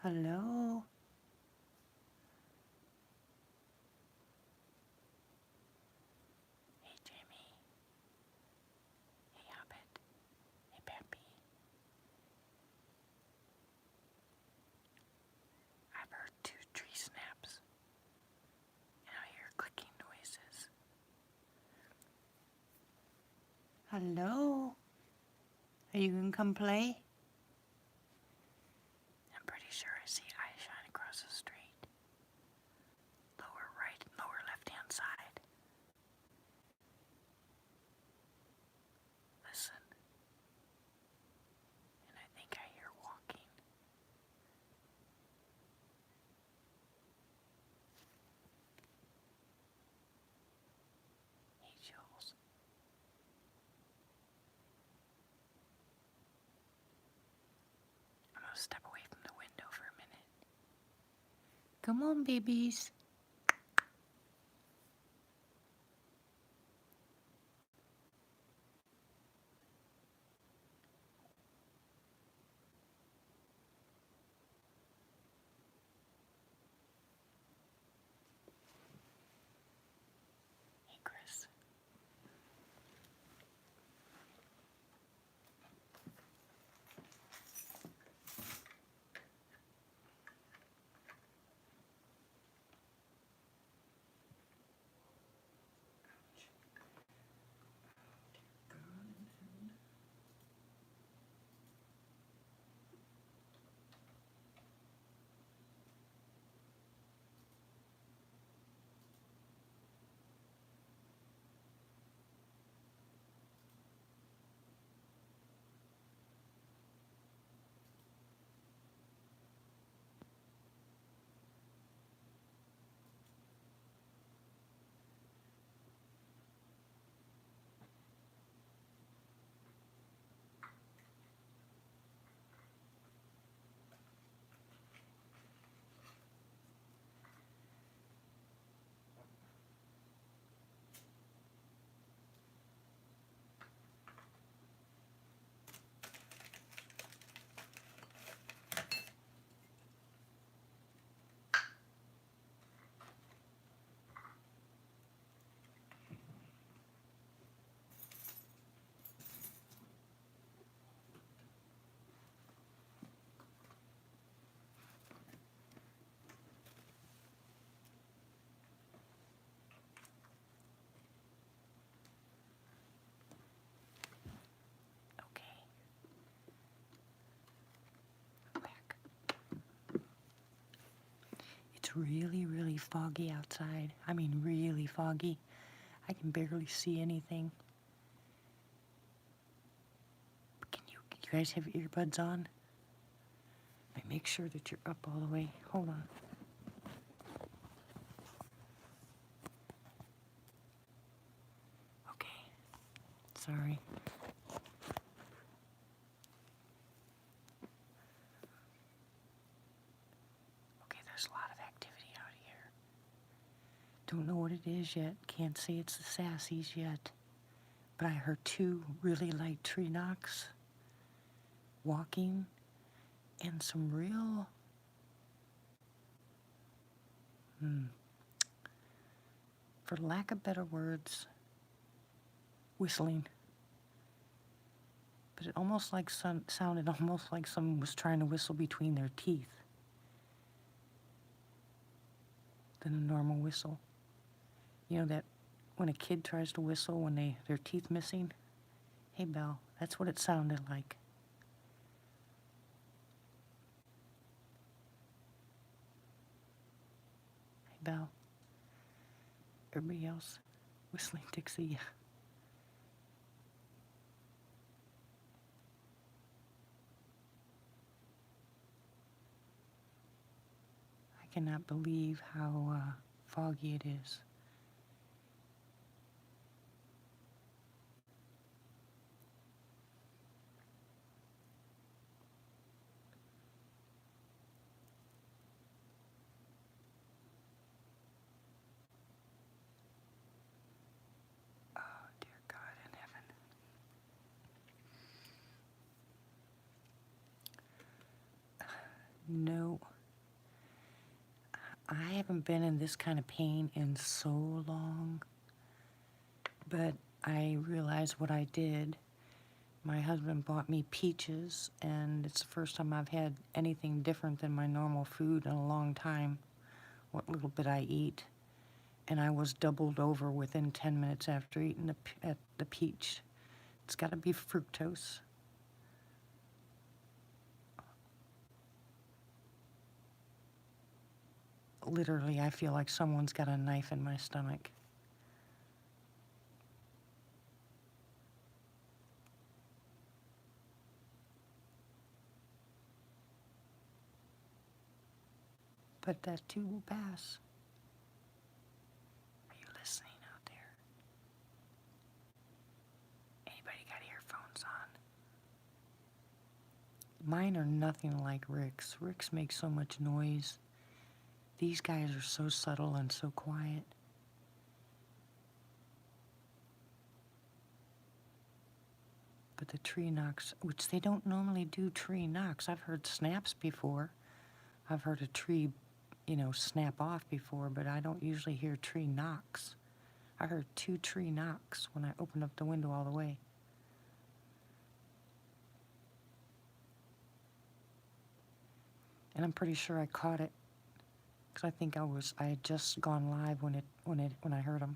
Hello? Hey, Jimmy. Hey, Hobbit. Hey, Peppy. I've heard 2 tree snaps, and I hear clicking noises. Hello? Are you gonna come play? I'm pretty sure I see eyes shine across the street. Lower right and lower left-hand side. Listen. And I think I hear walking. Hey, Jules. I'm gonna step away from the window for a minute. Come on, babies. Hey, Chris. Okay. I'm back. It's really, really foggy outside. I mean, really foggy. I can barely see anything. Can you guys have earbuds on? Make sure that you're up all the way. Hold on. Okay. Sorry. Okay, there's a lot of activity out here. Don't know what it is yet. Can't say it's the Sassies yet. But I heard 2 really light tree knocks, walking, and some real, for lack of better words, whistling. But it almost like sounded almost like someone was trying to whistle between their teeth than a normal whistle. You know that when a kid tries to whistle when their teeth missing? Hey, Belle, that's what it sounded like. Hey, Belle. Everybody else whistling Dixie. I cannot believe how foggy it is. Oh, dear God in heaven. No I haven't been in this kind of pain in so long, but I realized what I did. My husband bought me peaches, and it's the first time I've had anything different than my normal food in a long time, what little bit I eat. And I was doubled over within 10 minutes after eating the peach. It's got to be fructose. Literally, I feel like someone's got a knife in my stomach. But that too will pass. Are you listening out there? Anybody got earphones on? Mine are nothing like Rick's. Rick's make so much noise. These guys are so subtle and so quiet. But the tree knocks, which they don't normally do tree knocks. I've heard snaps before. I've heard a tree, snap off before, but I don't usually hear tree knocks. I heard 2 tree knocks when I opened up the window all the way. And I'm pretty sure I caught it, because I think I had just gone live when I heard them.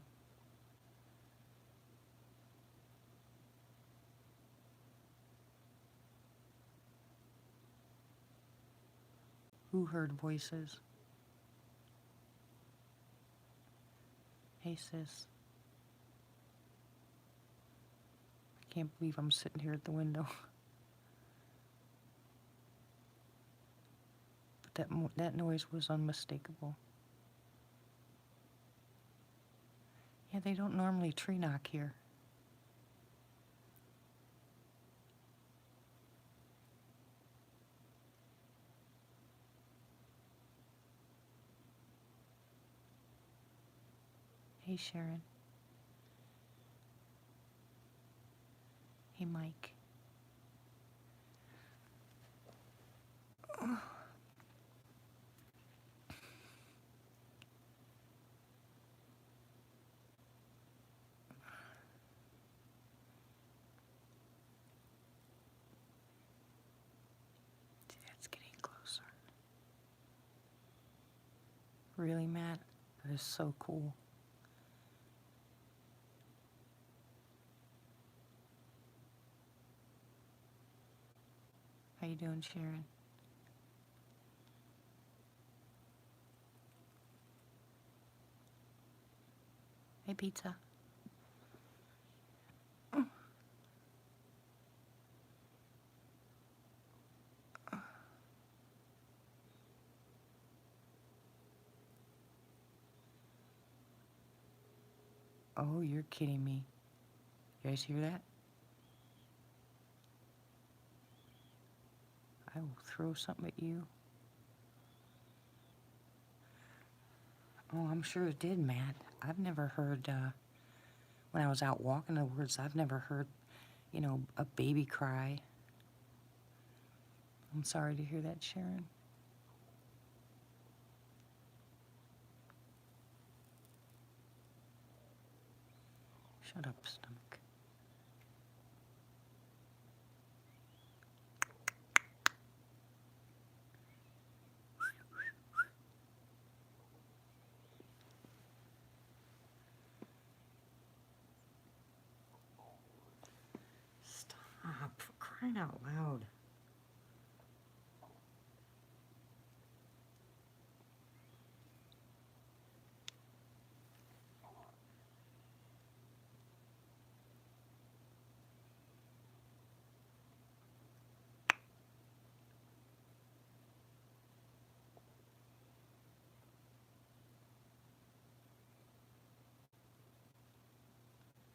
Who heard voices? Hey, sis. I can't believe I'm sitting here at the window. But that noise was unmistakable. Yeah, they don't normally tree knock here. Hey, Sharon. Hey, Mike. Oh. It's getting closer. Really, Matt? That is so cool. How you doing, Sharon? Hey, pizza. Oh, you're kidding me. You guys hear that? I will throw something at you. Oh, I'm sure it did, Matt. I've never heard, when I was out walking the woods, I've never heard, a baby cry. I'm sorry to hear that, Sharon. Shut up, stomach. Stop, for crying out loud.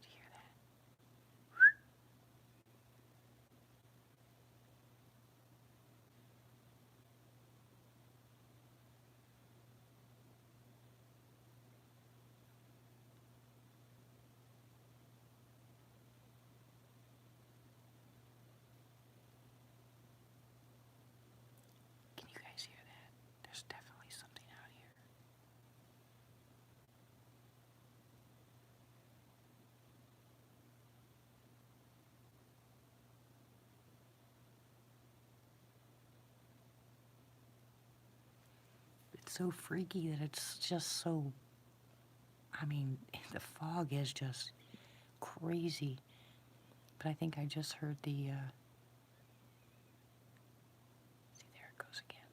Did you hear that? It's so freaky that it's just so, I mean, the fog is just crazy. But I think I just heard the, see, there it goes again.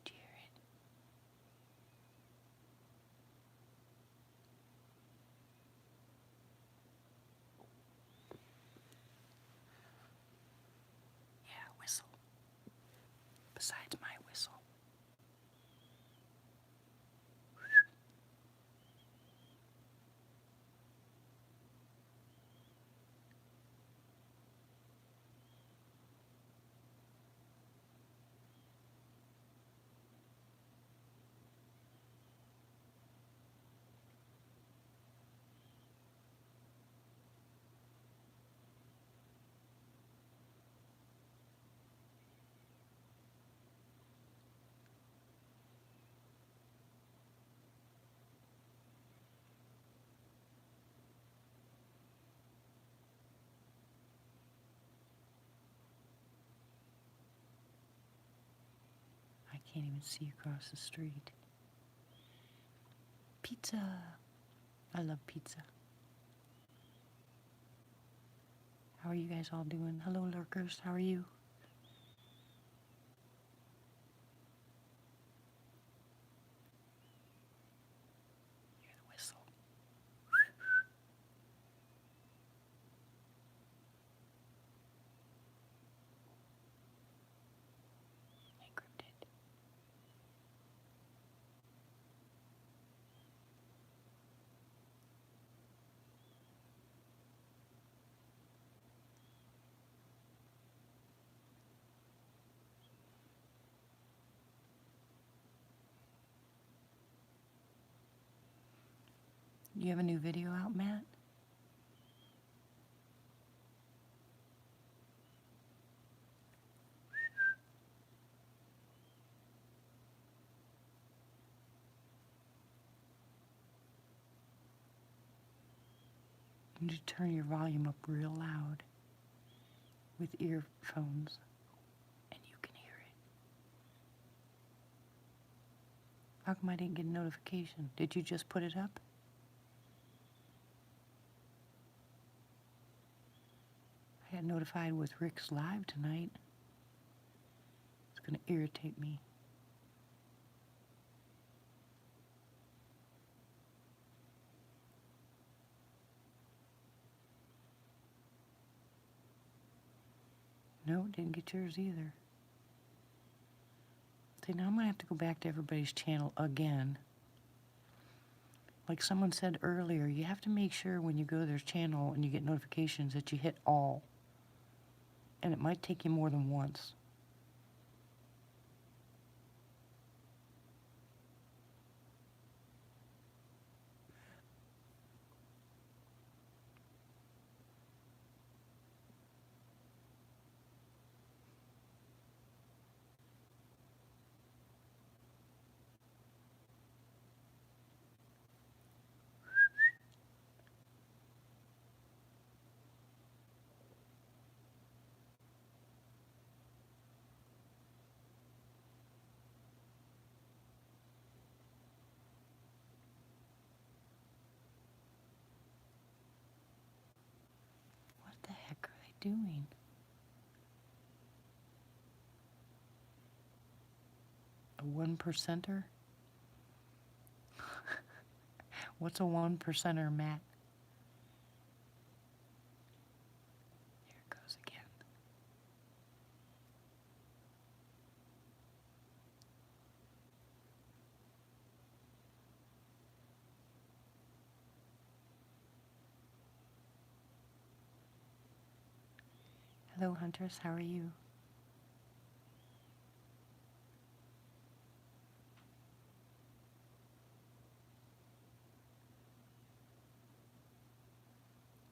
Do you hear it? Yeah, whistle. Besides my whistle. I can't even see across the street. Pizza. I love pizza. How are you guys all doing? Hello, lurkers. How are you? Hear the whistle. Encrypted. You have a new video out, Matt? You need to turn your volume up real loud with earphones, and you can hear it. How come I didn't get a notification? Did you just put it up? I got notified with Rick's live tonight. It's going to irritate me. No, didn't get yours either. See, now I'm going to have to go back to everybody's channel again. Like someone said earlier, you have to make sure when you go to their channel and you get notifications that you hit all. And it might take you more than once. What the heck are they doing? A 1%er? What's a 1%er, Matt? Here it goes again. Hello, Huntress. How are you?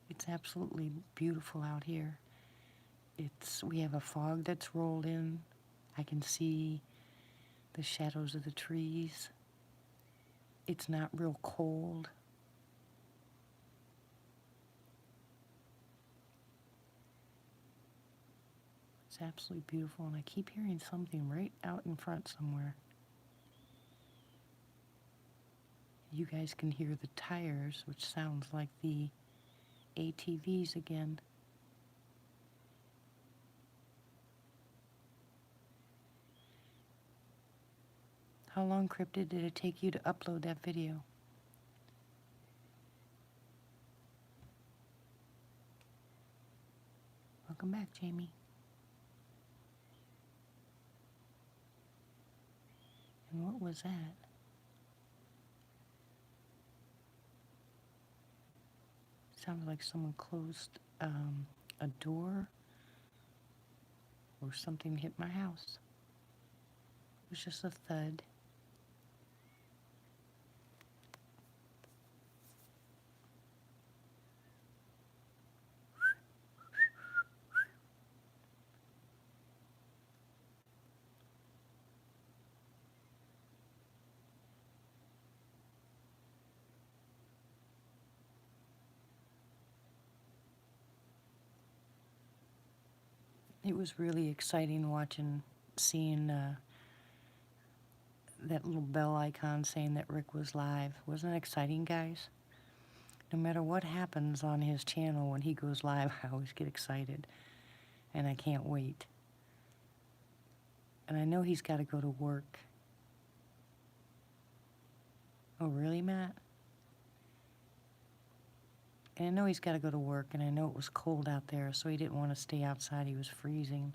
It's absolutely beautiful out here. We have a fog that's rolled in. I can see the shadows of the trees. It's not real cold. It's absolutely beautiful, and I keep hearing something right out in front somewhere. You guys can hear the tires, which sounds like the ATVs again. How long, Cryptid, did it take you to upload that video? Welcome back, Jamie. And what was that? Sounded like someone closed a door or something hit my house. It was just a thud. It was really exciting seeing that little bell icon saying that Rick was live. Wasn't it exciting, guys? No matter what happens on his channel when he goes live, I always get excited. And I can't wait. And I know he's got to go to work. Oh, really, Matt? And I know he's got to go to work, and I know it was cold out there, so he didn't want to stay outside. He was freezing.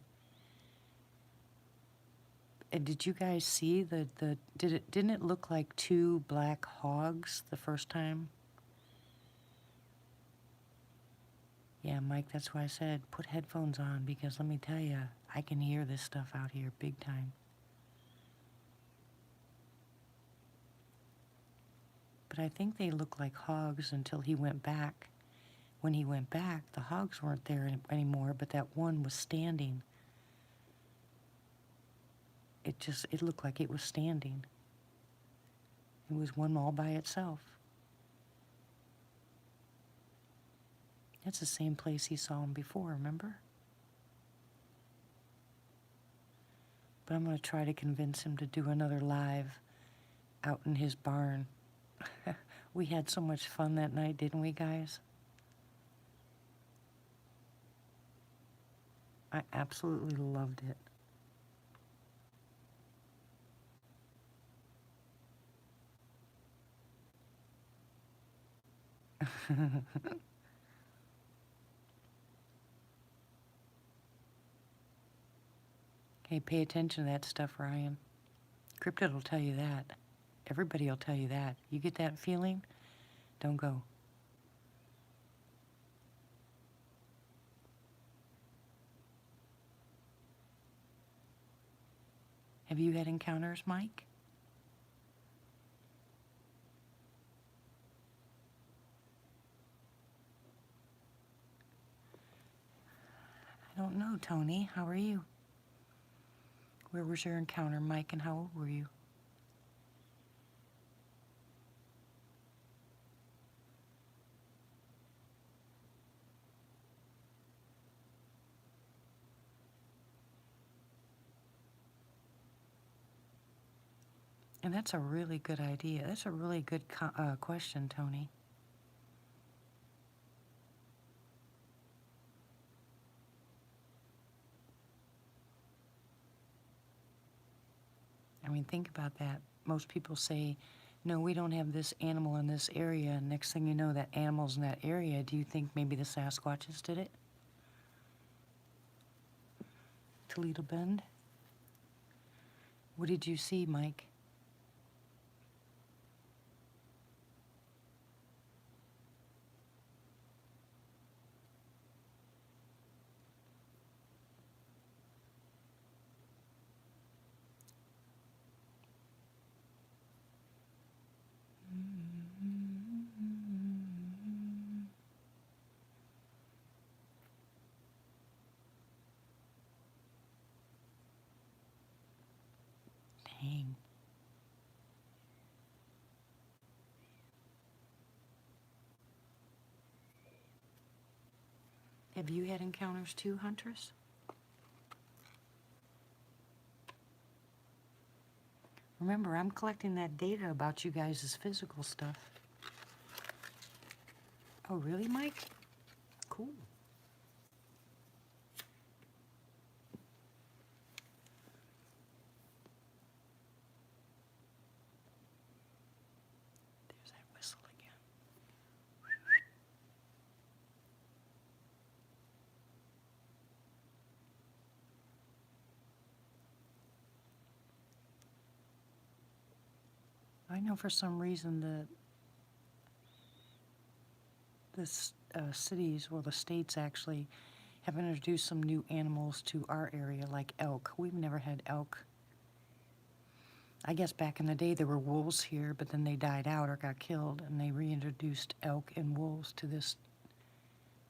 And did you guys see didn't it look like two black hogs the first time? Yeah, Mike, that's why I said put headphones on, because let me tell you, I can hear this stuff out here big time. But I think they looked like hogs until he went back. When he went back, the hogs weren't there anymore, but that one was standing. It looked like it was standing. It was one all by itself. That's the same place he saw him before, remember? But I'm going to try to convince him to do another live out in his barn. We had so much fun that night, didn't we, guys? I absolutely loved it. Hey, pay attention to that stuff, Ryan. Cryptid will tell you that. Everybody will tell you that. You get that feeling? Don't go. Have you had encounters, Mike? I don't know, Tony. How are you? Where was your encounter, Mike, and how old were you? And that's a really good idea. That's a really good question, Tony. I mean, think about that. Most people say, no, we don't have this animal in this area. And next thing you know, that animal's in that area. Do you think maybe the Sasquatches did it? Toledo Bend? What did you see, Mike? Dang. Have you had encounters too, Huntress? Remember, I'm collecting that data about you guys' physical stuff. Oh, really, Mike? Cool. There's that whistle again. I know for some reason the cities, well, the states actually, have introduced some new animals to our area, like elk. We've never had elk. I guess back in the day there were wolves here, but then they died out or got killed, and they reintroduced elk and wolves to this,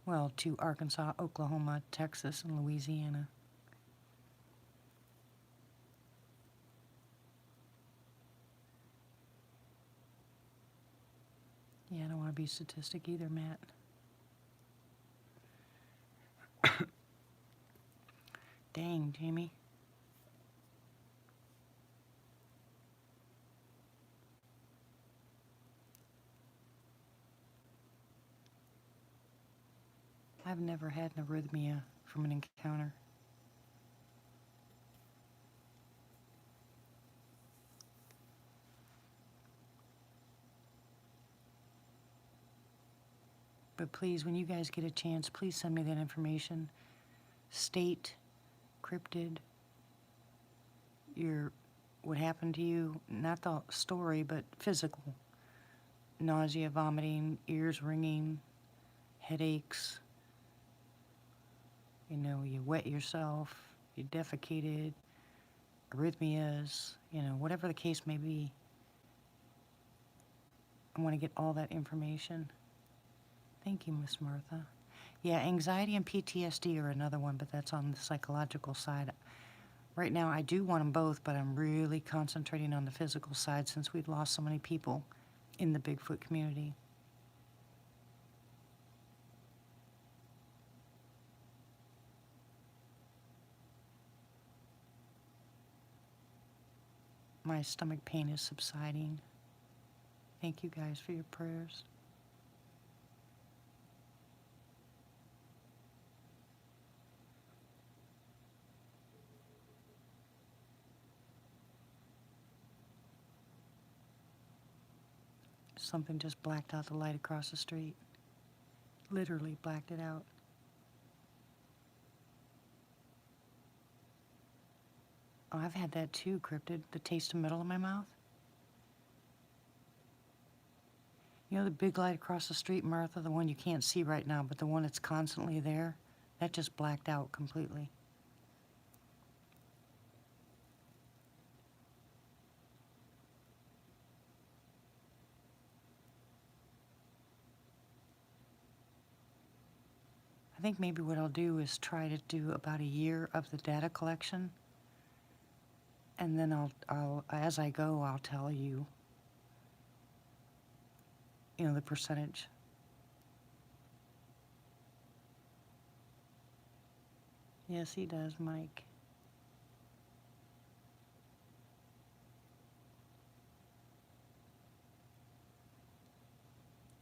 well, to Arkansas, Oklahoma, Texas, and Louisiana. Yeah, I don't want to be a statistic either, Matt. Dang, Jamie. I've never had an arrhythmia from an encounter. But please, when you guys get a chance, please send me that information. State, cryptid, what happened to you, not the story, but physical. Nausea, vomiting, ears ringing, headaches, you wet yourself, you defecated, arrhythmias, whatever the case may be. I want to get all that information. Thank you, Miss Martha. Yeah, anxiety and PTSD are another one, but that's on the psychological side. Right now, I do want them both, but I'm really concentrating on the physical side since we've lost so many people in the Bigfoot community. My stomach pain is subsiding. Thank you guys for your prayers. Something just blacked out the light across the street. Literally blacked it out. Oh, I've had that too, cryptid. The taste in the middle of my mouth. You know the big light across the street, Martha? The one you can't see right now, but the one that's constantly there? That just blacked out completely. I think maybe what I'll do is try to do about a year of the data collection, and then I'll as I go, I'll tell you, the percentage. Yes, he does, Mike.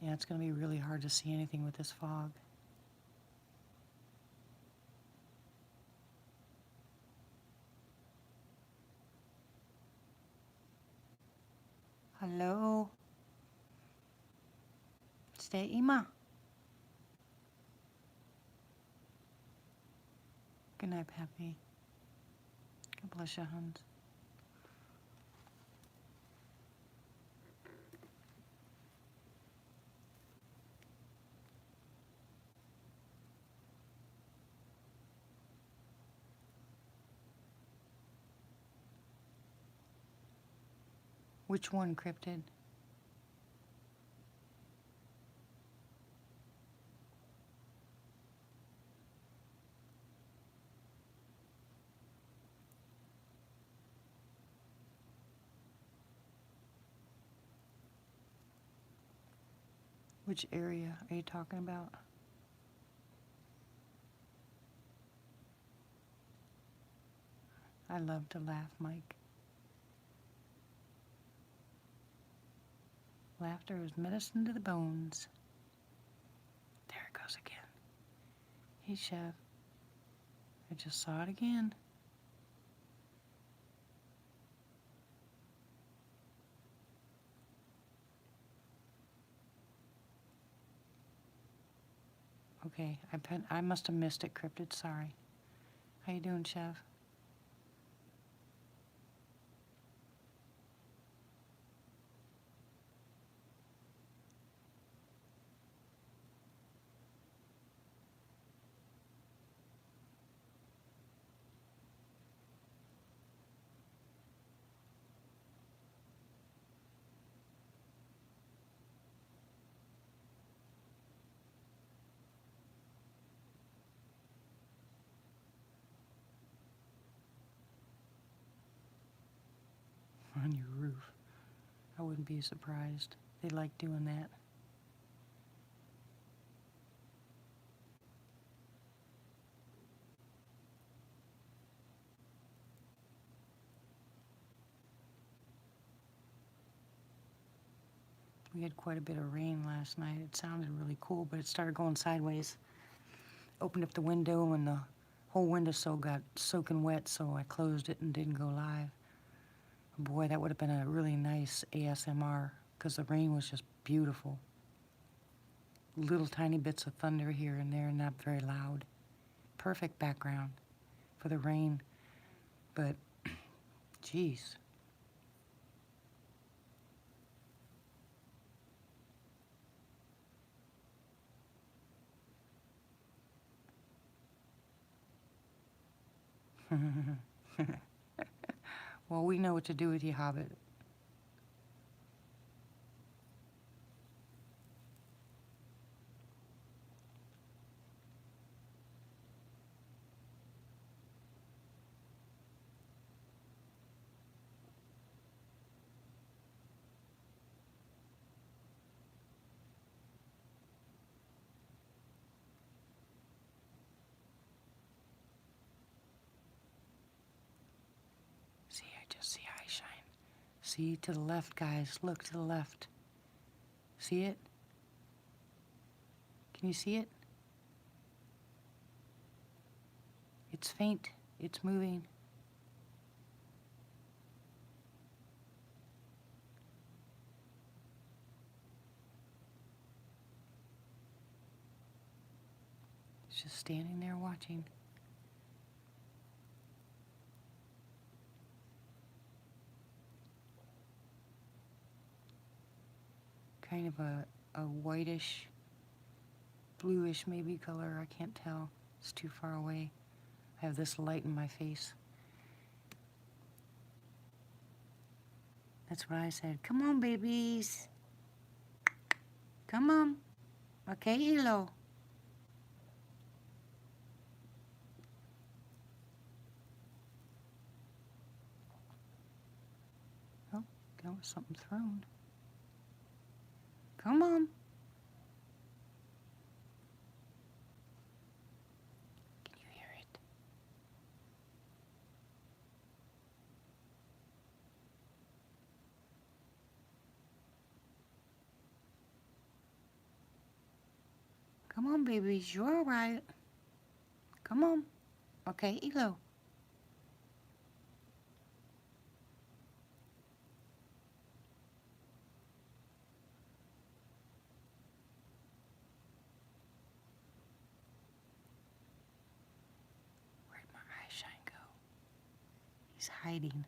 Yeah, it's going to be really hard to see anything with this fog. Hello? Stay, Ima. Good night, Pappy. God bless you, Hans. Which one, cryptid? Which area are you talking about? I love to laugh, Mike. Laughter is medicine to the bones. There it goes again. Hey, Chef. I just saw it again. Okay, I must have missed it, Cryptid. Sorry. How you doing, Chef? On your roof. I wouldn't be surprised. They like doing that. We had quite a bit of rain last night. It sounded really cool, but it started going sideways. Opened up the window and the whole windowsill got soaking wet, so I closed it and didn't go live. Boy, that would have been a really nice ASMR because the rain was just beautiful. Little tiny bits of thunder here and there, not very loud. Perfect background for the rain, but geez. Well, we know what to do with you, Hobbit. See, I just see eye shine. See, to the left, guys. Look to the left. See it? Can you see it? It's faint. It's moving. It's just standing there watching. Kind of a whitish, bluish maybe color. I can't tell. It's too far away. I have this light in my face. That's what I said. Come on, babies. Come on. Okay, Elo. Oh, that was something thrown. Come on. Can you hear it? Come on, babies. You're all right. Come on. Okay, Elo. Where'd my eye shine go? He's hiding.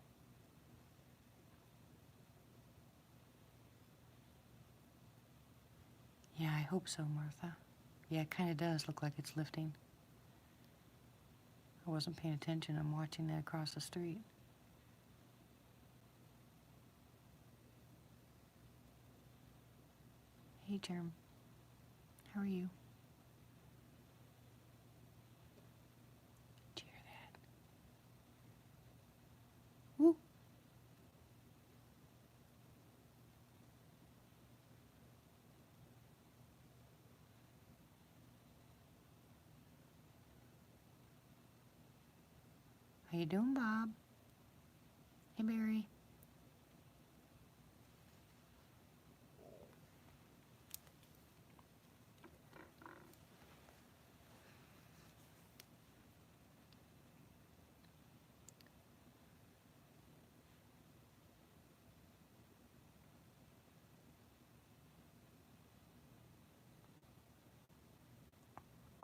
Yeah, I hope so, Martha. Yeah, it kind of does look like it's lifting. I wasn't paying attention. I'm watching that across the street. Hey, Germ. How are you? Did you hear that? Woo! How you doing, Bob? Hey, Barry.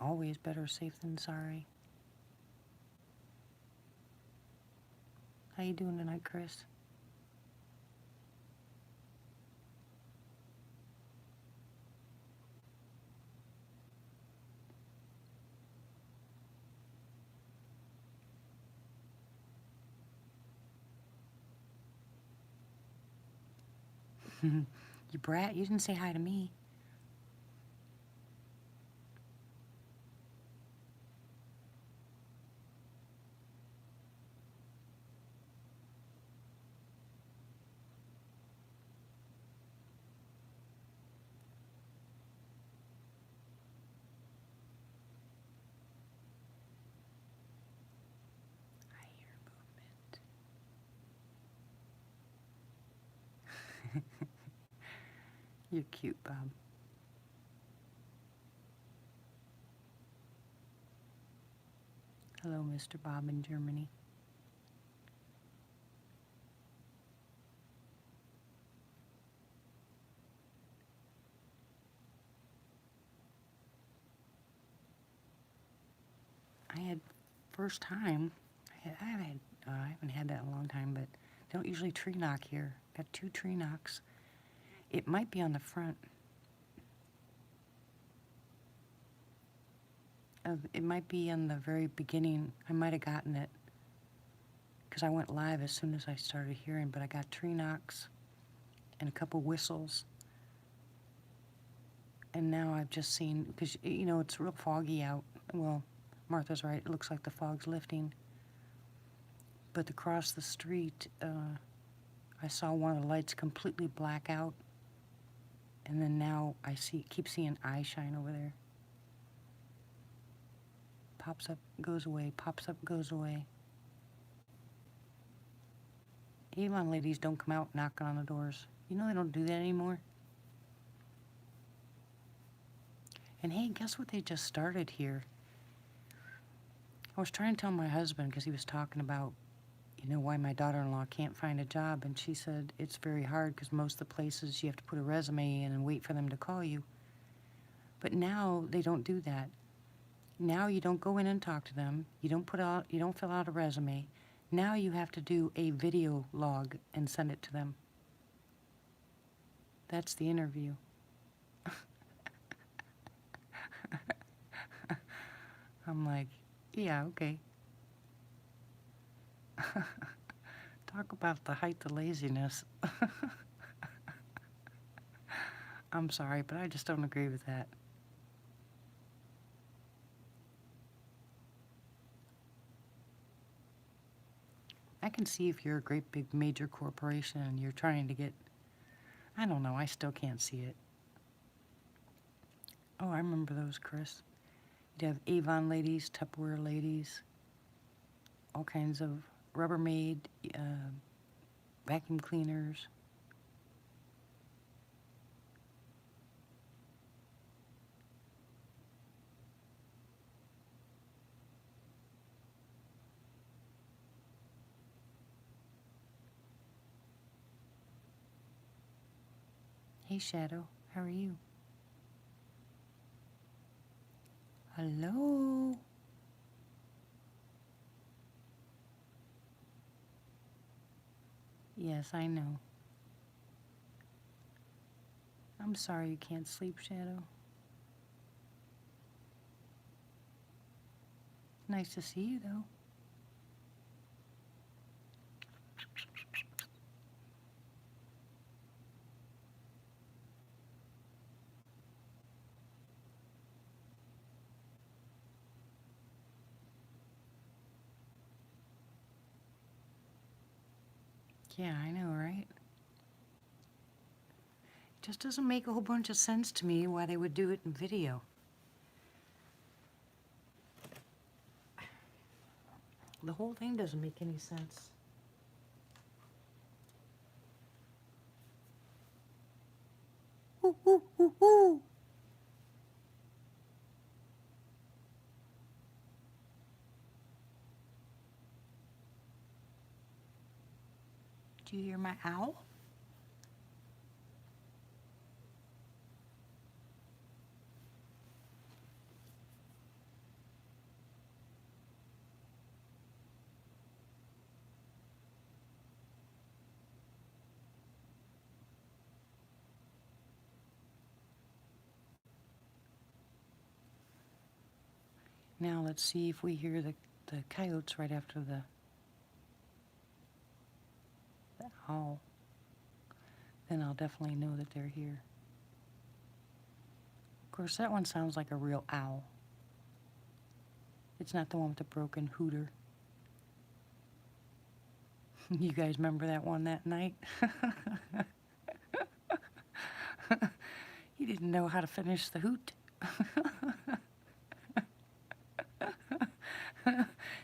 Always better safe than sorry. How you doing tonight, Chris? You brat, you didn't say hi to me. I hear movement. You're cute, Bob. Hello, Mr. Bob in Germany. I had first time. I haven't had that in a long time, but they don't usually tree knock here. Got 2 tree knocks. It might be on the front. It might be in the very beginning. I might have gotten it because I went live as soon as I started hearing, but I got tree knocks and a couple whistles. And now I've just seen, because, you know, it's real foggy out. Well, Martha's right. It looks like the fog's lifting. But across the street, I saw one of the lights completely black out. And then now I keep seeing eye shine over there. Pops up, goes away, pops up, goes away. Avon ladies don't come out knocking on the doors. You know they don't do that anymore? And hey, guess what they just started here? I was trying to tell my husband, because he was talking about, you know, why my daughter-in-law can't find a job. And she said it's very hard because most of the places you have to put a resume in and wait for them to call you. But now they don't do that. Now you don't go in and talk to them. You don't fill out a resume. Now you have to do a video log and send it to them. That's the interview. I'm like, yeah, okay. Talk about the height of laziness. I'm sorry, but I just don't agree with that. I can see if you're a great big major corporation and you're trying to get, I don't know, I still can't see it. Oh, I remember those, Chris. You'd have Avon ladies, Tupperware ladies, all kinds of Rubbermaid, vacuum cleaners. Hey, Shadow, how are you? Hello? Yes, I know. I'm sorry you can't sleep, Shadow. Nice to see you, though. Yeah, I know, right? It just doesn't make a whole bunch of sense to me why they would do it in video. The whole thing doesn't make any sense. Ooh, ooh, ooh, ooh. Do you hear my owl? Now let's see if we hear the coyotes right after the owl. Then I'll definitely know that they're here. Of course, that one sounds like a real owl. It's not the one with the broken hooter. You guys remember that one that night? He didn't know how to finish the hoot.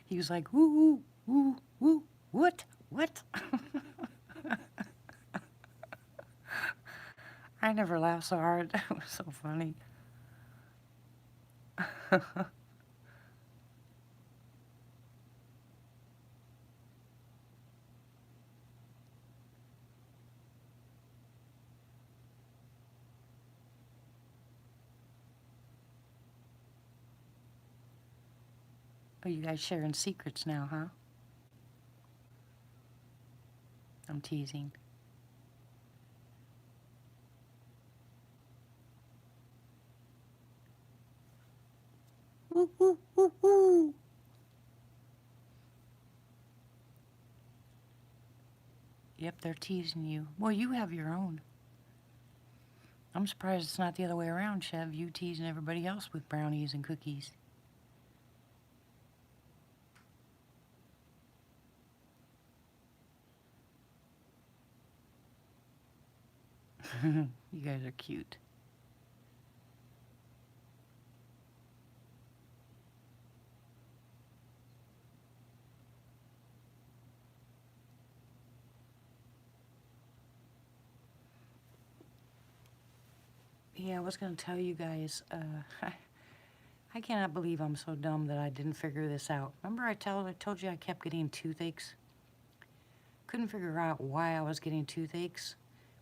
He was like, woo, woo, woo, woo, what? I never laughed so hard. That was so funny. Oh, you guys sharing secrets now, huh? I'm teasing. Woo, woo, woo, woo. Yep, they're teasing you. Well, you have your own. I'm surprised it's not the other way around, Chev. You teasing everybody else with brownies and cookies. You guys are cute. Yeah, I was going to tell you guys, I cannot believe I'm so dumb that I didn't figure this out. Remember I told you I kept getting toothaches? Couldn't figure out why I was getting toothaches.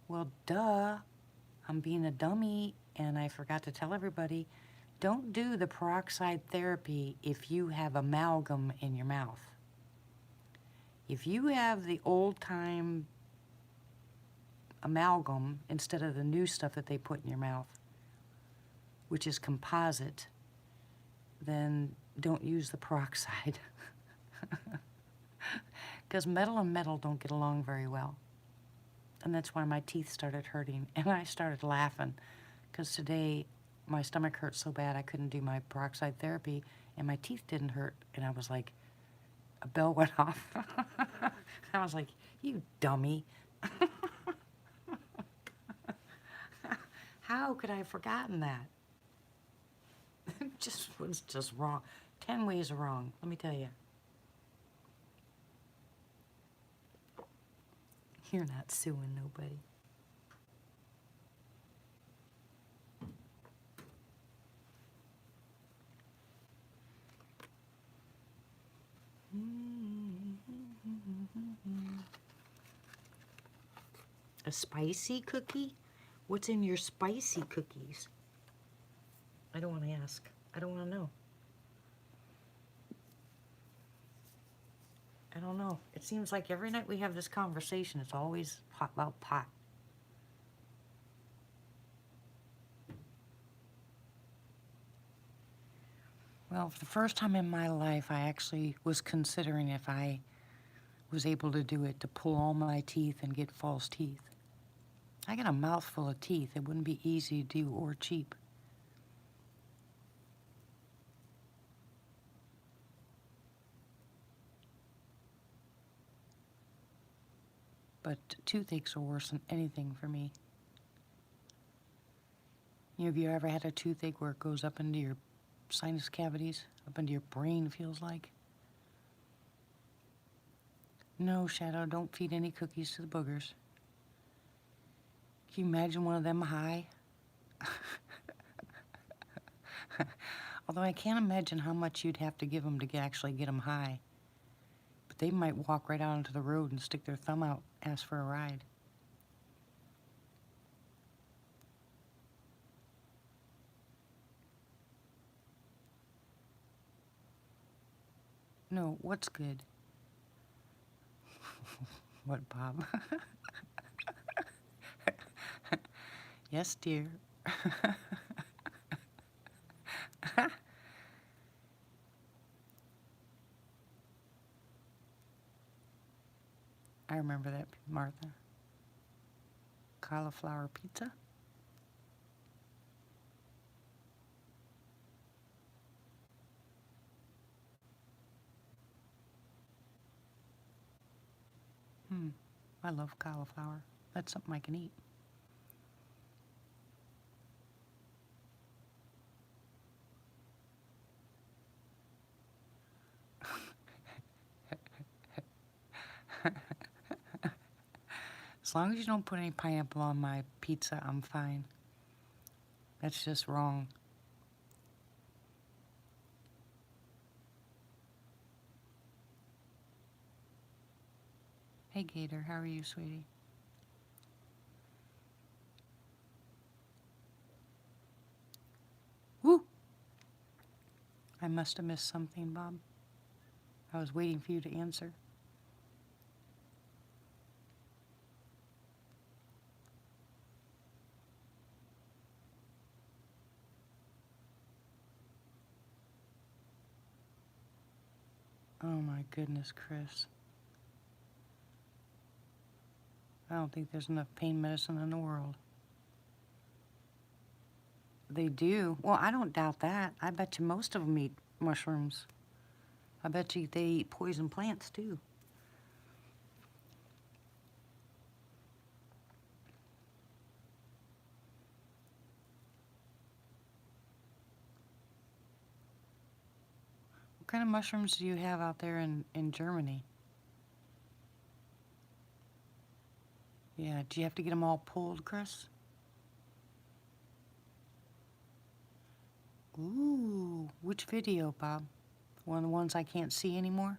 Well, duh, I'm being a dummy, and I forgot to tell everybody, don't do the peroxide therapy if you have amalgam in your mouth. If you have the old-time amalgam instead of the new stuff that they put in your mouth, which is composite, then don't use the peroxide. Because metal and metal don't get along very well. And that's why my teeth started hurting. And I started laughing because today my stomach hurt so bad I couldn't do my peroxide therapy and my teeth didn't hurt. And I was like, a bell went off. I was like, you dummy. How could I have forgotten that? It just was just wrong. 10 ways wrong, let me tell you. You're not suing nobody. A spicy cookie? What's in your spicy cookies? I don't want to ask. I don't want to know. I don't know. It seems like every night we have this conversation, it's always about pot. Well, for the first time in my life, I actually was considering if I was able to do it, to pull all my teeth and get false teeth. I got a mouthful of teeth. It wouldn't be easy to do or cheap. But toothaches are worse than anything for me. You know, have you ever had a toothache where it goes up into your sinus cavities, up into your brain, feels like? No, Shadow, don't feed any cookies to the boogers. Can you imagine one of them high? Although I can't imagine how much you'd have to give them to actually get them high. But they might walk right out onto the road and stick their thumb out, ask for a ride. No, what's good? What, Bob? Yes, dear. remember that, Martha. Cauliflower pizza. I love cauliflower. That's something I can eat. As long as you don't put any pineapple on my pizza, I'm fine. That's just wrong. Hey, Gator, how are you, sweetie? Woo! I must have missed something, Bob. I was waiting for you to answer. Oh my goodness, Chris. I don't think there's enough pain medicine in the world. They do. Well, I don't doubt that. I bet you most of them eat mushrooms. I bet you they eat poison plants too. What kind of mushrooms do you have out there in Germany? Yeah, do you have to get them all pulled, Chris? Ooh, which video, Bob? One of the ones I can't see anymore?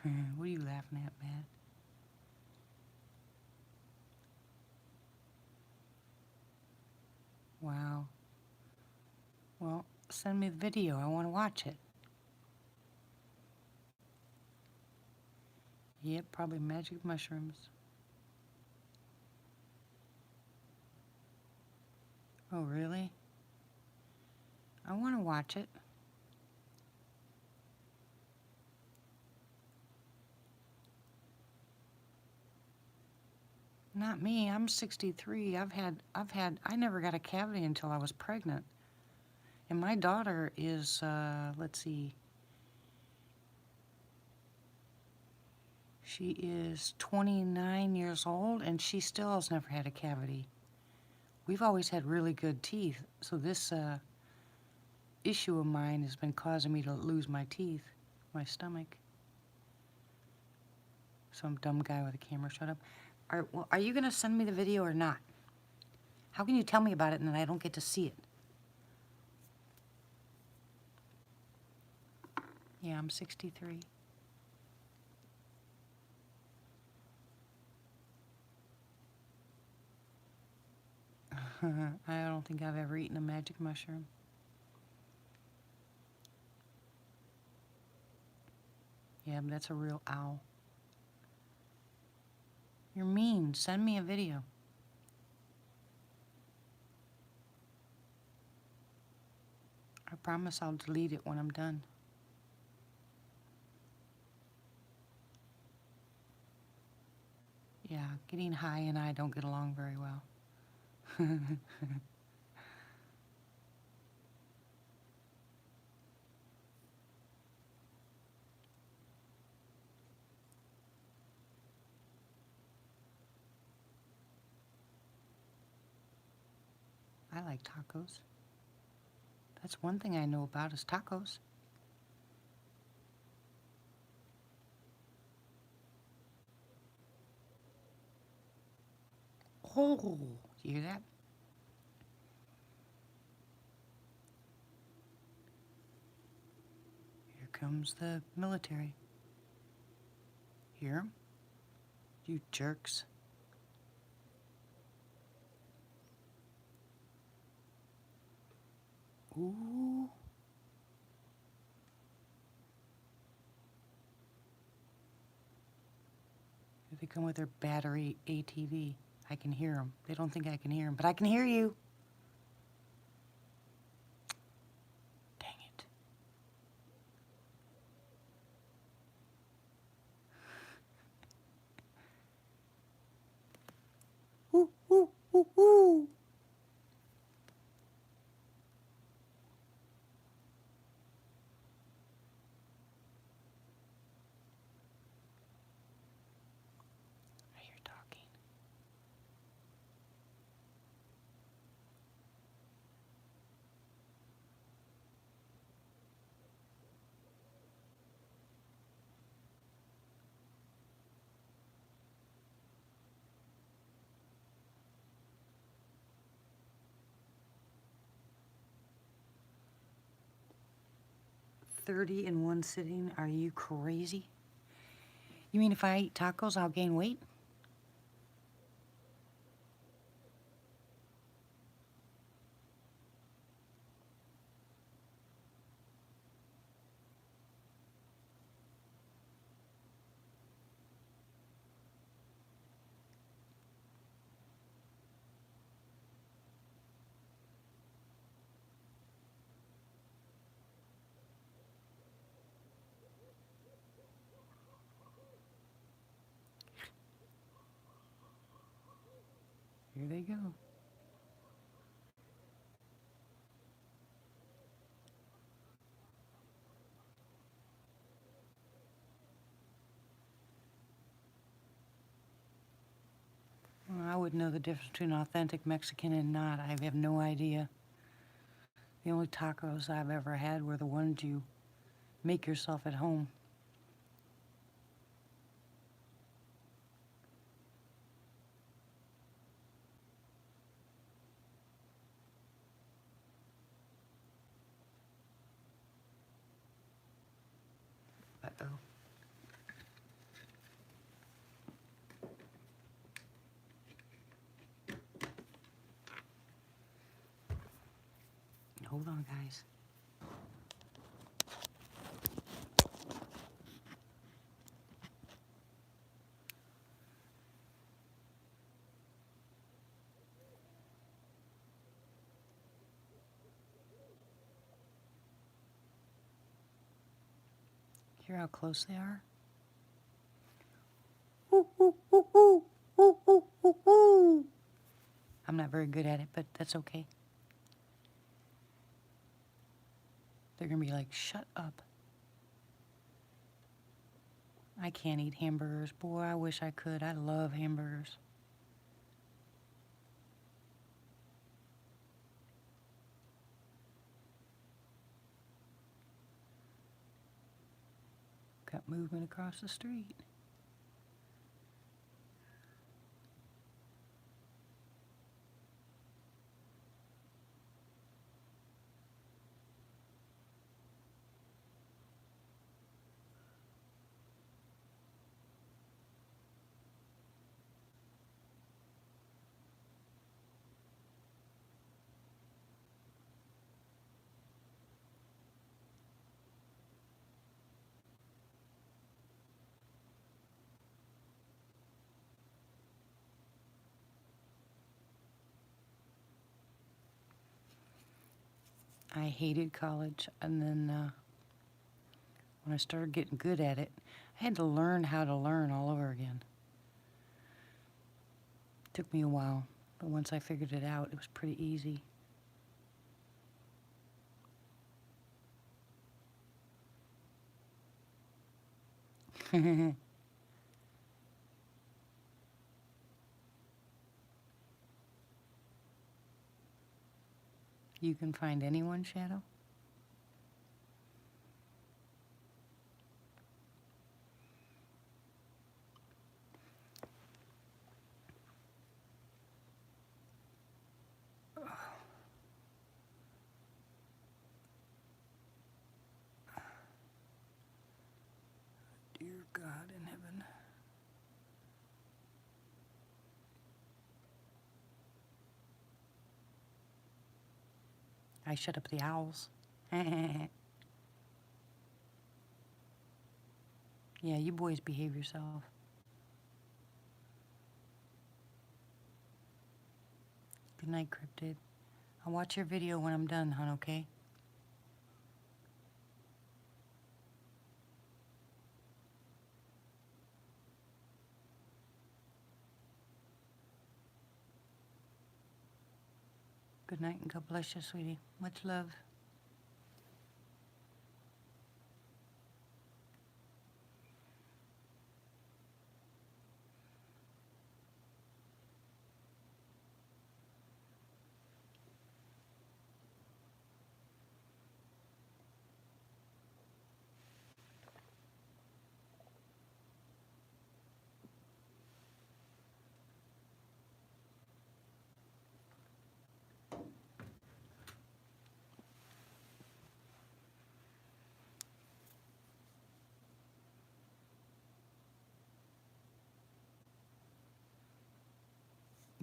What are you laughing at, man? Wow. Well, send me the video. I want to watch it. Yep, probably magic mushrooms. Oh, really? I want to watch it. Not me. I'm 63. I never got a cavity until I was pregnant. And my daughter is, let's see, she is 29 years old and she still has never had a cavity. We've always had really good teeth, so this issue of mine has been causing me to lose my teeth, my stomach. Some dumb guy with a camera, shut up. Are you going to send me the video or not? How can you tell me about it and then I don't get to see it? Yeah, I'm 63. I don't think I've ever eaten a magic mushroom. Yeah, but that's a real owl. You're mean. Send me a video. I promise I'll delete it when I'm done. Yeah, getting high and I don't get along very well. I like tacos. That's one thing I know about is tacos. Oh, you hear that? Here comes the military. Hear 'em? You jerks. Ooh. Here they come with their battery ATV. I can hear them. They don't think I can hear them, but I can hear you. ooh, ooh. I hear talking. $30 in one sitting? Are you crazy? You mean if I eat tacos, I'll gain weight? Here they go. Well, I wouldn't know the difference between authentic Mexican and not. I have no idea. The only tacos I've ever had were the ones you make yourself at home. Uh-oh. Hold on, guys. Hear how close they are? Ooh, ooh, ooh, ooh, ooh, ooh, ooh, ooh. I'm not very good at it, but that's okay. They're gonna be like, shut up. I can't eat hamburgers. Boy, I wish I could. I love hamburgers. Got movement across the street. I hated college, and then when I started getting good at it, I had to learn how to learn all over again. Took me a while, but once I figured it out, it was pretty easy. You can find anyone, Shadow? Dear God in heaven. I shut up the owls. Yeah, you boys behave yourself. Good night, Cryptid. I'll watch your video when I'm done, hon, okay? Good night and God bless you, sweetie. Much love.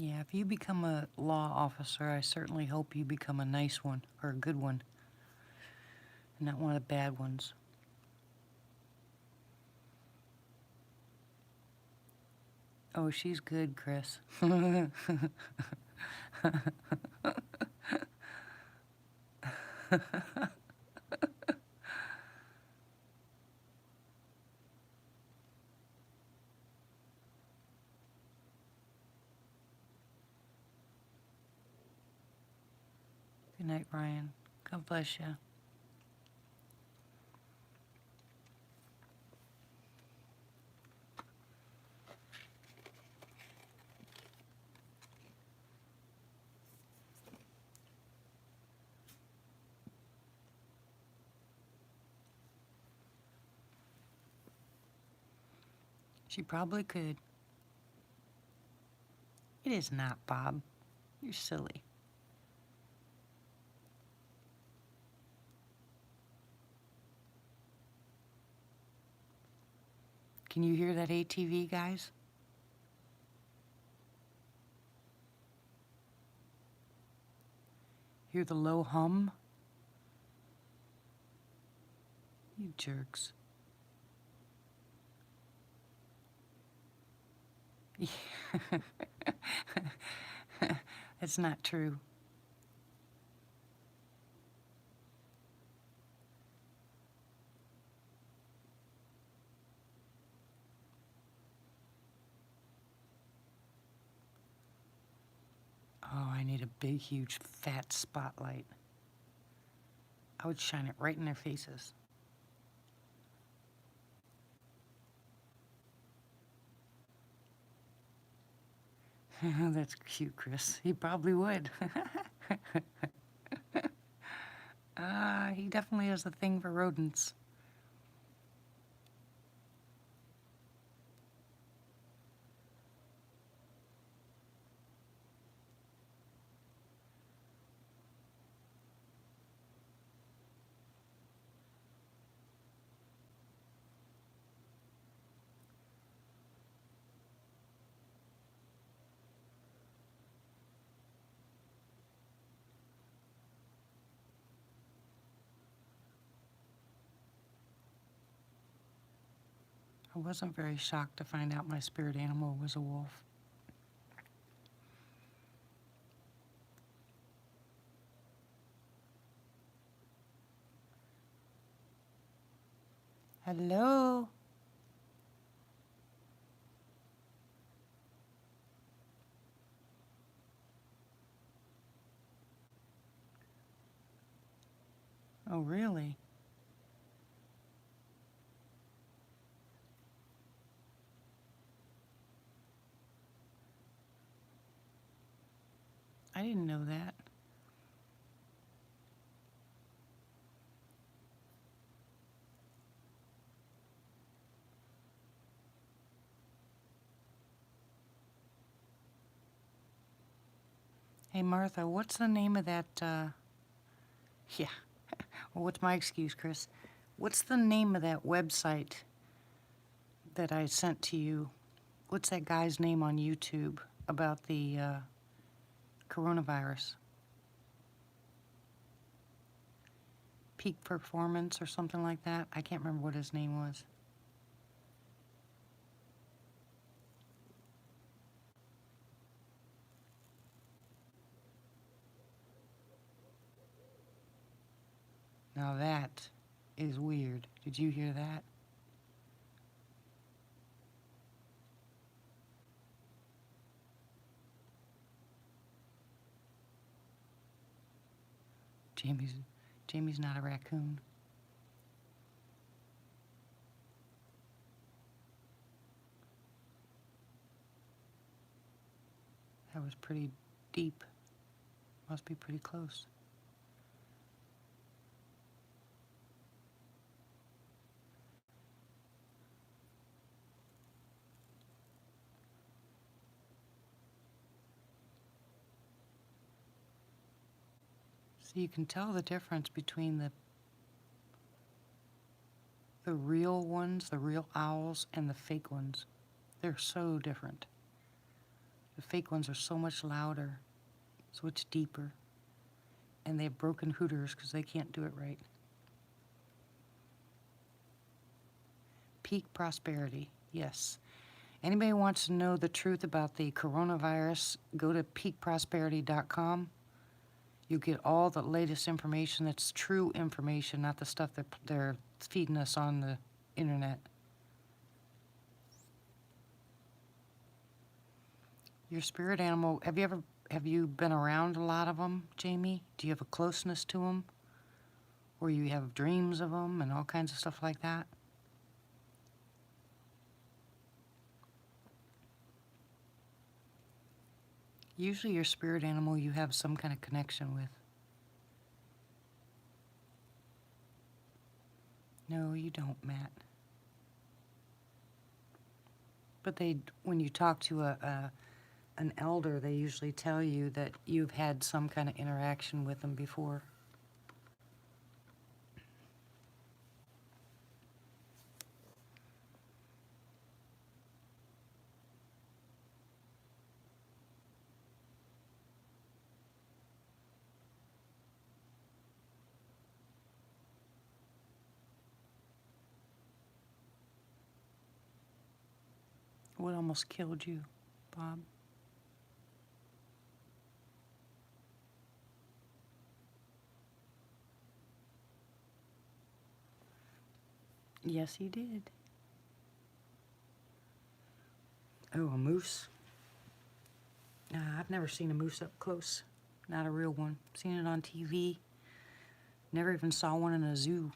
Yeah, if you become a law officer, I certainly hope you become a nice one or a good one, not one of the bad ones. Oh, she's good, Chris. Good night, Ryan. God bless you. She probably could. It is not, Bob. You're silly. Can you hear that ATV, guys? Hear the low hum? You jerks. That's not true. Oh, I need a big, huge, fat spotlight. I would shine it right in their faces. That's cute, Chris. He probably would. He definitely has a thing for rodents. I wasn't very shocked to find out my spirit animal was a wolf. Hello? Oh, really? I didn't know that. Hey, Martha, what's the name of that, yeah. Well, what's my excuse, Chris? What's the name of that website that I sent to you? What's that guy's name on YouTube about the coronavirus? Peak Performance or something like that? I can't remember what his name was. Now that is weird. Did you hear that? Jamie's not a raccoon. That was pretty deep. Must be pretty close. So you can tell the difference between the real ones, the real owls, and the fake ones. They're so different. The fake ones are so much louder, so much deeper, and they have broken hooters because they can't do it right. Peak prosperity, yes. Anybody wants to know the truth about the coronavirus, go to peakprosperity.com. You get all the latest information that's true information, not the stuff that they're feeding us on the internet. Your spirit animal, have you been around a lot of them, Jamie? Do you have a closeness to them? Or you have dreams of them and all kinds of stuff like that? Usually your spirit animal you have some kind of connection with. No, you don't, Matt. But when you talk to an elder, they usually tell you that you've had some kind of interaction with them before. What almost killed you, Bob? Yes, he did. Oh, a moose? I've never seen a moose up close. Not a real one. Seen it on TV. Never even saw one in a zoo.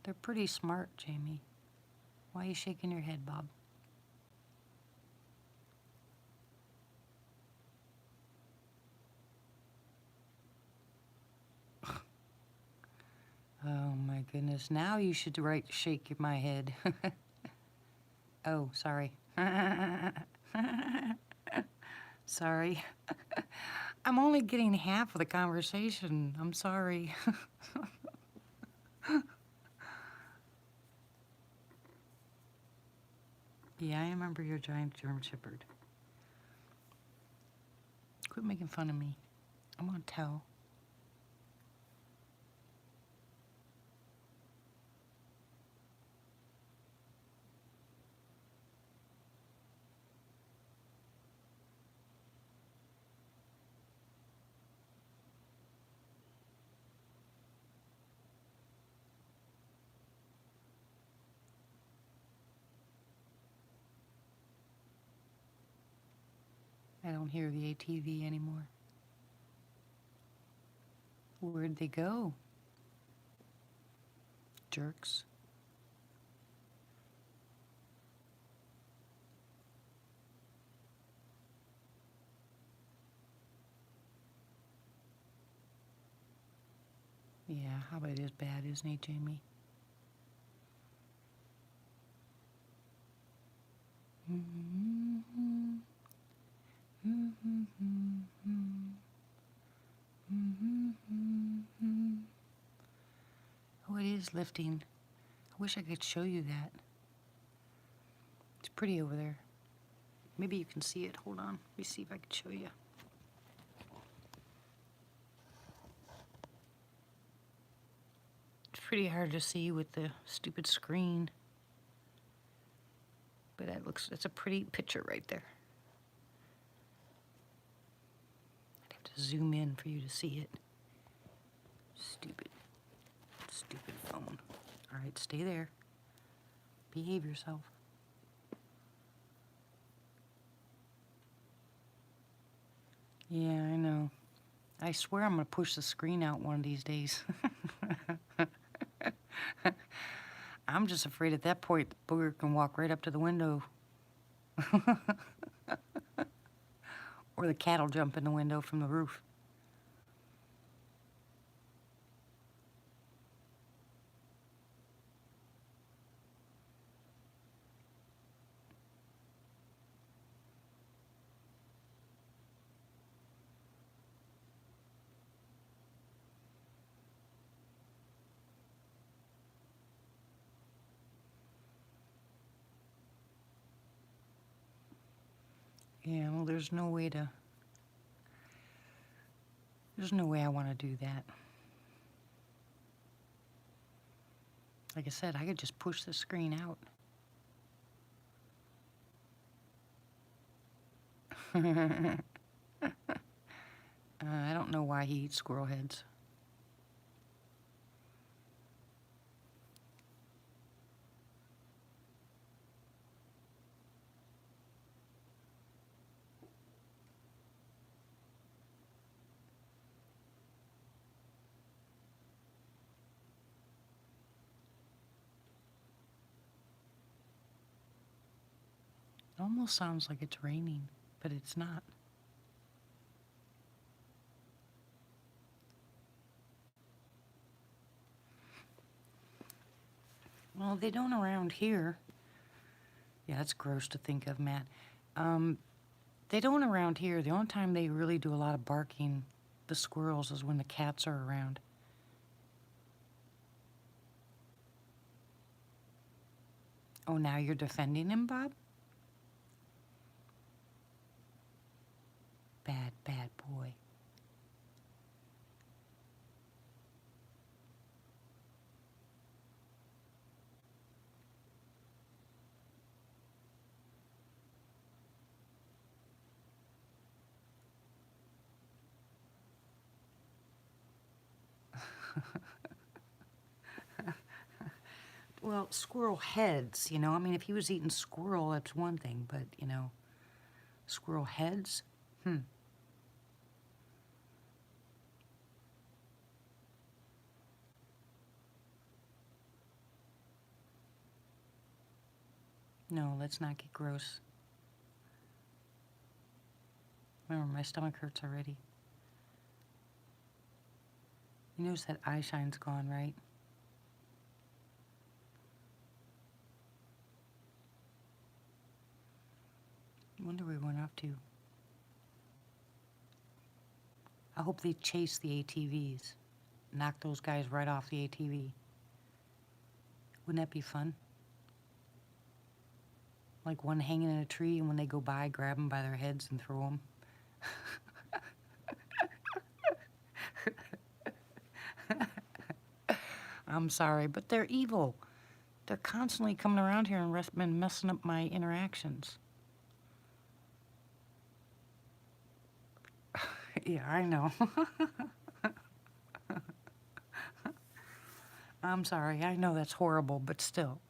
They're pretty smart, Jamie. Why are you shaking your head, Bob? Oh my goodness. Now you should shake my head. Oh, sorry. Sorry. I'm only getting half of the conversation. I'm sorry. Yeah, I remember your giant German Shepherd. Quit making fun of me. I'm gonna tell. I don't hear the ATV anymore. Where'd they go? Jerks. Yeah, Hobbit is bad, isn't he, Jamie? Oh, it is lifting. I wish I could show you that. It's pretty over there. Maybe you can see it. Hold on. Let me see if I can show you. It's pretty hard to see with the stupid screen. But that's a pretty picture right there. I'd have to zoom in for you to see it. Stupid phone. All right, stay there. Behave yourself. Yeah, I know. I swear I'm gonna push the screen out one of these days. I'm just afraid at that point the booger can walk right up to the window. Or the cat'll jump in the window from the roof. Yeah, well, there's no way I want to do that. Like I said, I could just push the screen out. I don't know why he eats squirrel heads. It almost sounds like it's raining, but it's not. Well, they don't around here. Yeah, that's gross to think of, Matt. They don't around here. The only time they really do a lot of barking, the squirrels, is when the cats are around. Oh, now you're defending him, Bob? Bad, bad boy. Well, squirrel heads, you know. I mean, if he was eating squirrel, that's one thing, but, you know, squirrel heads? No, let's not get gross. Remember, my stomach hurts already. You notice that eye shine's gone, right? I wonder where we went off to. I hope they chase the ATVs. Knock those guys right off the ATV. Wouldn't that be fun? Like one hanging in a tree, and when they go by, grab them by their heads and throw them. I'm sorry, but they're evil. They're constantly coming around here and messing up my interactions. Yeah, I know. I'm sorry. I know that's horrible, but still.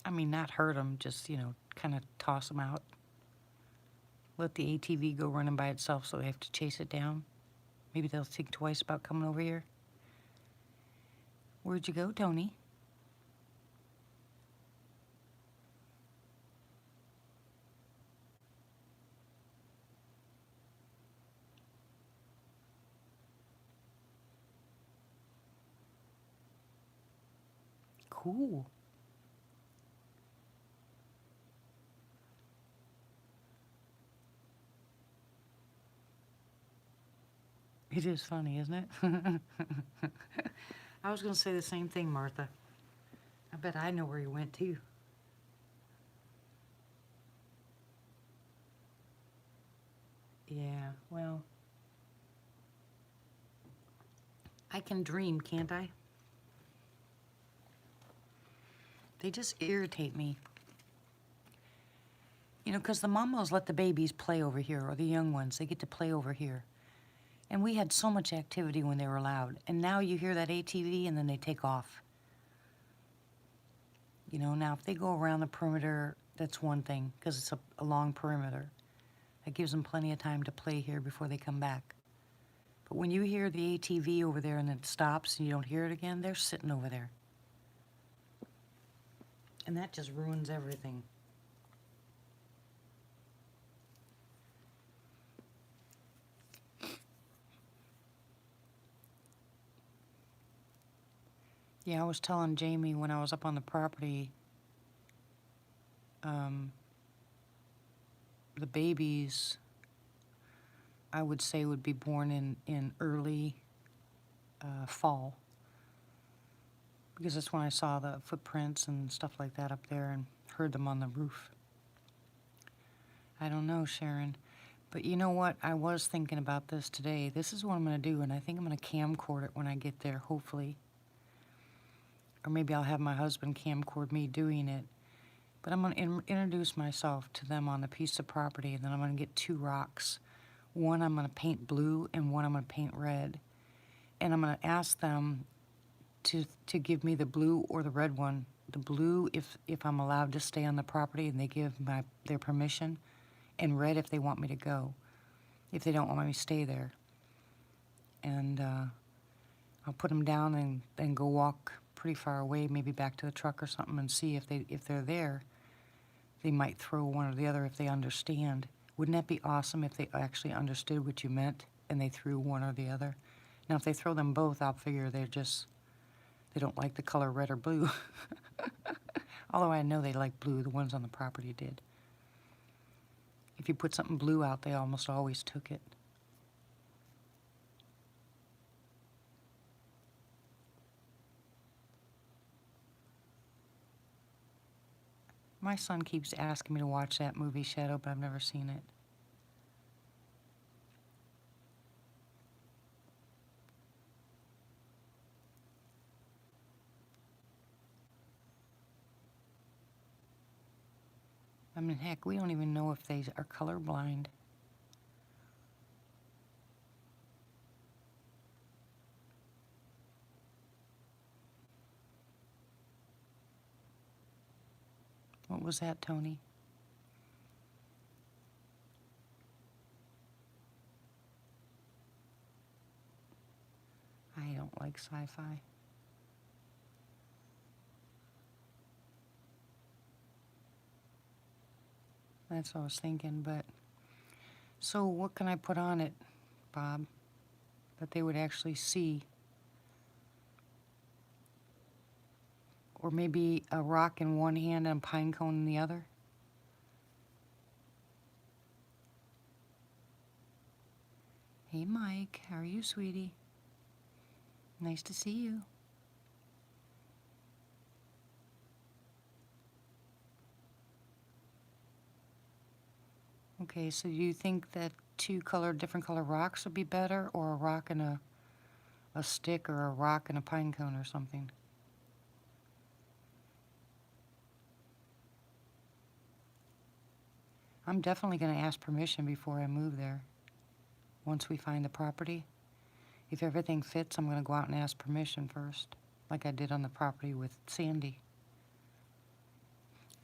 I mean, not hurt them, just, you know, kind of toss them out. Let the ATV go running by itself so they have to chase it down. Maybe they'll think twice about coming over here. Where'd you go, Tony? Cool. It is funny, isn't it? I was going to say the same thing, Martha. I bet I know where you went, too. Yeah, well, I can dream, can't I? They just irritate me. You know, because the mamas let the babies play over here, or the young ones, they get to play over here. And we had so much activity when they were allowed. And now you hear that ATV and then they take off. You know, now if they go around the perimeter, That's one thing, because it's a long perimeter. That gives them plenty of time to play here before they come back. But when you hear the ATV over there and it stops and you don't hear it again, they're sitting over there. And that just ruins everything. Yeah, I was telling Jamie when I was up on the property, the babies, I would say, would be born in early fall. Because that's when I saw the footprints and stuff like that up there and heard them on the roof. I don't know, Sharon. But you know what? I was thinking about this today. This is what I'm going to do, and I think I'm going to camcord it when I get there, hopefully. Or maybe I'll have my husband camcord me doing it. But I'm going to introduce myself to them on the piece of property, and then I'm going to get 2 rocks. One I'm going to paint blue, and one I'm going to paint red. And I'm going to ask them to give me the blue or the red one. The blue if I'm allowed to stay on the property and they give their permission, and red if they want me to go, if they don't want me to stay there. And I'll put them down and then go walk pretty far away, maybe back to the truck or something, and see if they're there. They might throw one or the other if they understand. Wouldn't that be awesome if they actually understood what you meant and they threw one or the other? Now, if they throw them both, I'll figure they don't like the color red or blue. Although I know they like blue, the ones on the property did. If you put something blue out, they almost always took it. My son keeps asking me to watch that movie, Shadow, but I've never seen it. I mean, heck, we don't even know if they are colorblind. What was that, Tony? I don't like sci-fi. That's what I was thinking, but... So what can I put on it, Bob, that they would actually see? Or maybe a rock in one hand and a pine cone in the other? Hey, Mike. How are you, sweetie? Nice to see you. Okay, so do you think that 2 different color rocks would be better, or a rock and a stick, or a rock and a pine cone or something? I'm definitely going to ask permission before I move there. Once we find the property, if everything fits, I'm going to go out and ask permission first, like I did on the property with Sandy.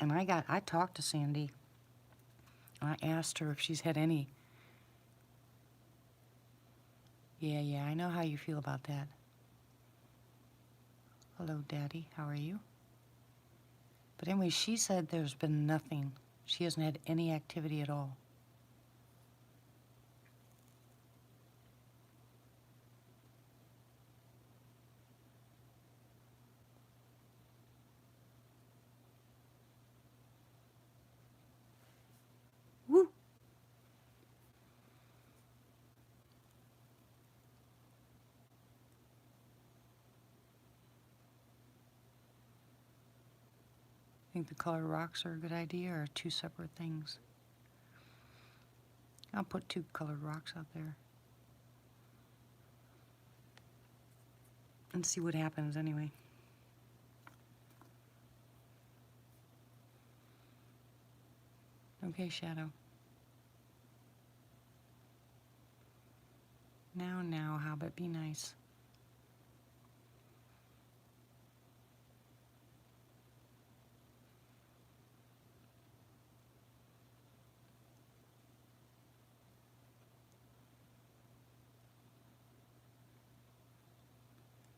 And I talked to Sandy. I asked her if she's had any. Yeah, I know how you feel about that. Hello, Daddy. How are you? But anyway, she said there's been nothing. She hasn't had any activity at all. Woo! Think the colored rocks are a good idea, or 2 separate things? I'll put 2 colored rocks out there. And see what happens anyway. Okay, Shadow. Now, how about be nice?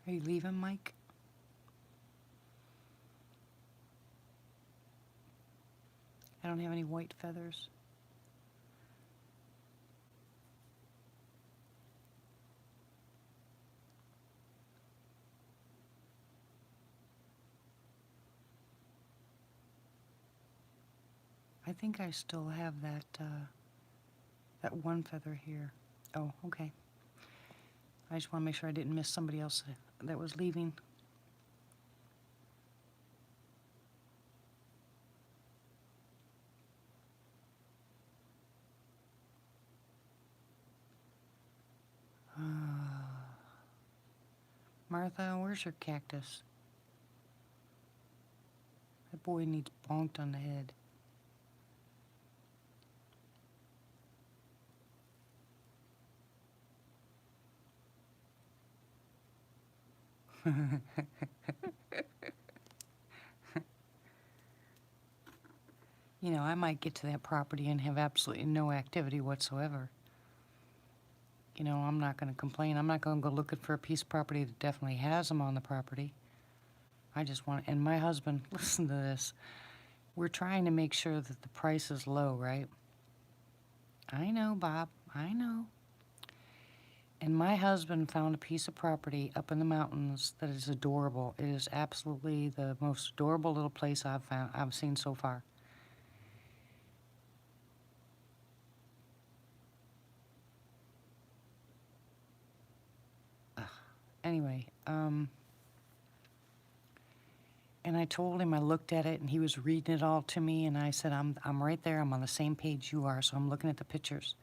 Are you leaving, Mike? I don't have any white feathers. I think I still have that one feather here. Oh, okay. I just want to make sure I didn't miss somebody else that was leaving. Martha, where's your cactus? That boy needs bonked on the head. You know, I might get to that property and have absolutely no activity whatsoever. You know, I'm not going to complain. I'm not going to go looking for a piece of property that definitely has them on the property. I just want, and my husband, listen to this. We're trying to make sure that the price is low, right? I know, Bob. I know. And my husband found a piece of property up in the mountains that is adorable. It is absolutely the most adorable little place I've seen so far. Anyway, and I told him, I looked at it, and he was reading it all to me, and I said, I'm right there. I'm on the same page you are, so I'm looking at the pictures.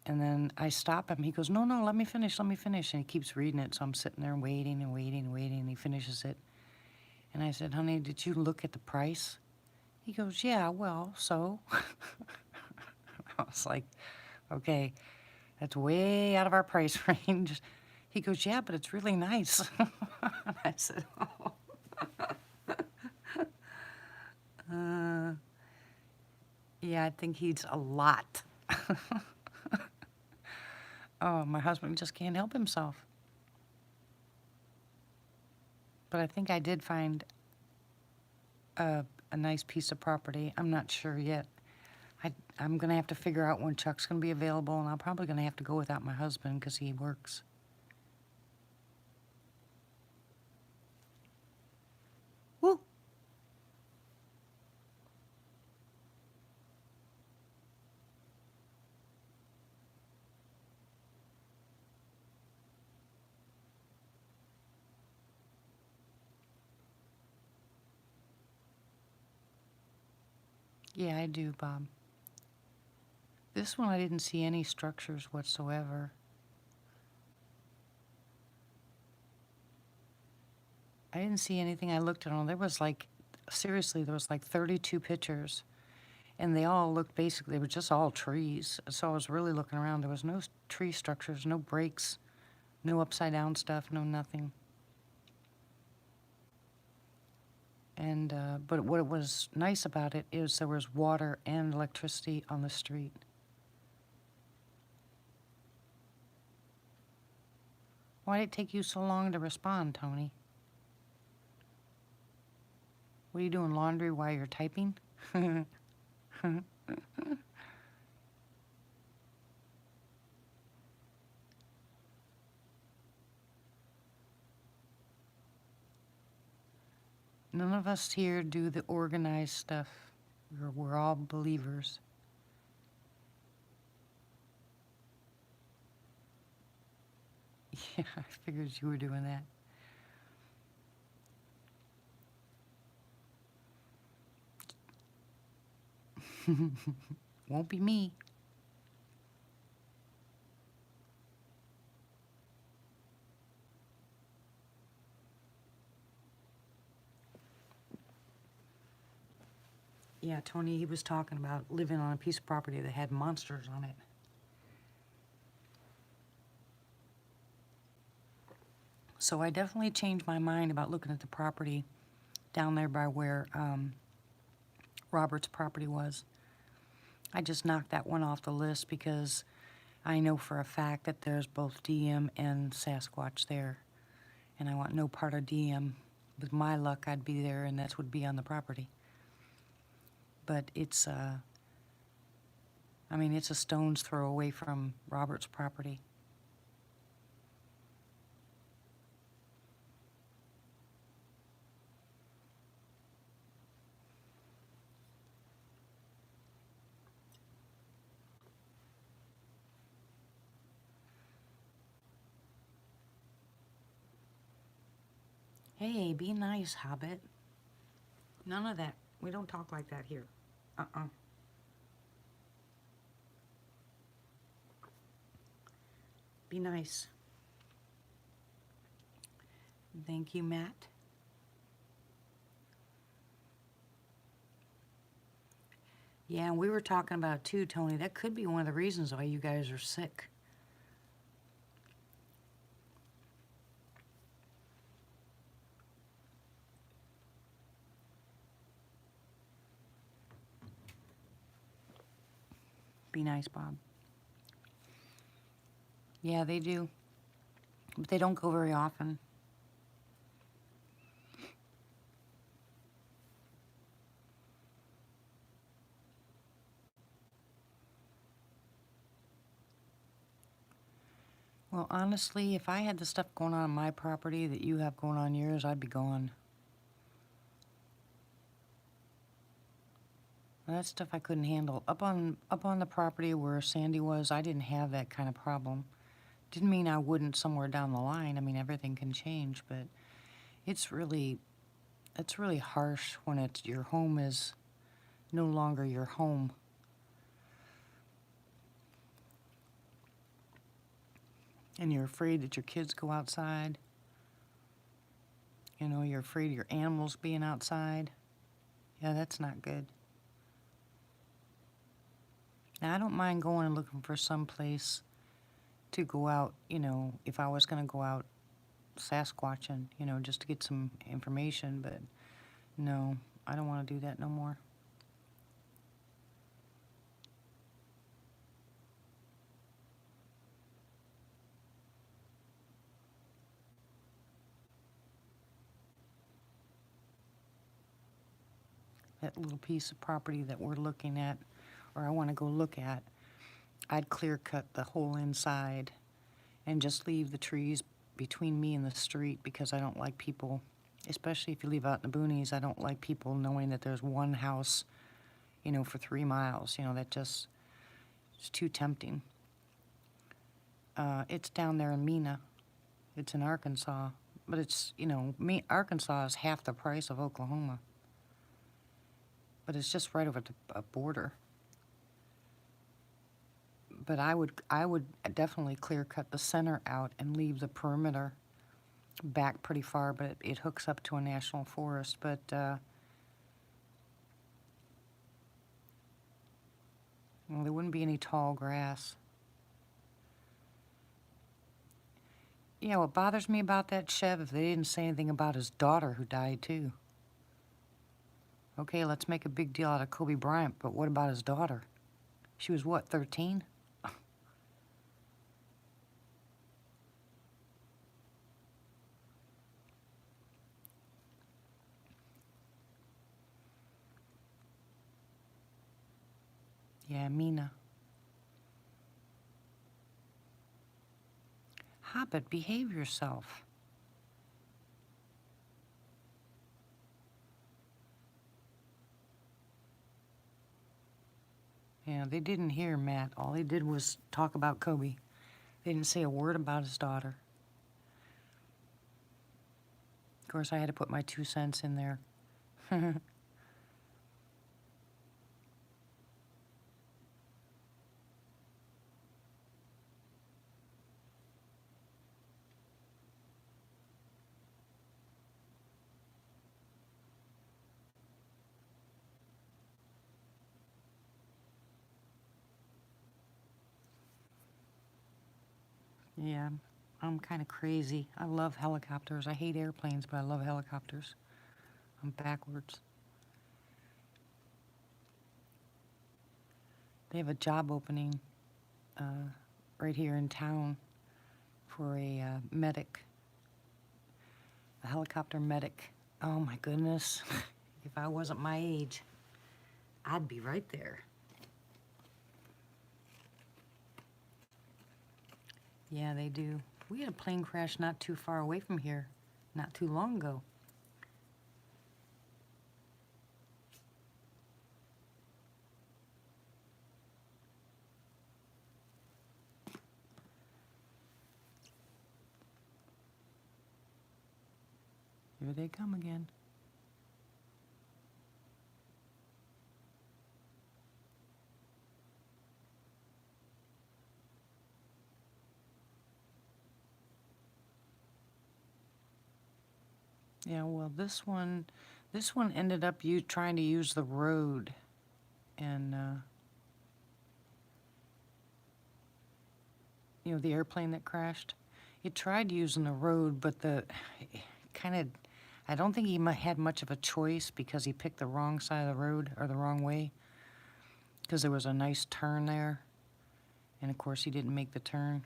And then I stop him. He goes, no, let me finish. And he keeps reading it, so I'm sitting there waiting and waiting and waiting, and he finishes it. And I said, honey, did you look at the price? He goes, yeah, well, so? I was like, okay, that's way out of our price range. He goes, yeah, but it's really nice. I said, oh. Yeah, I think he's a lot. Oh, my husband just can't help himself. But I think I did find a nice piece of property. I'm not sure yet. I'm going to have to figure out when Chuck's going to be available, and I'm probably going to have to go without my husband because he works. Woo! Yeah, I do, Bob. This one I didn't see any structures whatsoever. I didn't see anything. I looked at them. There was like, seriously, there was like 32 pictures. And they all looked basically, they were just all trees. So I was really looking around. There was no tree structures, no breaks, no upside down stuff, no nothing. And, but what was nice about it is there was water and electricity on the street. Why did it take you so long to respond, Tony? What are you doing, laundry while you're typing? None of us here do the organized stuff. We're all believers. Yeah, I figured you were doing that. Won't be me. Yeah, Tony, he was talking about living on a piece of property that had monsters on it. So I definitely changed my mind about looking at the property down there by where Robert's property was. I just knocked that one off the list because I know for a fact that there's both DM and Sasquatch there. and I want no part of DM. With my luck, I'd be there, and that would be on the property. But it's, I mean, it's a stone's throw away from Robert's property. Hey, be nice, Hobbit. None of that. We don't talk like that here. Uh-uh. Be nice. Thank you, Matt. Yeah, and we were talking about too, Tony. That could be one of the reasons why you guys are sick. Be nice, Bob. Yeah, they do. But they don't go very often. Well, honestly, if I had the stuff going on my property that you have going on yours, I'd be gone. That stuff I couldn't handle. Up on the property where Sandy was, I didn't have that kind of problem. Didn't mean I wouldn't somewhere down the line. I mean, everything can change, but it's really harsh when it's your home is no longer your home. And you're afraid that your kids go outside. You know, you're afraid of your animals being outside. Yeah, that's not good. Now, I don't mind going and looking for some place to go out, you know, if I was going to go out Sasquatching, you know, just to get some information, but no, I don't want to do that no more. That little piece of property that we're looking at, or I want to go look at, I'd clear cut the whole inside and just leave the trees between me and the street because I don't like people, especially if you live out in the boonies, I don't like people knowing that there's one house, you know, for 3 miles. You know, that just, it's too tempting. It's down there in Mena. It's in Arkansas. But it's, you know, Arkansas is half the price of Oklahoma. But it's just right over the border. But I would definitely clear cut the center out and leave the perimeter back pretty far, but it hooks up to a national forest. But well, there wouldn't be any tall grass. Yeah, what bothers me about that, Chev, if they didn't say anything about his daughter who died too. Okay, let's make a big deal out of Kobe Bryant, but what about his daughter? She was what, 13? Yeah, Mena. Hobbit, behave yourself. Yeah, they didn't hear Matt. All they did was talk about Kobe. They didn't say a word about his daughter. Of course, I had to put my 2 cents in there. Yeah, I'm kind of crazy. I love helicopters. I hate airplanes, but I love helicopters. I'm backwards. They have a job opening right here in town for a medic. A helicopter medic. Oh my goodness. If I wasn't my age, I'd be right there. Yeah, they do. We had a plane crash not too far away from here, not too long ago. Here they come again. Yeah, well, this one ended up trying to use the road, and you know, the airplane that crashed. It tried using the road, but the kind of, I don't think he had much of a choice because he picked the wrong side of the road or the wrong way, because there was a nice turn there, and of course he didn't make the turn.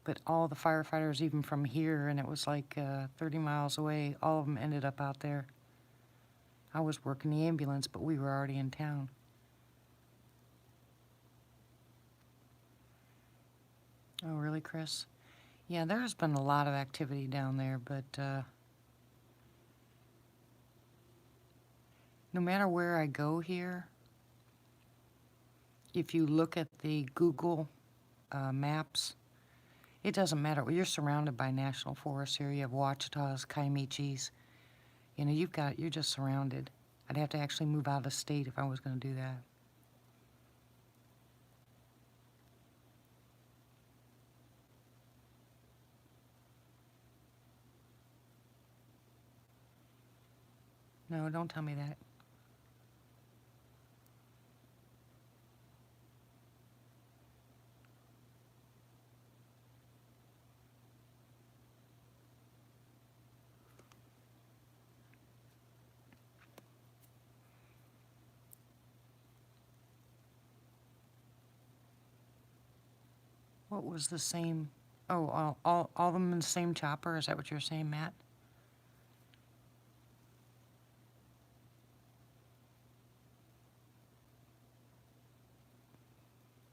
But all the firefighters, even from here, and it was like 30 miles away, all of them ended up out there. I was working the ambulance, but we were already in town. Oh, really, Chris? Yeah, there's been a lot of activity down there, but no matter where I go here, if you look at the Google maps, it doesn't matter. You're surrounded by national forests here. You have Ouachitas, Kiamichis. You know, you're just surrounded. I'd have to actually move out of the state if I was going to do that. No, don't tell me that. What was the same? Oh, all of them in the same chopper? Is that what you're saying, Matt?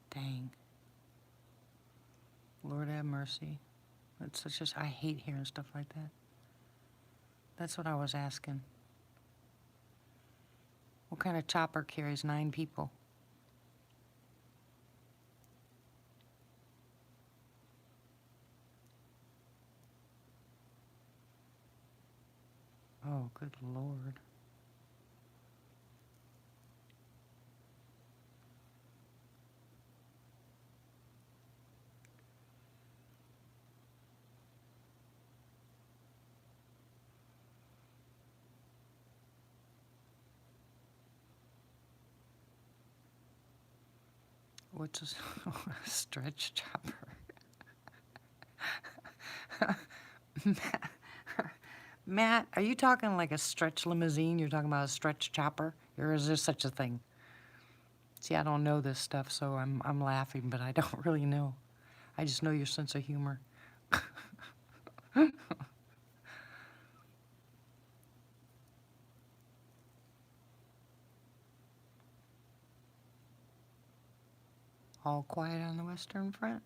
Dang. Lord have mercy. It's just, I hate hearing stuff like that. That's what I was asking. What kind of chopper carries 9 people? Oh, good Lord. What's a stretch chopper? Matt, are you talking like a stretch limousine? You're talking about a stretch chopper? Or is there such a thing? See, I don't know this stuff, so I'm laughing, but I don't really know. I just know your sense of humor. All quiet on the Western Front?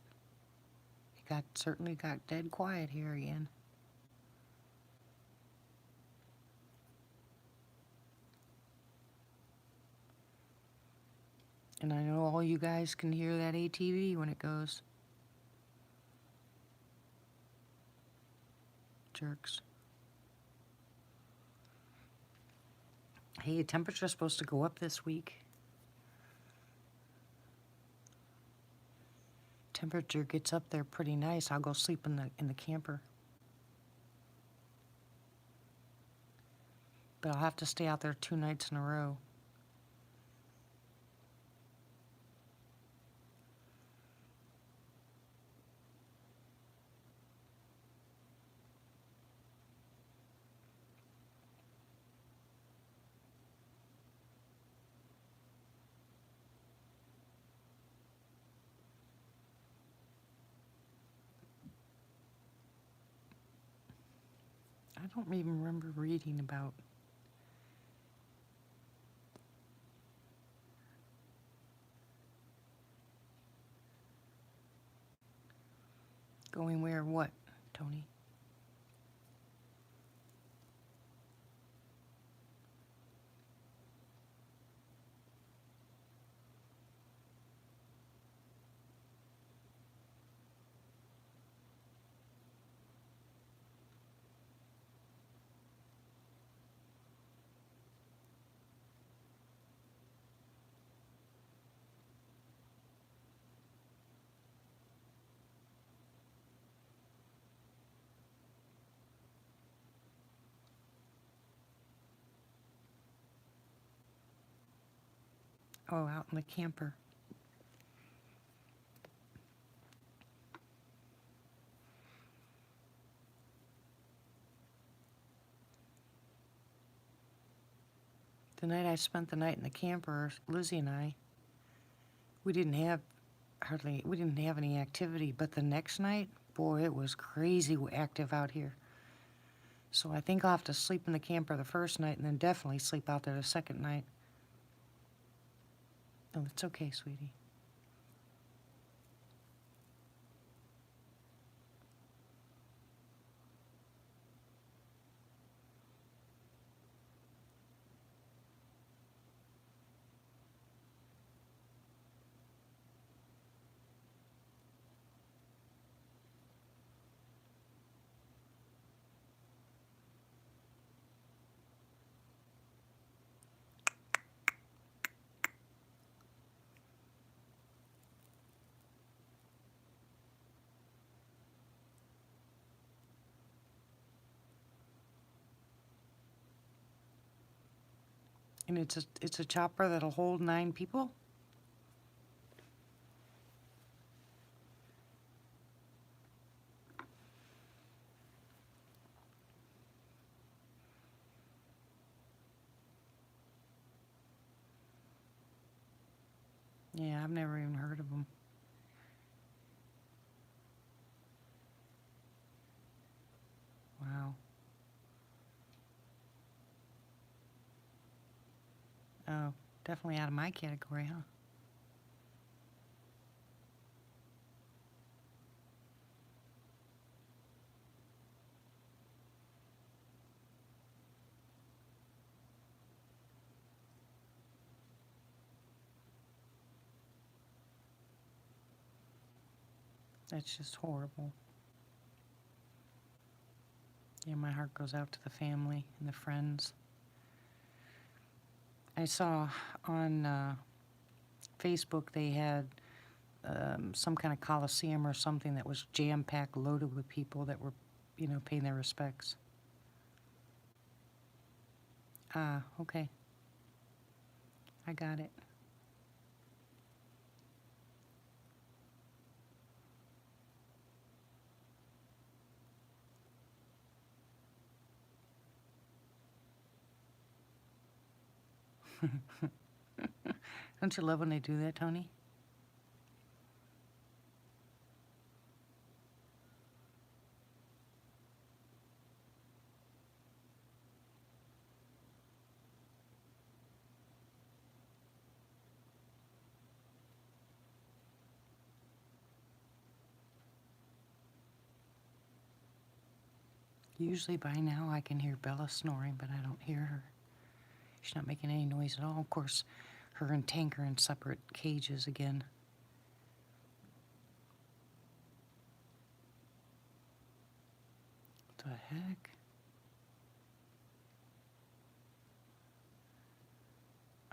It certainly got dead quiet here again. And I know all you guys can hear that ATV when it goes. Jerks. Hey, the temperature's supposed to go up this week. Temperature gets up there pretty nice. I'll go sleep in the camper. But I'll have to stay out there 2 nights in a row. I don't even remember reading about going where what, Tony? Oh, out in the camper. The night I spent the night in the camper, Lizzie and I, we didn't have we didn't have any activity, but the next night, boy, it was crazy active out here. So I think I'll have to sleep in the camper the first night and then definitely sleep out there the second night. Oh, it's okay, sweetie. And it's a chopper that'll hold 9 people? Yeah, I've never even heard of them. Wow. Oh, definitely out of my category, huh? That's just horrible. Yeah, my heart goes out to the family and the friends. I saw on Facebook they had some kind of coliseum or something that was jam-packed, loaded with people that were, paying their respects. Ah, okay. I got it. Don't you love when they do that, Tony? Usually by now I can hear Bella snoring, but I don't hear her. She's not making any noise at all. Of course, her and Tank are in separate cages again. What the heck?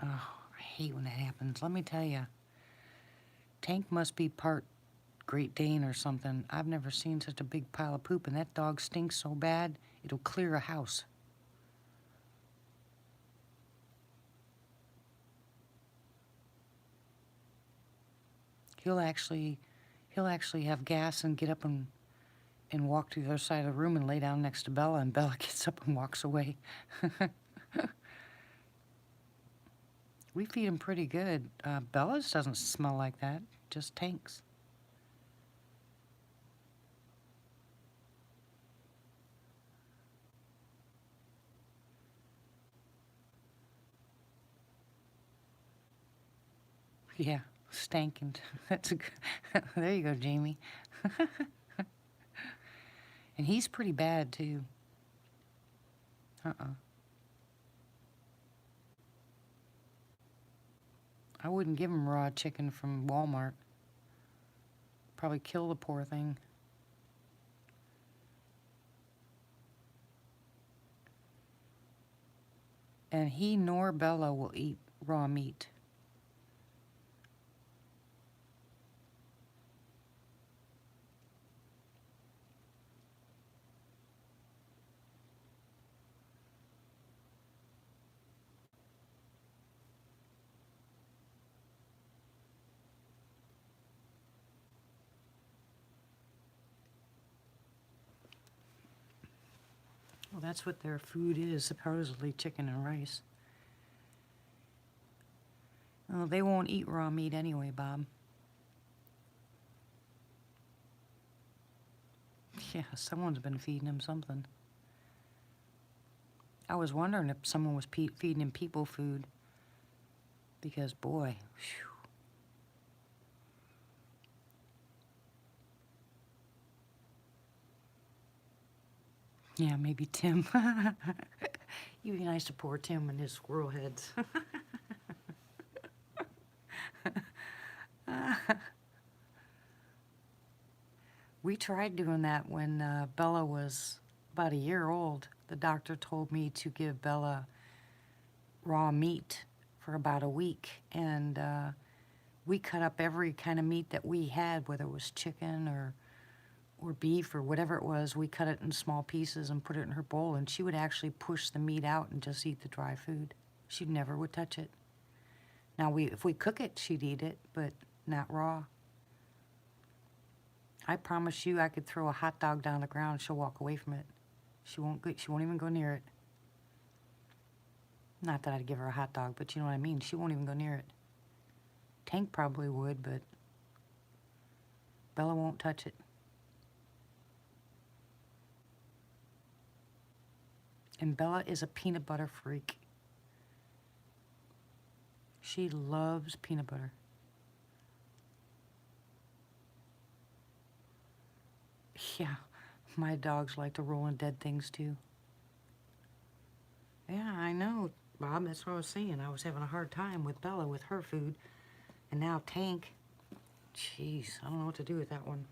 Oh, I hate when that happens. Let me tell you, Tank must be part Great Dane or something. I've never seen such a big pile of poop, and that dog stinks so bad, it'll clear a house. He'll actually have gas and get up and walk to the other side of the room and lay down next to Bella, and Bella gets up and walks away. We feed him pretty good. Bella's doesn't smell like that, just Tank's. Yeah, stankin'. That's a good, there you go, Jamie. And he's pretty bad, too. Uh-uh. I wouldn't give him raw chicken from Walmart. Probably kill the poor thing. And he nor Bella will eat raw meat. Well, that's what their food is, supposedly chicken and rice. Oh, they won't eat raw meat anyway, Bob. Yeah, someone's been feeding him something. I was wondering if someone was feeding him people food. Because, boy, whew. Yeah, maybe Tim. You'd be nice to poor Tim and his squirrel heads. We tried doing that when Bella was about a year old. The doctor told me to give Bella raw meat for about a week. And we cut up every kind of meat that we had, whether it was chicken or beef or whatever it was. We cut it in small pieces and put it in her bowl, and she would actually push the meat out and just eat the dry food. She never would touch it. Now, if we cook it, she'd eat it, but not raw. I promise you, I could throw a hot dog down the ground and she'll walk away from it. She won't even go near it. Not that I'd give her a hot dog, but you know what I mean. She won't even go near it. Tank probably would, but Bella won't touch it. And Bella is a peanut butter freak. She loves peanut butter. Yeah, my dogs like to roll in dead things too. Yeah, I know, Bob. That's what I was saying. I was having a hard time with Bella with her food. And now Tank. Jeez, I don't know what to do with that one.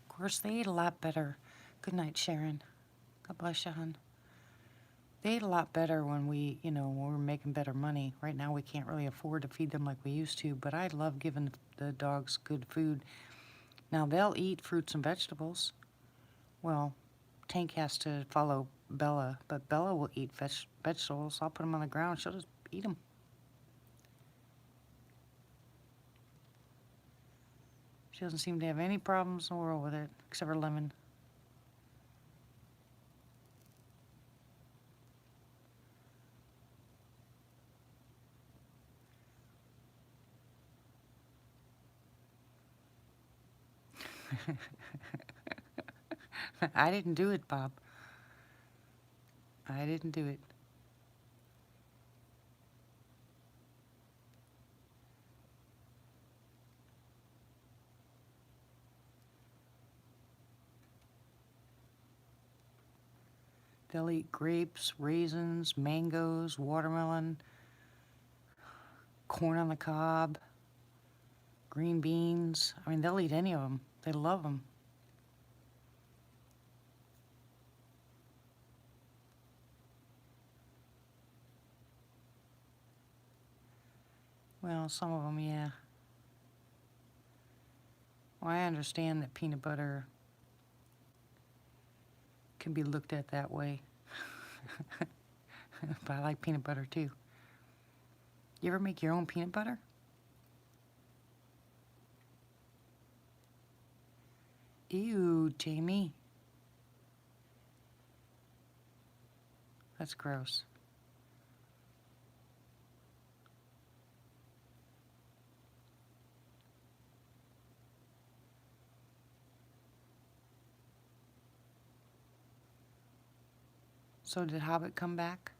Of course, they ate a lot better. Good night, Sharon. God bless you, hon. They ate a lot better when we were making better money. Right now, we can't really afford to feed them like we used to, but I love giving the dogs good food. Now, they'll eat fruits and vegetables. Well, Tank has to follow Bella, but Bella will eat vegetables. I'll put them on the ground. She'll just eat them. She doesn't seem to have any problems in the world with it, except for Lemon. I didn't do it, Bob. I didn't do it. They'll eat grapes, raisins, mangoes, watermelon, corn on the cob, green beans. I mean, they'll eat any of them. They love them. Well, some of them, yeah. Well, I understand that peanut butter can be looked at that way. But I like peanut butter too. You ever make your own peanut butter? Ew, Jamie. That's gross. So did Hobbit come back?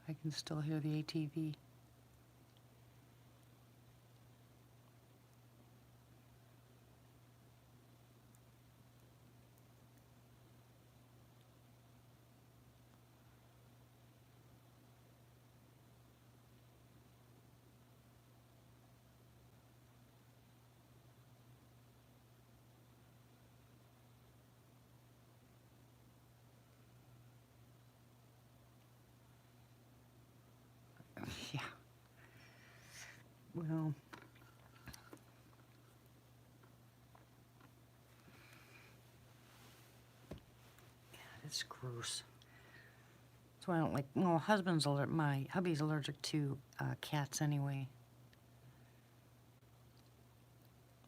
I can still hear the ATV. Yeah. Well, it's gross. That's why I don't like. Well, my hubby's allergic to cats anyway.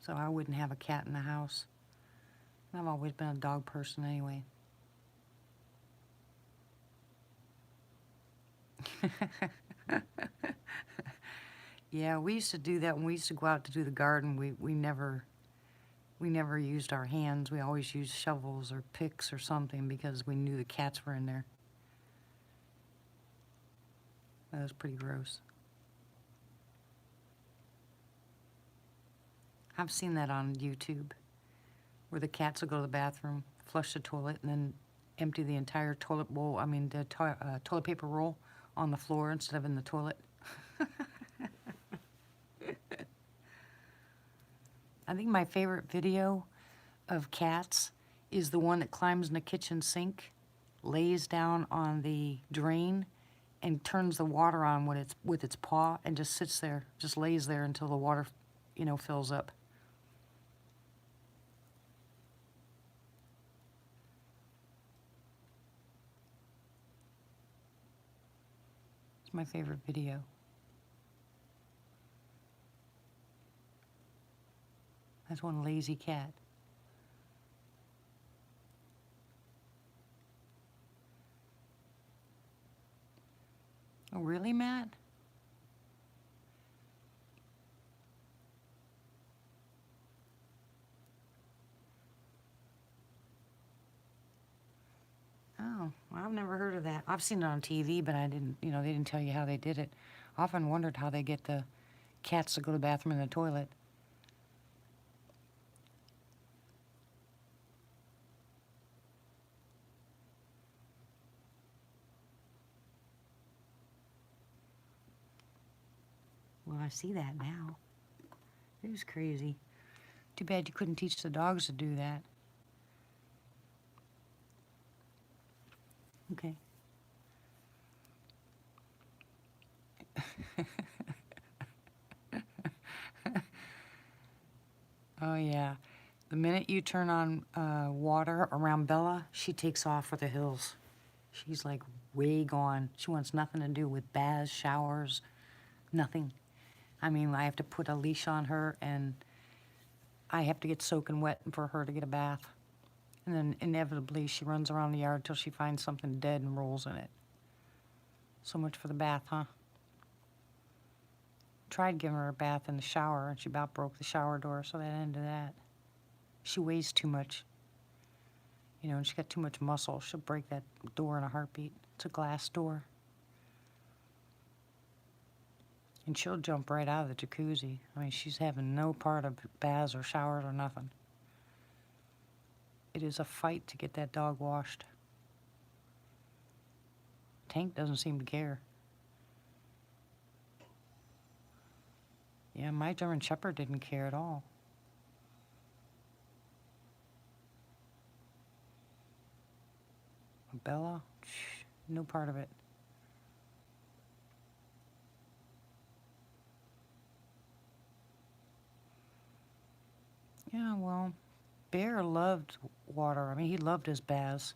So I wouldn't have a cat in the house. I've always been a dog person anyway. Yeah, we used to do that when we used to go out to do the garden. We never used our hands. We always used shovels or picks or something because we knew the cats were in there. That was pretty gross. I've seen that on YouTube, where the cats will go to the bathroom, flush the toilet, and then empty the entire toilet bowl, the toilet paper roll on the floor instead of in the toilet. I think my favorite video of cats is the one that climbs in the kitchen sink, lays down on the drain, and turns the water on with its paw and just sits there, just lays there until the water, fills up. It's my favorite video. That's one lazy cat. Oh, really, Matt? Oh, well, I've never heard of that. I've seen it on TV, but I didn't, they didn't tell you how they did it. I often wondered how they get the cats to go to the bathroom and the toilet. Well, I see that now. It was crazy. Too bad you couldn't teach the dogs to do that. Okay. Oh, yeah. The minute you turn on water around Bella, she takes off for the hills. She's like way gone. She wants nothing to do with baths, showers, nothing. I have to put a leash on her, and I have to get soaking wet for her to get a bath. And then inevitably she runs around the yard till she finds something dead and rolls in it. So much for the bath, huh? Tried giving her a bath in the shower, and she about broke the shower door, so that ended that. She weighs too much. And she's got too much muscle. She'll break that door in a heartbeat. It's a glass door. And she'll jump right out of the jacuzzi. She's having no part of baths or showers or nothing. It is a fight to get that dog washed. Tank doesn't seem to care. Yeah, my German Shepherd didn't care at all. Bella, no part of it. Yeah, well, Bear loved water. He loved his baths.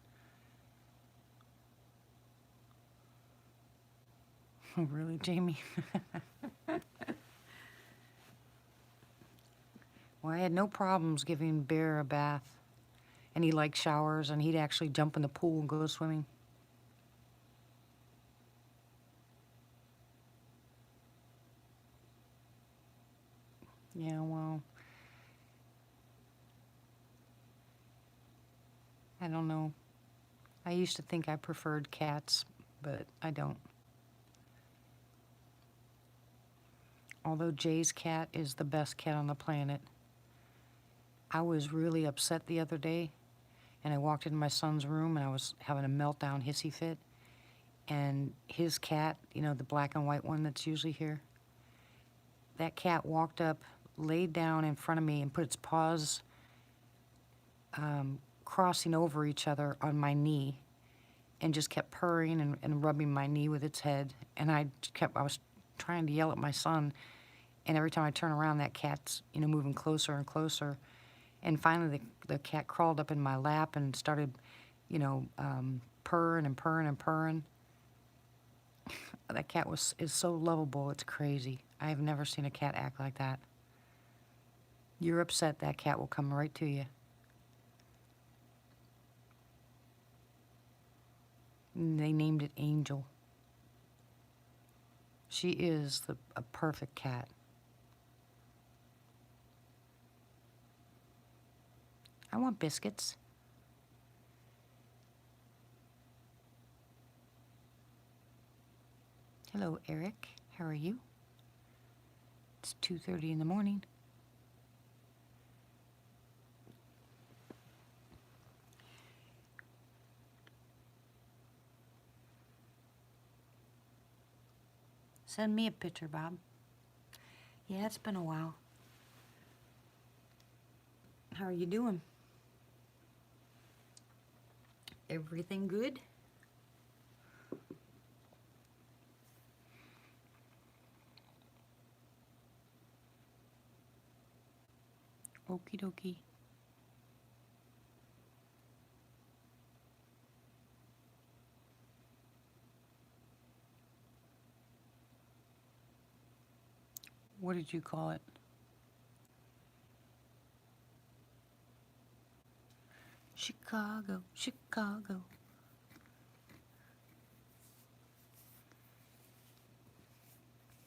Really, Jamie? Well, I had no problems giving Bear a bath. And he liked showers, and he'd actually jump in the pool and go swimming. Yeah, well, I don't know. I used to think I preferred cats, but I don't. Although Jay's cat is the best cat on the planet. I was really upset the other day, and I walked into my son's room, and I was having a meltdown hissy fit. And his cat, you know, the black and white one that's usually here, that cat walked up, laid down in front of me, and put its paws crossing over each other on my knee, and just kept purring and rubbing my knee with its head. And I was trying to yell at my son, and every time I turn around, that cat's, you know, moving closer and closer. And finally, the cat crawled up in my lap and started, you know, purring and purring and purring. That cat is so lovable, it's crazy. I have never seen a cat act like that. You're upset, that cat will come right to you. And they named it Angel. She is a perfect cat. I want biscuits. Hello, Eric. How are you? It's 2:30 in the morning. Send me a picture, Bob. Yeah, it's been a while. How are you doing? Everything good? Okie dokie. What did you call it? Chicago, Chicago.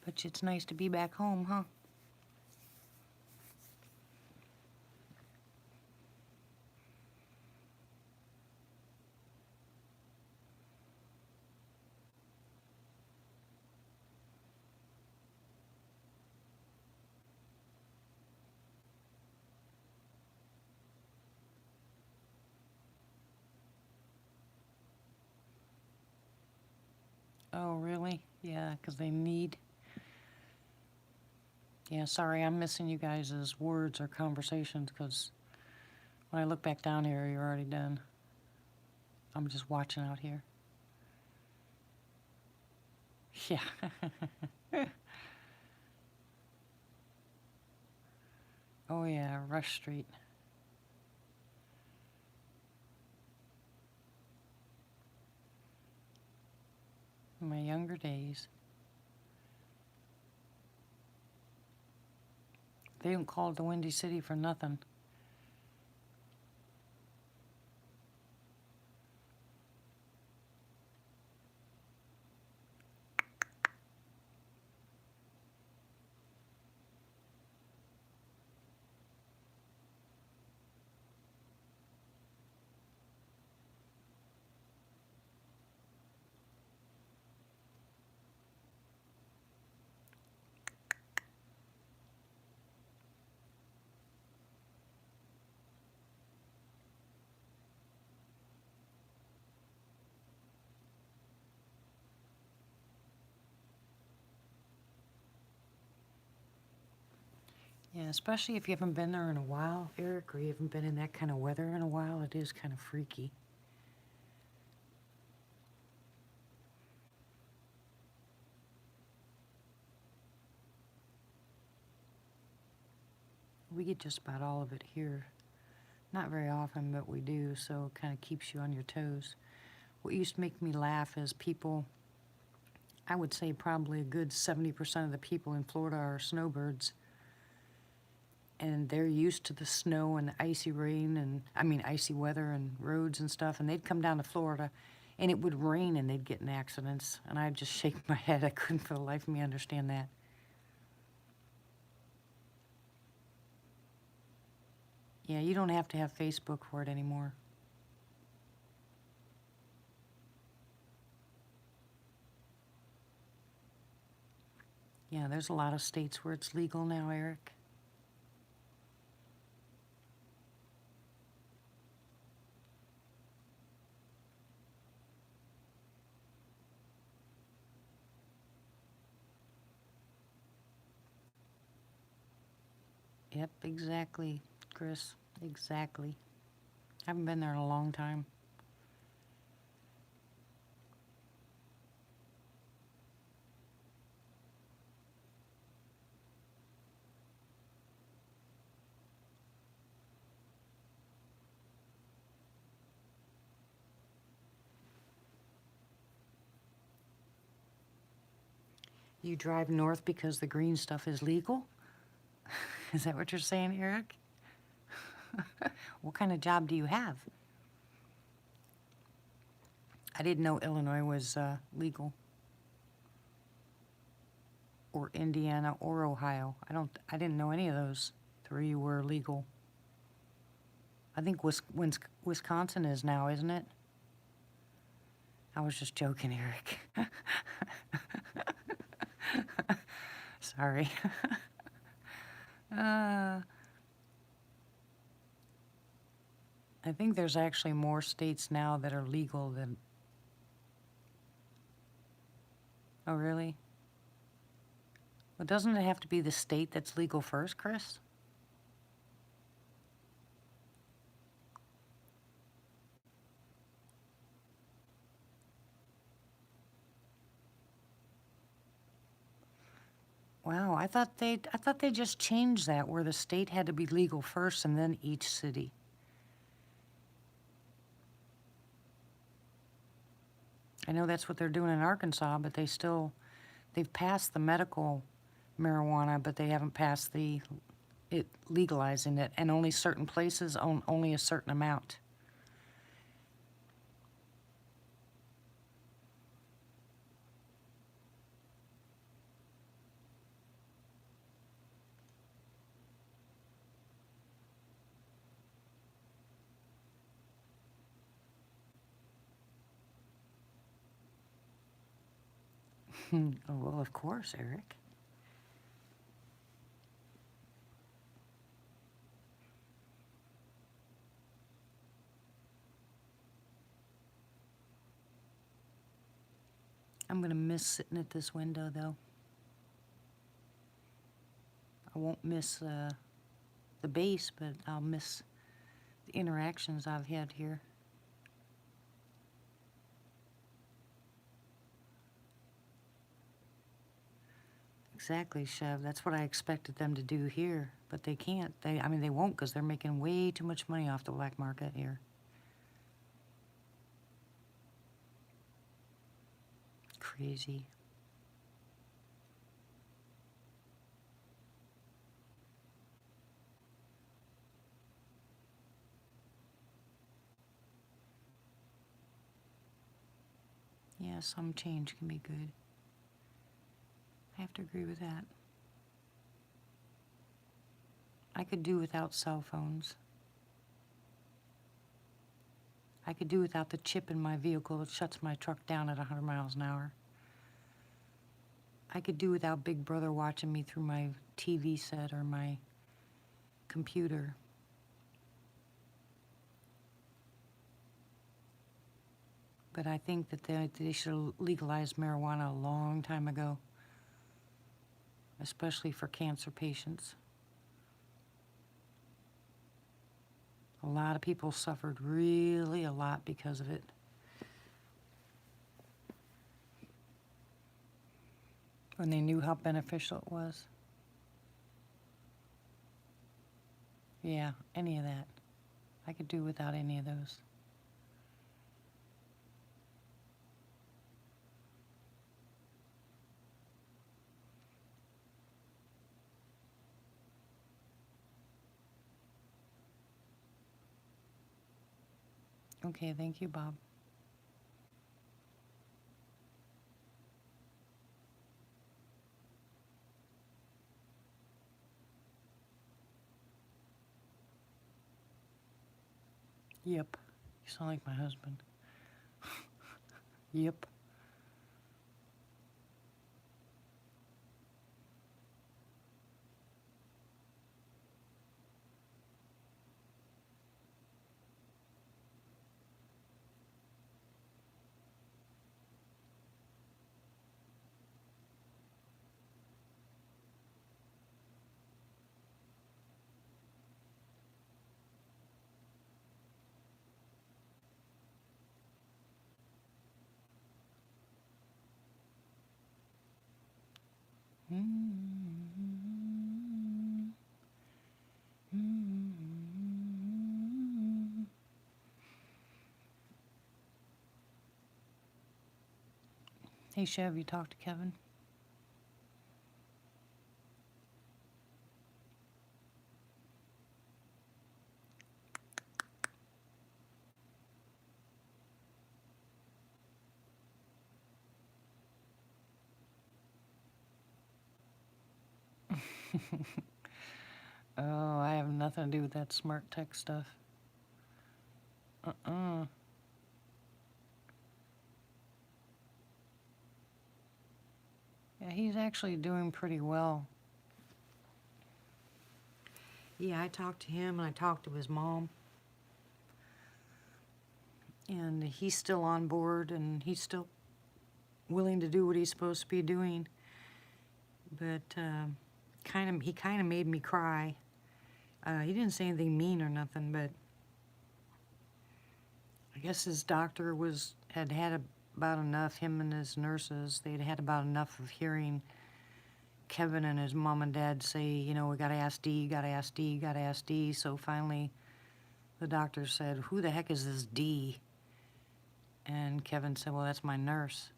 But it's nice to be back home, huh? Oh, really? Yeah, 'cause they need... Yeah, sorry, I'm missing you guys' words or conversations, 'cause when I look back down here, you're already done. I'm just watching out here. Yeah. Oh, yeah, Rush Street. In my younger days. They don't call it the Windy City for nothing. Yeah, especially if you haven't been there in a while, Eric, or you haven't been in that kind of weather in a while, it is kind of freaky. We get just about all of it here. Not very often, but we do, so it kind of keeps you on your toes. What used to make me laugh is people, I would say probably a good 70% of the people in Florida are snowbirds. and they're used to the snow and the icy rain and, I mean, icy weather and roads and stuff, and they'd come down to Florida, and it would rain and they'd get in accidents, and I'd just shake my head. I couldn't for the life of me understand that. Yeah, you don't have to have Facebook for it anymore. Yeah, there's a lot of states where it's legal now, Eric. Yep, exactly, Chris. Exactly. Haven't been there in a long time. You drive north because the green stuff is legal? Is that what you're saying, Eric? What kind of job do you have? I didn't know Illinois was legal. Or Indiana or Ohio. I didn't know any of those three were legal. I think Wisconsin is now, isn't it? I was just joking, Eric. Sorry. I think there's actually more states now that are legal than... Oh, really? Well, doesn't it have to be the state that's legal first, Chris? Wow, I thought they just changed that, where the state had to be legal first and then each city. I know that's what they're doing in Arkansas, but they've passed the medical marijuana, but they haven't passed it legalizing it, and only certain places own only a certain amount. Oh, well, of course, Eric. I'm gonna miss sitting at this window, though. I won't miss the base, but I'll miss the interactions I've had here. Exactly, Chev. That's what I expected them to do here, but they can't. I mean, they won't, because they're making way too much money off the black market here. Crazy. Yeah, some change can be good. I have to agree with that. I could do without cell phones. I could do without the chip in my vehicle that shuts my truck down at 100 miles an hour. I could do without Big Brother watching me through my TV set or my computer. But I think that they should have legalized marijuana a long time ago, especially for cancer patients. A lot of people suffered really a lot because of it. When they knew how beneficial it was. Yeah, any of that. I could do without any of those. Okay, thank you, Bob. Yep. You sound like my husband. Yep. Hey, Chev, you talked to Kevin? Oh, I have nothing to do with that smart tech stuff. Uh-uh. Yeah, he's actually doing pretty well. Yeah, I talked to him and I talked to his mom. And he's still on board and he's still willing to do what he's supposed to be doing. But he kind of made me cry. He didn't say anything mean or nothing, but I guess his doctor had about enough, him and his nurses, they'd had about enough of hearing Kevin and his mom and dad say, you know, we gotta ask Dee, gotta ask Dee, gotta ask Dee. So finally the doctor said, who the heck is this Dee? And Kevin said, well, that's my nurse.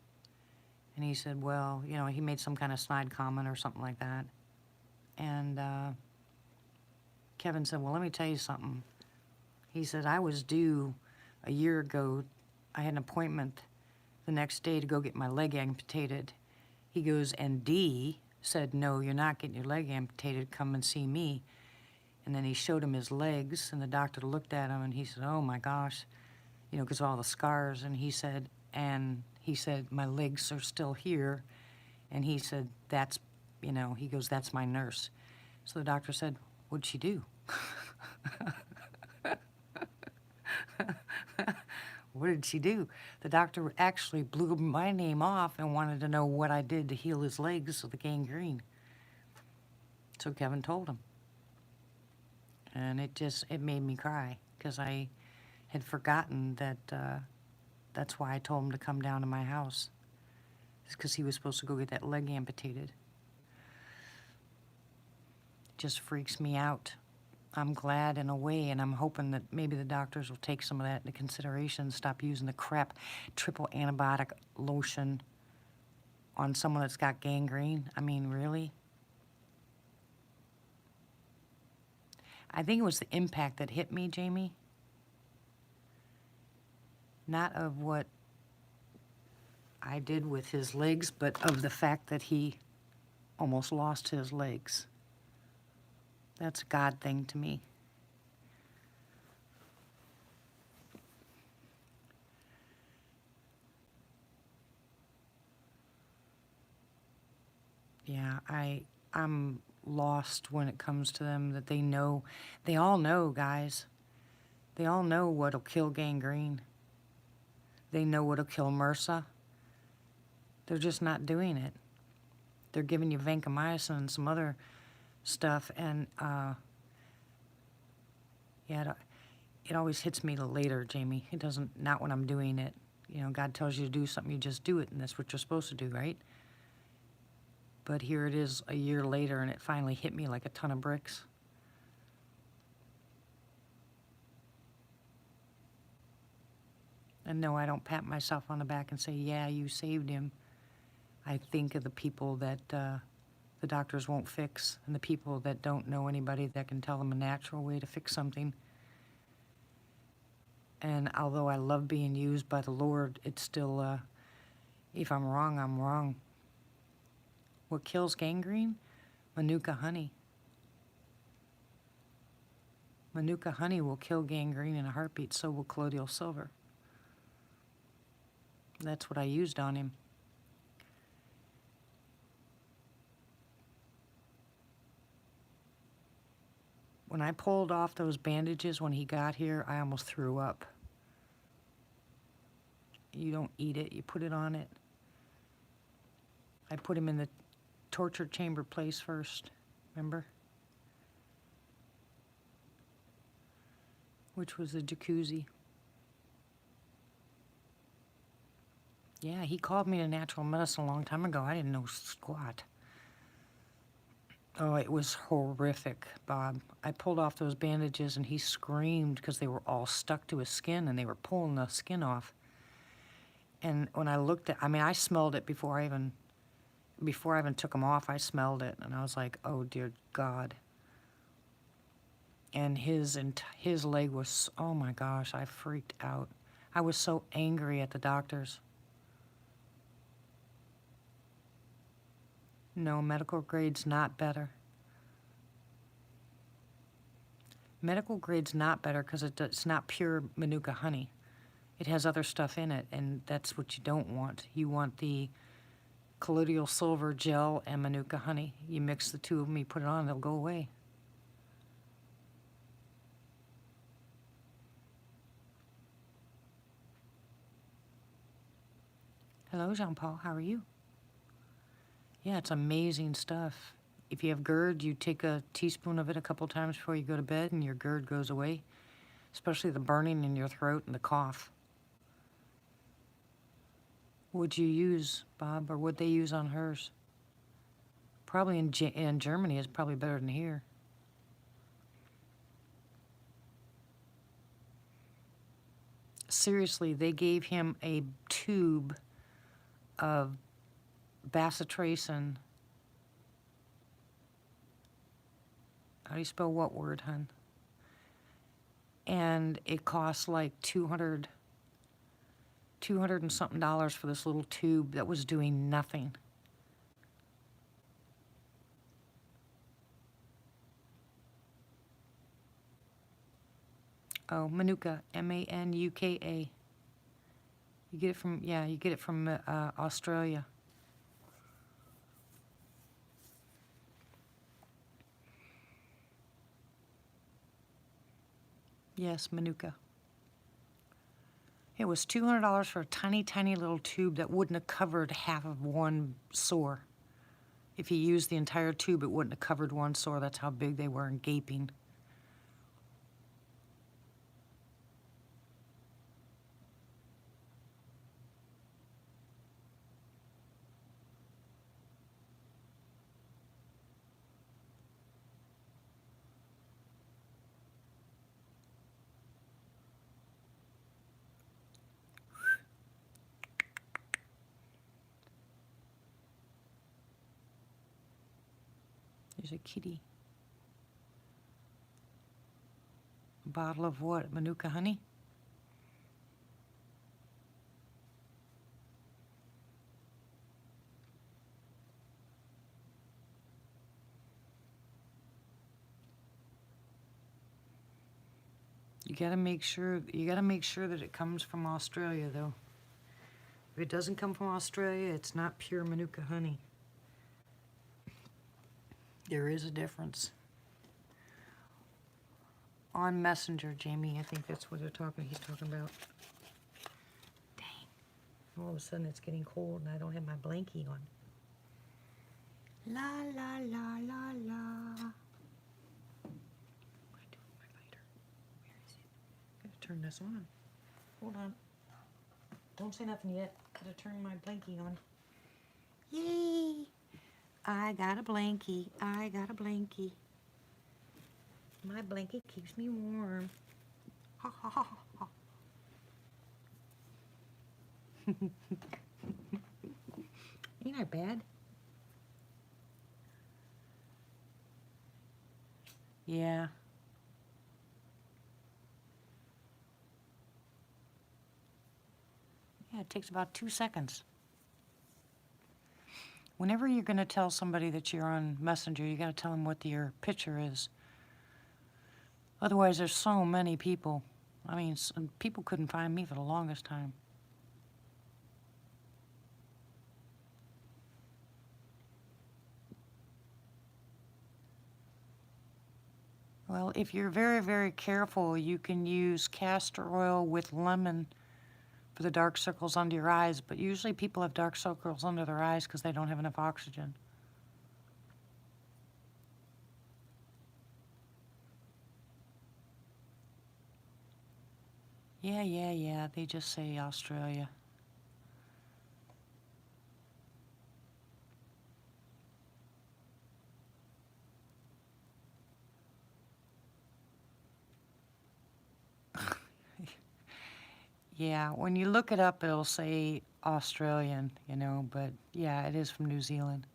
And he said, well, you know, he made some kind of snide comment or something like that. And Kevin said, well, let me tell you something. He said, I was due a year ago. I had an appointment the next day to go get my leg amputated. He goes, and Dee said, no, you're not getting your leg amputated. Come and see me. And then he showed him his legs, and the doctor looked at him, and he said, oh, my gosh, you know, because of all the scars. And he said, my legs are still here. And he said, that's, you know, he goes, that's my nurse. So the doctor said, what'd she do? What did she do? The doctor actually blew my name off and wanted to know what I did to heal his legs of the gangrene. So Kevin told him. And it made me cry because I had forgotten that that's why I told him to come down to my house. It's because he was supposed to go get that leg amputated. It just freaks me out. I'm glad in a way, and I'm hoping that maybe the doctors will take some of that into consideration, stop using the crap triple antibiotic lotion on someone that's got gangrene. I mean, really? I think it was the impact that hit me, Jamie. Not of what I did with his legs, but of the fact that he almost lost his legs. That's a God thing to me. Yeah, I'm lost when it comes to them, that they all know, guys. They all know what'll kill gangrene. They know what'll kill MRSA. They're just not doing it. They're giving you vancomycin and some other stuff, and yeah, it always hits me later, Jamie. It doesn't, not when I'm doing it. You know, God tells you to do something, you just do it, and that's what you're supposed to do, right? But here it is a year later, and it finally hit me like a ton of bricks. And no, I don't pat myself on the back and say, yeah, you saved him. I think of the people that the doctors won't fix, and the people that don't know anybody that can tell them a natural way to fix something. And although I love being used by the Lord, it's still, if I'm wrong, I'm wrong. What kills gangrene? Manuka honey. Manuka honey will kill gangrene in a heartbeat, so will colloidal silver. That's what I used on him. When I pulled off those bandages when he got here, I almost threw up. You don't eat it, you put it on it. I put him in the torture chamber place first, remember? Which was the jacuzzi. Yeah, he called me to natural medicine a long time ago. I didn't know squat. Oh, it was horrific, Bob. I pulled off those bandages and he screamed because they were all stuck to his skin and they were pulling the skin off. And when I looked at, I mean, I smelled it before I even took them off. I smelled it and I was like, oh dear God. And his leg was, oh my gosh, I freaked out. I was so angry at the doctors. No, medical grade's not better. Medical grade's not better because it's not pure Manuka honey. It has other stuff in it, and that's what you don't want. You want the colloidal silver gel and Manuka honey. You mix the two of them, you put it on, they'll go away. Hello, Jean-Paul. How are you? Yeah, it's amazing stuff. If you have GERD, you take a teaspoon of it a couple times before you go to bed and your GERD goes away, especially the burning in your throat and the cough. What'd you use, Bob, or what'd they use on hers? Probably in Germany is probably better than here. Seriously, they gave him a tube of bacitracin. How do you spell what word, hun? And it cost like $200 and something for this little tube that was doing nothing. Oh, Manuka, M-A-N-U-K-A. You get it from Australia. Yes, Manuka. It was $200 for a tiny, tiny little tube that wouldn't have covered half of one sore. If you used the entire tube, it wouldn't have covered one sore. That's how big they were and gaping. There's a kitty. A bottle of what? Manuka honey? You gotta make sure that it comes from Australia, though. If it doesn't come from Australia, it's not pure Manuka honey. There is a difference. On Messenger, Jamie, I think that's what he's talking about. Dang. All of a sudden it's getting cold and I don't have my blankie on. La la la la la. What do I do with my lighter? Where is it? Gotta turn this on. Hold on. Don't say nothing yet. Gotta turn my blankie on. Yay! I got a blankie. I got a blankie. My blanket keeps me warm. Ha ha ha ha. Ain't I bad? Yeah. it takes about 2 seconds. Whenever you're going to tell somebody that you're on Messenger, you got to tell them what your picture is. Otherwise, there's so many people. I mean, people couldn't find me for the longest time. Well, if you're very, very careful, you can use castor oil with lemon for the dark circles under your eyes, but usually people have dark circles under their eyes because they don't have enough oxygen. Yeah, they just say Australia. Yeah, when you look it up, it'll say Australian, you know, but yeah, it is from New Zealand.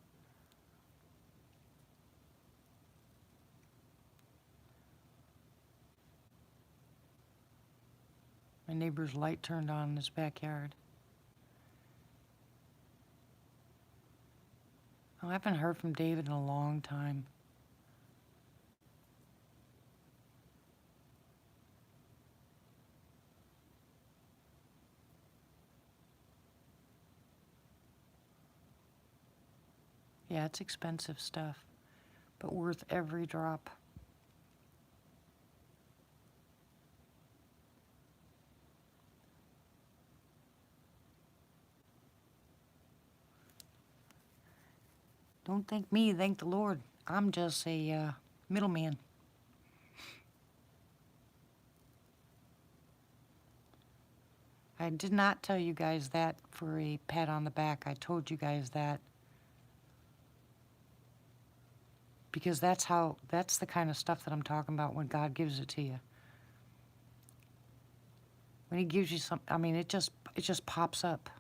My neighbor's light turned on in his backyard. Oh, I haven't heard from David in a long time. Yeah, it's expensive stuff, but worth every drop. Don't thank me, thank the Lord. I'm just a middleman. I did not tell you guys that for a pat on the back. I told you guys that because that's the kind of stuff that I'm talking about when God gives it to you. When he gives you some, I mean, it just pops up.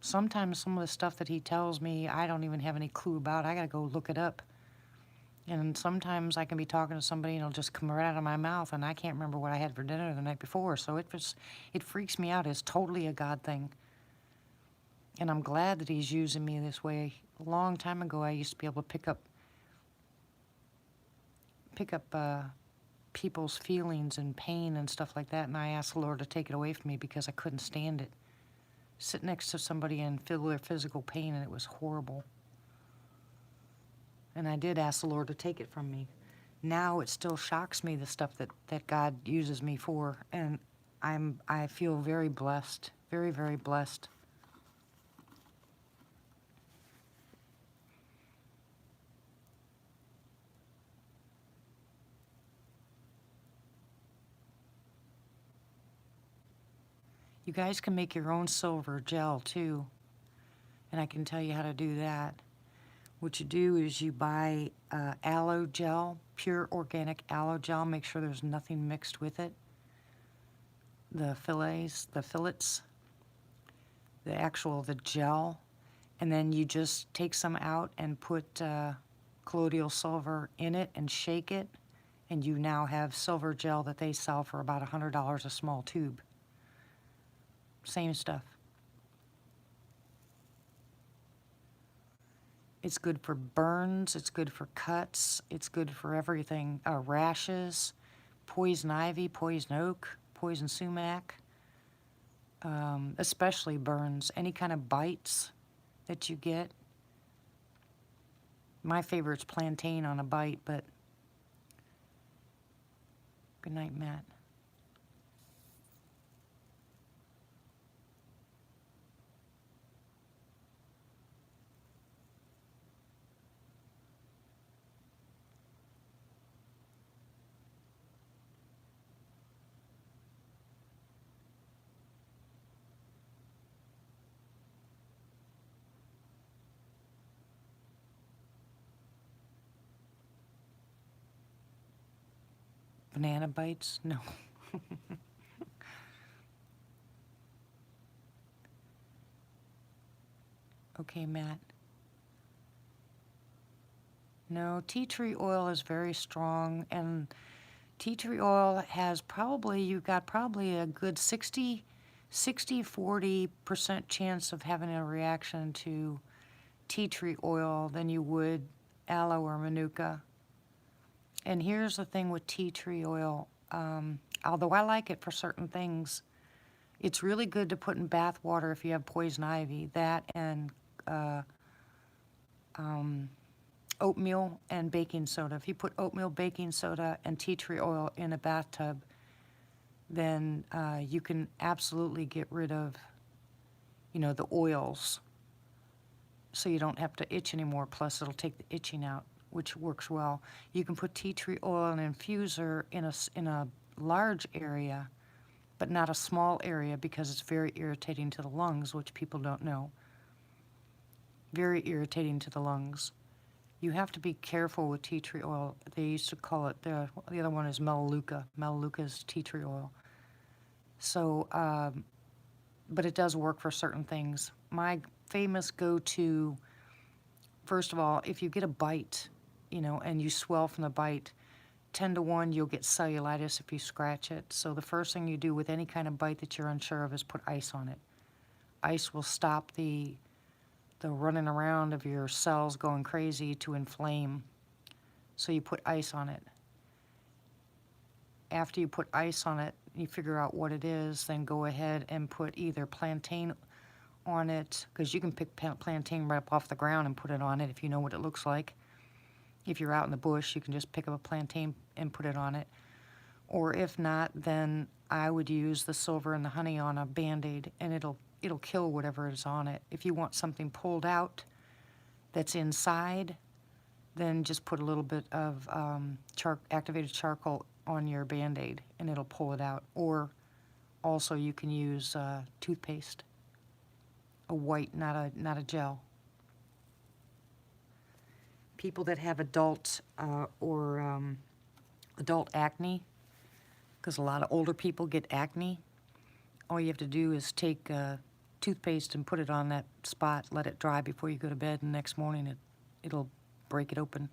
Sometimes some of the stuff that he tells me, I don't even have any clue about. I gotta go look it up. And sometimes I can be talking to somebody and it'll just come right out of my mouth and I can't remember what I had for dinner the night before. So it freaks me out. It's totally a God thing. And I'm glad that he's using me this way. A long time ago, I used to be able to pick up people's feelings and pain and stuff like that, and I asked the Lord to take it away from me because I couldn't stand it. Sit next to somebody and feel their physical pain, and it was horrible. And I did ask the Lord to take it from me. Now it still shocks me, the stuff that God uses me for, and I feel very blessed, very, very blessed. You guys can make your own silver gel too, and I can tell you how to do that. What you do is you buy aloe gel, pure organic aloe gel. Make sure there's nothing mixed with it. The fillets, the gel, and then you just take some out and put colloidal silver in it and shake it, and you now have silver gel that they sell for about $100 a small tube. Same stuff. It's good for burns, it's good for cuts, it's good for everything. Rashes, poison ivy, poison oak, poison sumac, especially burns, any kind of bites that you get. My favorite's plantain on a bite, but good night, Matt. Banana bites? No. Okay, Matt. No, tea tree oil is very strong, and Tea tree oil has probably, you've got probably a good 40% chance of having a reaction to tea tree oil than you would aloe or manuka. And here's the thing with tea tree oil. Although I like it for certain things, it's really good to put in bath water if you have poison ivy. That and oatmeal and baking soda. If you put oatmeal, baking soda, and tea tree oil in a bathtub, then you can absolutely get rid of, the oils, so you don't have to itch anymore. Plus, it'll take the itching out, which works well. You can put tea tree oil in an infuser in a large area, but not a small area, because it's very irritating to the lungs, which people don't know. Very irritating to the lungs. You have to be careful with tea tree oil. They used to call it, the other one is Melaleuca. Melaleuca is tea tree oil. So, but it does work for certain things. My famous go-to, first of all, if you get a bite, and you swell from the bite, 10 to 1, you'll get cellulitis if you scratch it. So the first thing you do with any kind of bite that you're unsure of is put ice on it. Ice will stop the running around of your cells going crazy to inflame. So you put ice on it. After you put ice on it, you figure out what it is, then go ahead and put either plantain on it, because you can pick plantain right up off the ground and put it on it if you know what it looks like. If you're out in the bush, you can just pick up a plantain and put it on it. Or if not, then I would use the silver and the honey on a Band-Aid, and it'll kill whatever is on it. If you want something pulled out that's inside, then just put a little bit of activated charcoal on your Band-Aid, and it'll pull it out. Or also you can use toothpaste, a white, not a gel. People that have adult adult acne, because a lot of older people get acne, all you have to do is take toothpaste and put it on that spot, let it dry before you go to bed, and the next morning it'll break it open.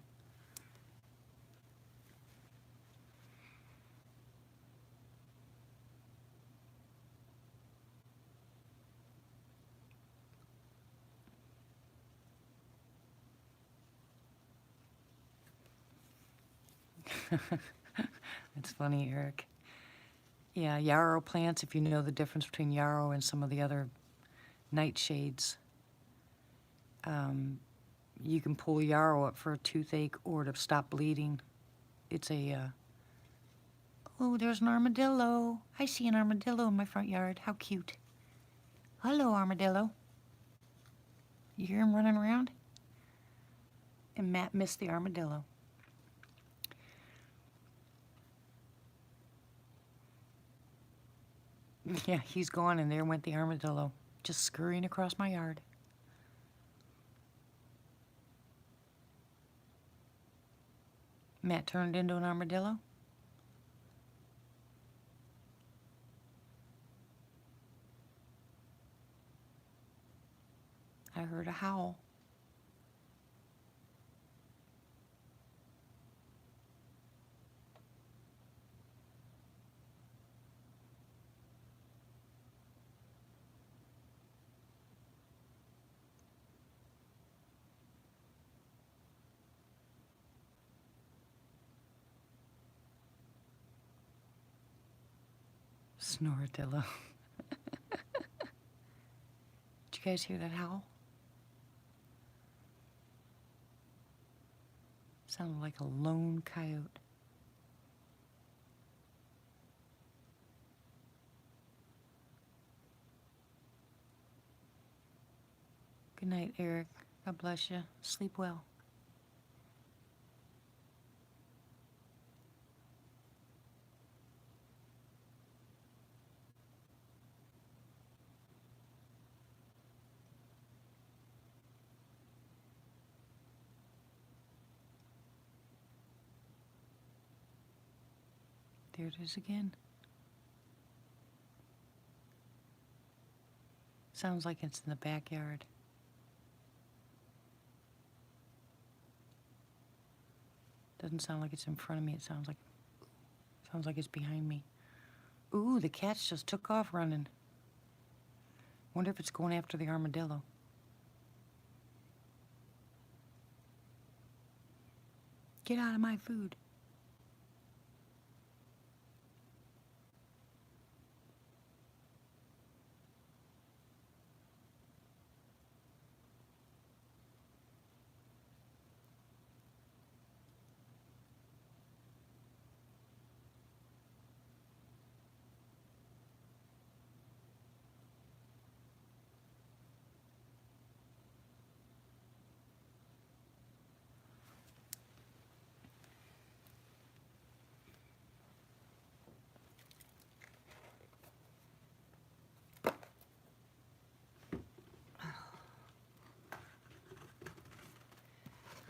It's funny, Eric. Yeah, yarrow plants, if you know the difference between yarrow and some of the other nightshades, you can pull yarrow up for a toothache or to stop bleeding. It's oh, there's an armadillo. I see an armadillo in my front yard. How cute. Hello, armadillo. You hear him running around? And Matt missed the armadillo. Yeah, he's gone, and there went the armadillo, just scurrying across my yard. Matt turned into an armadillo. I heard a howl. Snoradillo. Did you guys hear that howl? Sounded like a lone coyote. Good night, Eric. God bless you. Sleep well. There it is again. Sounds like it's in the backyard. Doesn't sound like it's in front of me. It sounds like Sounds like it's behind me. Ooh, the cats just took off running. Wonder if it's going after the armadillo. Get out of my food.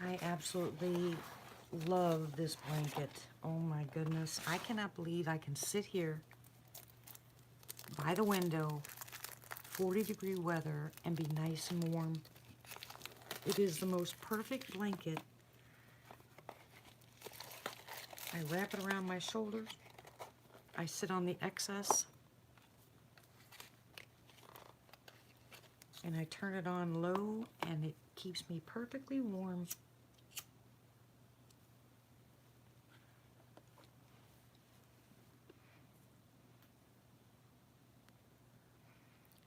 I absolutely love this blanket. Oh my goodness. I cannot believe I can sit here by the window, 40-degree weather, and be nice and warm. It is the most perfect blanket. I wrap it around my shoulders. I sit on the excess. And I turn it on low, and it keeps me perfectly warm.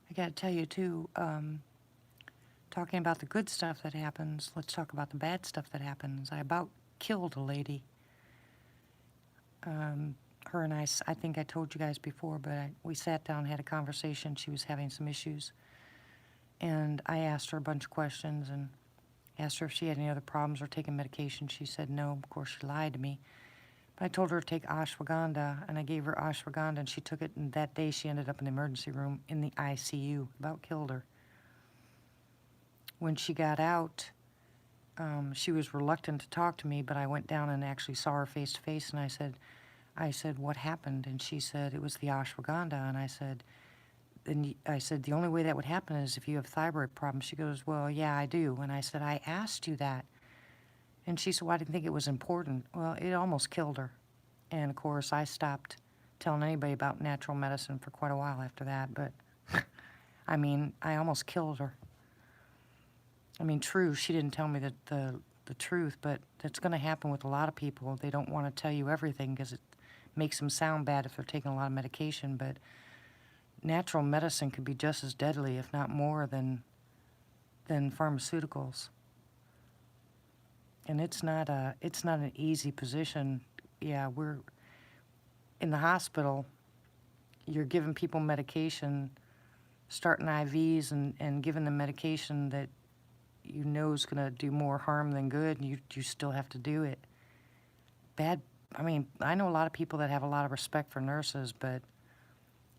I gotta tell you too, talking about the good stuff that happens, let's talk about the bad stuff that happens. I about killed a lady. Her and I think I told you guys before, but we sat down, had a conversation. She was having some issues. And I asked her a bunch of questions and asked her if she had any other problems or taking medication. She said no. Of course, she lied to me. But I told her to take ashwagandha, and I gave her ashwagandha, and she took it, and that day she ended up in the emergency room in the ICU. About killed her. When she got out, she was reluctant to talk to me, but I went down and actually saw her face to face, and I said, what happened? And she said, it was the ashwagandha. And I said, the only way that would happen is if you have thyroid problems. She goes, well, yeah, I do. And I said, I asked you that. And she said, well, I didn't think it was important. Well, it almost killed her. And, of course, I stopped telling anybody about natural medicine for quite a while after that. But, I mean, I almost killed her. I mean, true, she didn't tell me the truth, but that's going to happen with a lot of people. They don't want to tell you everything because it makes them sound bad if they're taking a lot of medication. But natural medicine could be just as deadly, if not more, than pharmaceuticals. And it's not an easy position. Yeah, we're in the hospital. You're giving people medication, starting IVs and giving them medication that you know is going to do more harm than good, and you still have to do it. I mean, I know a lot of people that have a lot of respect for nurses, but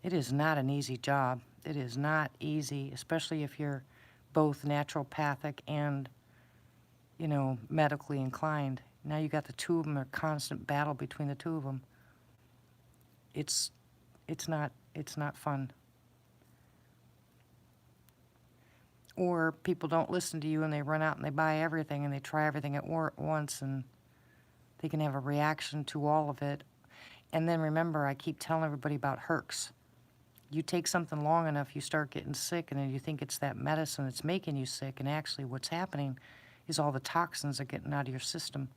it is not an easy job. It is not easy, especially if you're both naturopathic and, medically inclined. Now you got the two of them, a constant battle between the two of them. It's not fun. Or people don't listen to you and they run out and they buy everything and they try everything at once, and they can have a reaction to all of it. And then remember, I keep telling everybody about Herx. You take something long enough, you start getting sick, and then you think it's that medicine that's making you sick, and actually what's happening is all the toxins are getting out of your system.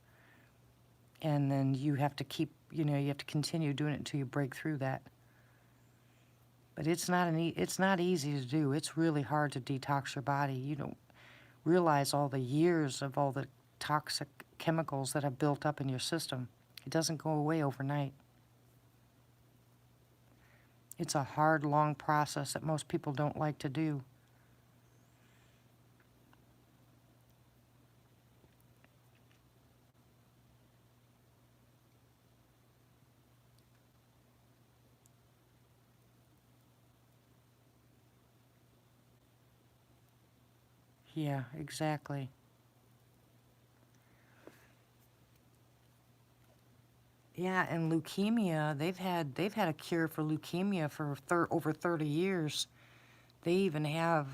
And then you have to you have to continue doing it until you break through that. But it's not easy to do. It's really hard to detox your body. You don't realize all the years of all the toxic chemicals that have built up in your system. It doesn't go away overnight. It's a hard, long process that most people don't like to do. Yeah, exactly. Yeah, and leukemia, they've had a cure for leukemia for over 30 years. They even have,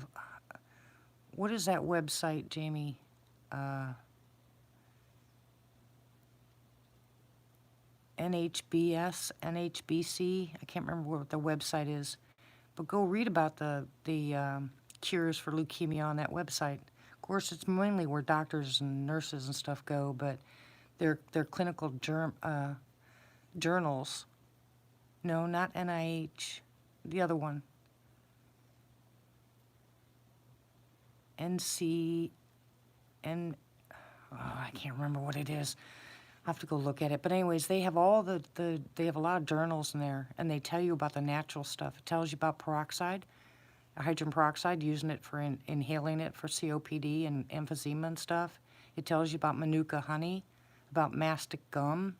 what is that website, Jamie? NHBS, NHBC. I can't remember what the website is, but go read about the cures for leukemia on that website. Of course, it's mainly where doctors and nurses and stuff go, but they're clinical journals. No, not NIH. The other one. NC, N, oh, I can't remember what it is. I'll have to go look at it. But anyways, they have all they have a lot of journals in there, and they tell you about the natural stuff. It tells you about peroxide, hydrogen peroxide, using it for inhaling it for COPD and emphysema and stuff. It tells you about Manuka honey, about mastic gum.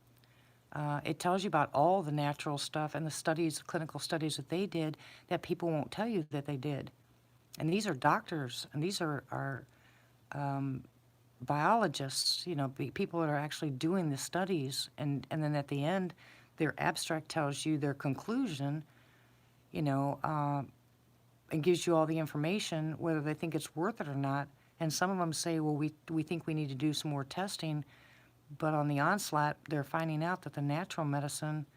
It tells you about all the natural stuff and the studies, clinical studies that they did that people won't tell you that they did. And these are doctors, and these are biologists, you know, people that are actually doing the studies. And then at the end, their abstract tells you their conclusion, you know, and gives you all the information, whether they think it's worth it or not. And some of them say, well, we think we need to do some more testing. But on the onslaught, they're finding out that the natural medicine,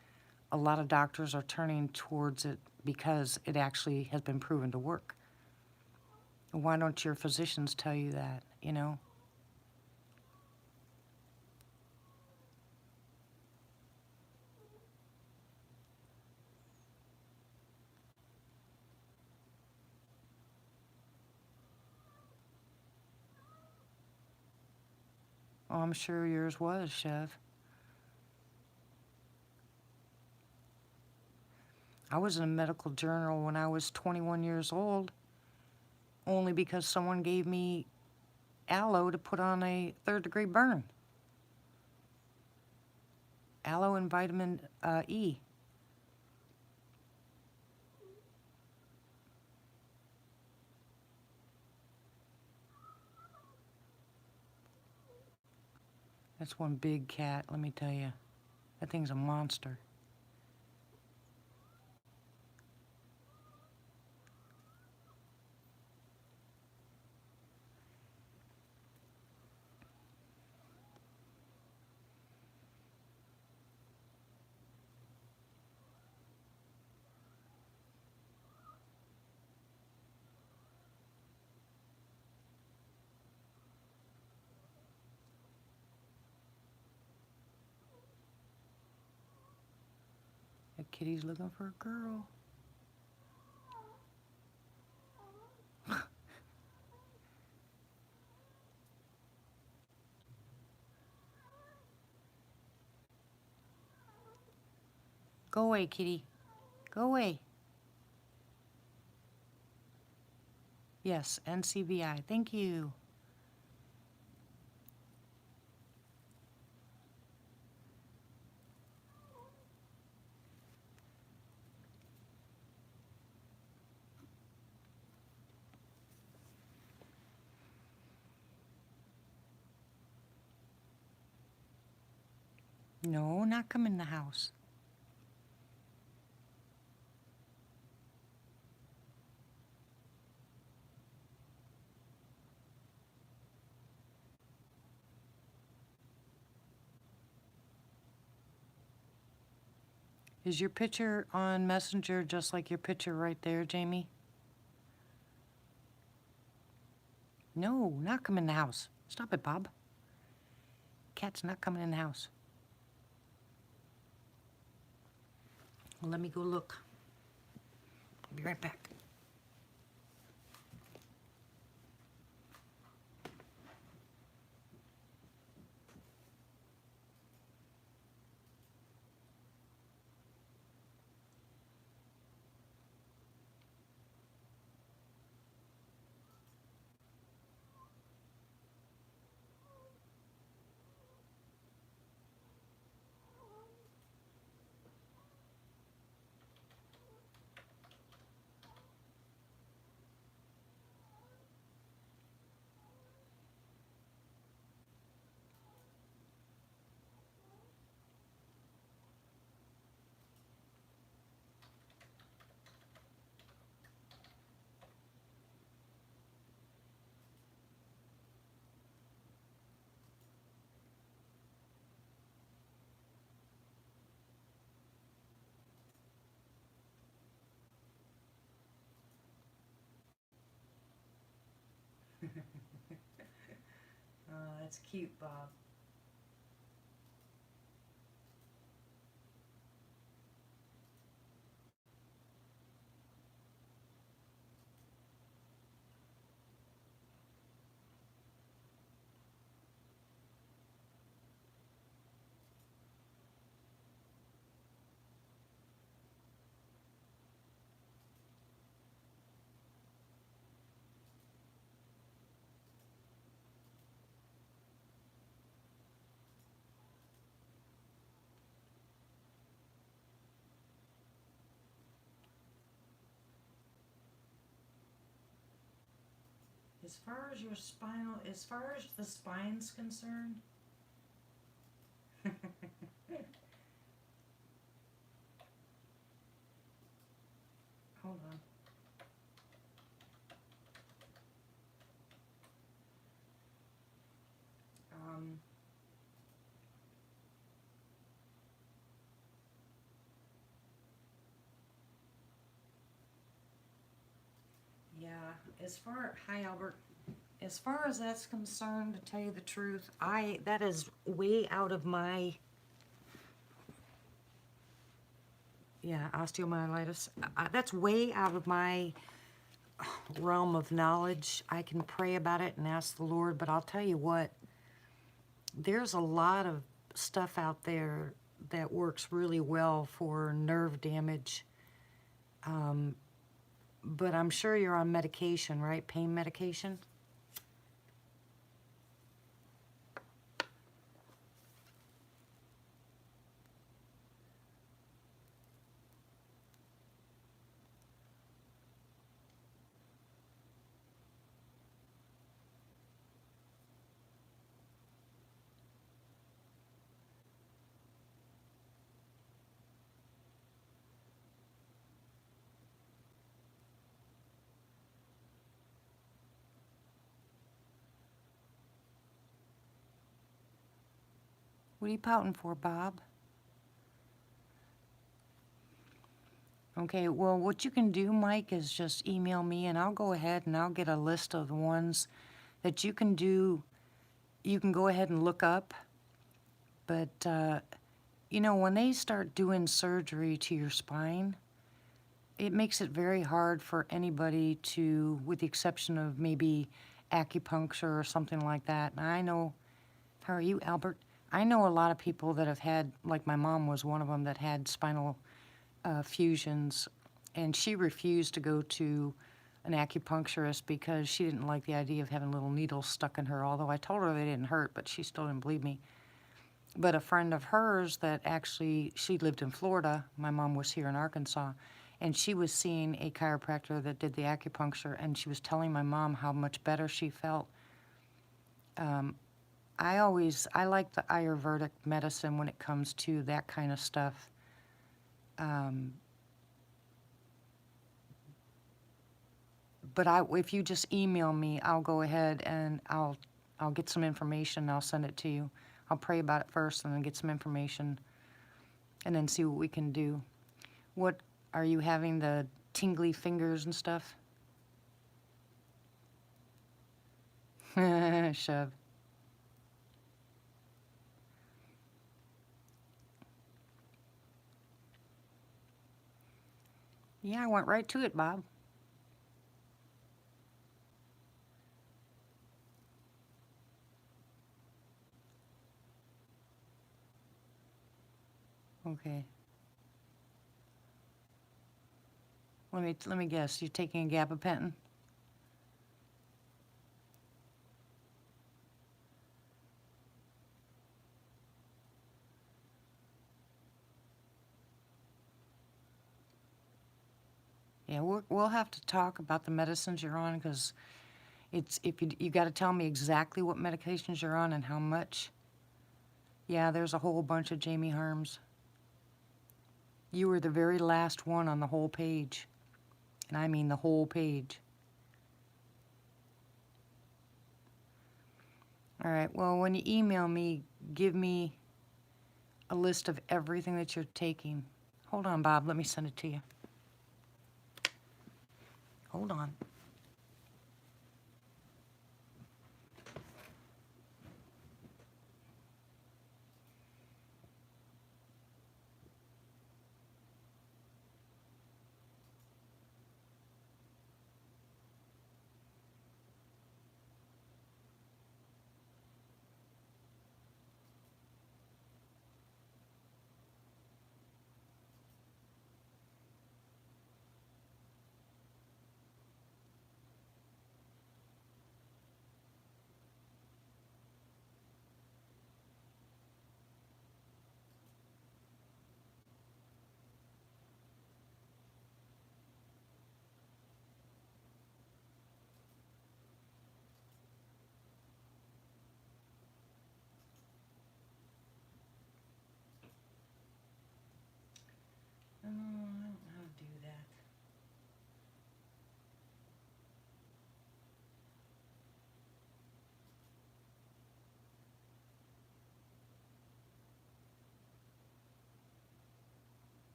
a lot of doctors are turning towards it because it actually has been proven to work. Why don't your physicians tell you that, you know? Oh, I'm sure yours was, Chev. I was in a medical journal when I was 21 years old, only because someone gave me aloe to put on a third-degree burn. Aloe and vitamin E. That's one big cat, let me tell you. That thing's a monster. That kitty's looking for a girl. Go away, kitty. Go away. Yes, NCBI. Thank you. No, not come in the house. Is your picture on Messenger just like your picture right there, Jamie? No, not come in the house. Stop it, Bob. Cat's not coming in the house. Well, let me go look. I'll be right back. That's cute, Bob. As far as your spinal, as far as the spine's concerned, hold on. Um, yeah, hi Albert. As far as that's concerned, to tell you the truth, that is way out of my, yeah, osteomyelitis. That's way out of my realm of knowledge. I can pray about it and ask the Lord, but I'll tell you what, there's a lot of stuff out there that works really well for nerve damage. But I'm sure you're on medication, right? Pain medication? What are you pouting for, Bob? Okay, well, what you can do, Mike, is just email me and I'll go ahead and I'll get a list of the ones that you can do. You can go ahead and look up. But, you know, when they start doing surgery to your spine, it makes it very hard for anybody to, with the exception of maybe acupuncture or something like that. And I know, how are you, Albert? I know a lot of people that have had, like my mom was one of them that had spinal fusions, and she refused to go to an acupuncturist because she didn't like the idea of having little needles stuck in her, although I told her they didn't hurt, but she still didn't believe me. But a friend of hers that actually, she lived in Florida, my mom was here in Arkansas, and she was seeing a chiropractor that did the acupuncture, and she was telling my mom how much better she felt. I like the Ayurvedic medicine when it comes to that kind of stuff. But if you just email me, I'll go ahead and I'll get some information and I'll send it to you. I'll pray about it first and then get some information and then see what we can do. What, are you having the tingly fingers and stuff? Shove. Yeah, I went right to it, Bob. Okay. Let me guess. You're taking a gabapentin? Yeah, we'll have to talk about the medicines you're on because it's if you got to tell me exactly what medications you're on and how much. Yeah, there's a whole bunch of Jamie Harms. You were the very last one on the whole page. And I mean the whole page. All right, well, when you email me, give me a list of everything that you're taking. Hold on, Bob, let me send it to you. Hold on.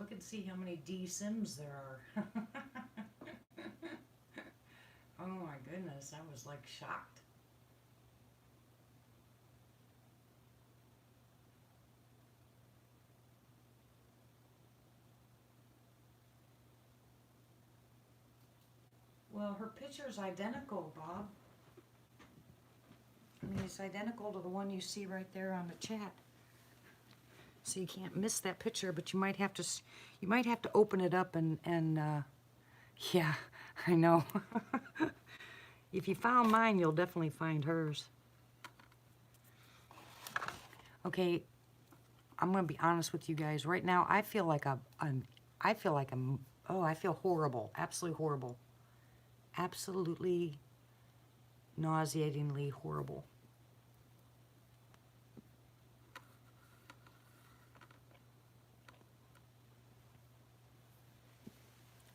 look and see how many D Sims there are. Oh my goodness, I was like shocked. Well, her picture's identical, Bob. I mean, it's identical to the one you see right there on the chat. So you can't miss that picture, but you might have to open it up and yeah, I know. If you found mine, you'll definitely find hers. Okay, I'm gonna be honest with you guys. Right now, I feel like I feel horrible, absolutely horrible. Absolutely nauseatingly horrible.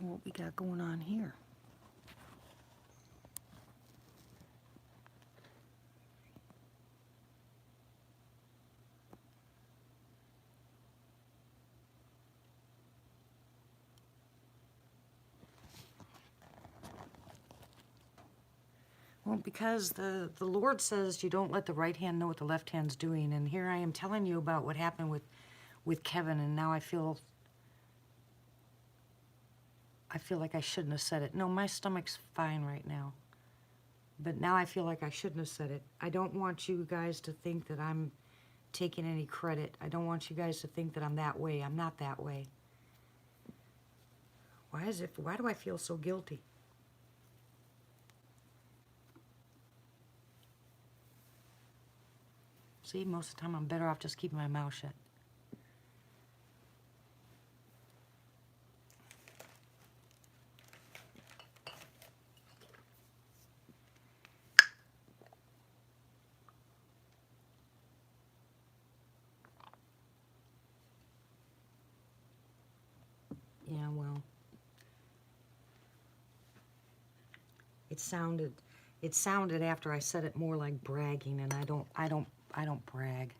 What we got going on here? Well, because the Lord says you don't let the right hand know what the left hand's doing, and here I am telling you about what happened with Kevin, and now I feel like I shouldn't have said it. No, my stomach's fine right now. But now I feel like I shouldn't have said it. I don't want you guys to think that I'm taking any credit. I don't want you guys to think that I'm that way. I'm not that way. Why do I feel so guilty? See, most of the time I'm better off just keeping my mouth shut. Yeah, well, it sounded after I said it more like bragging, and I don't brag.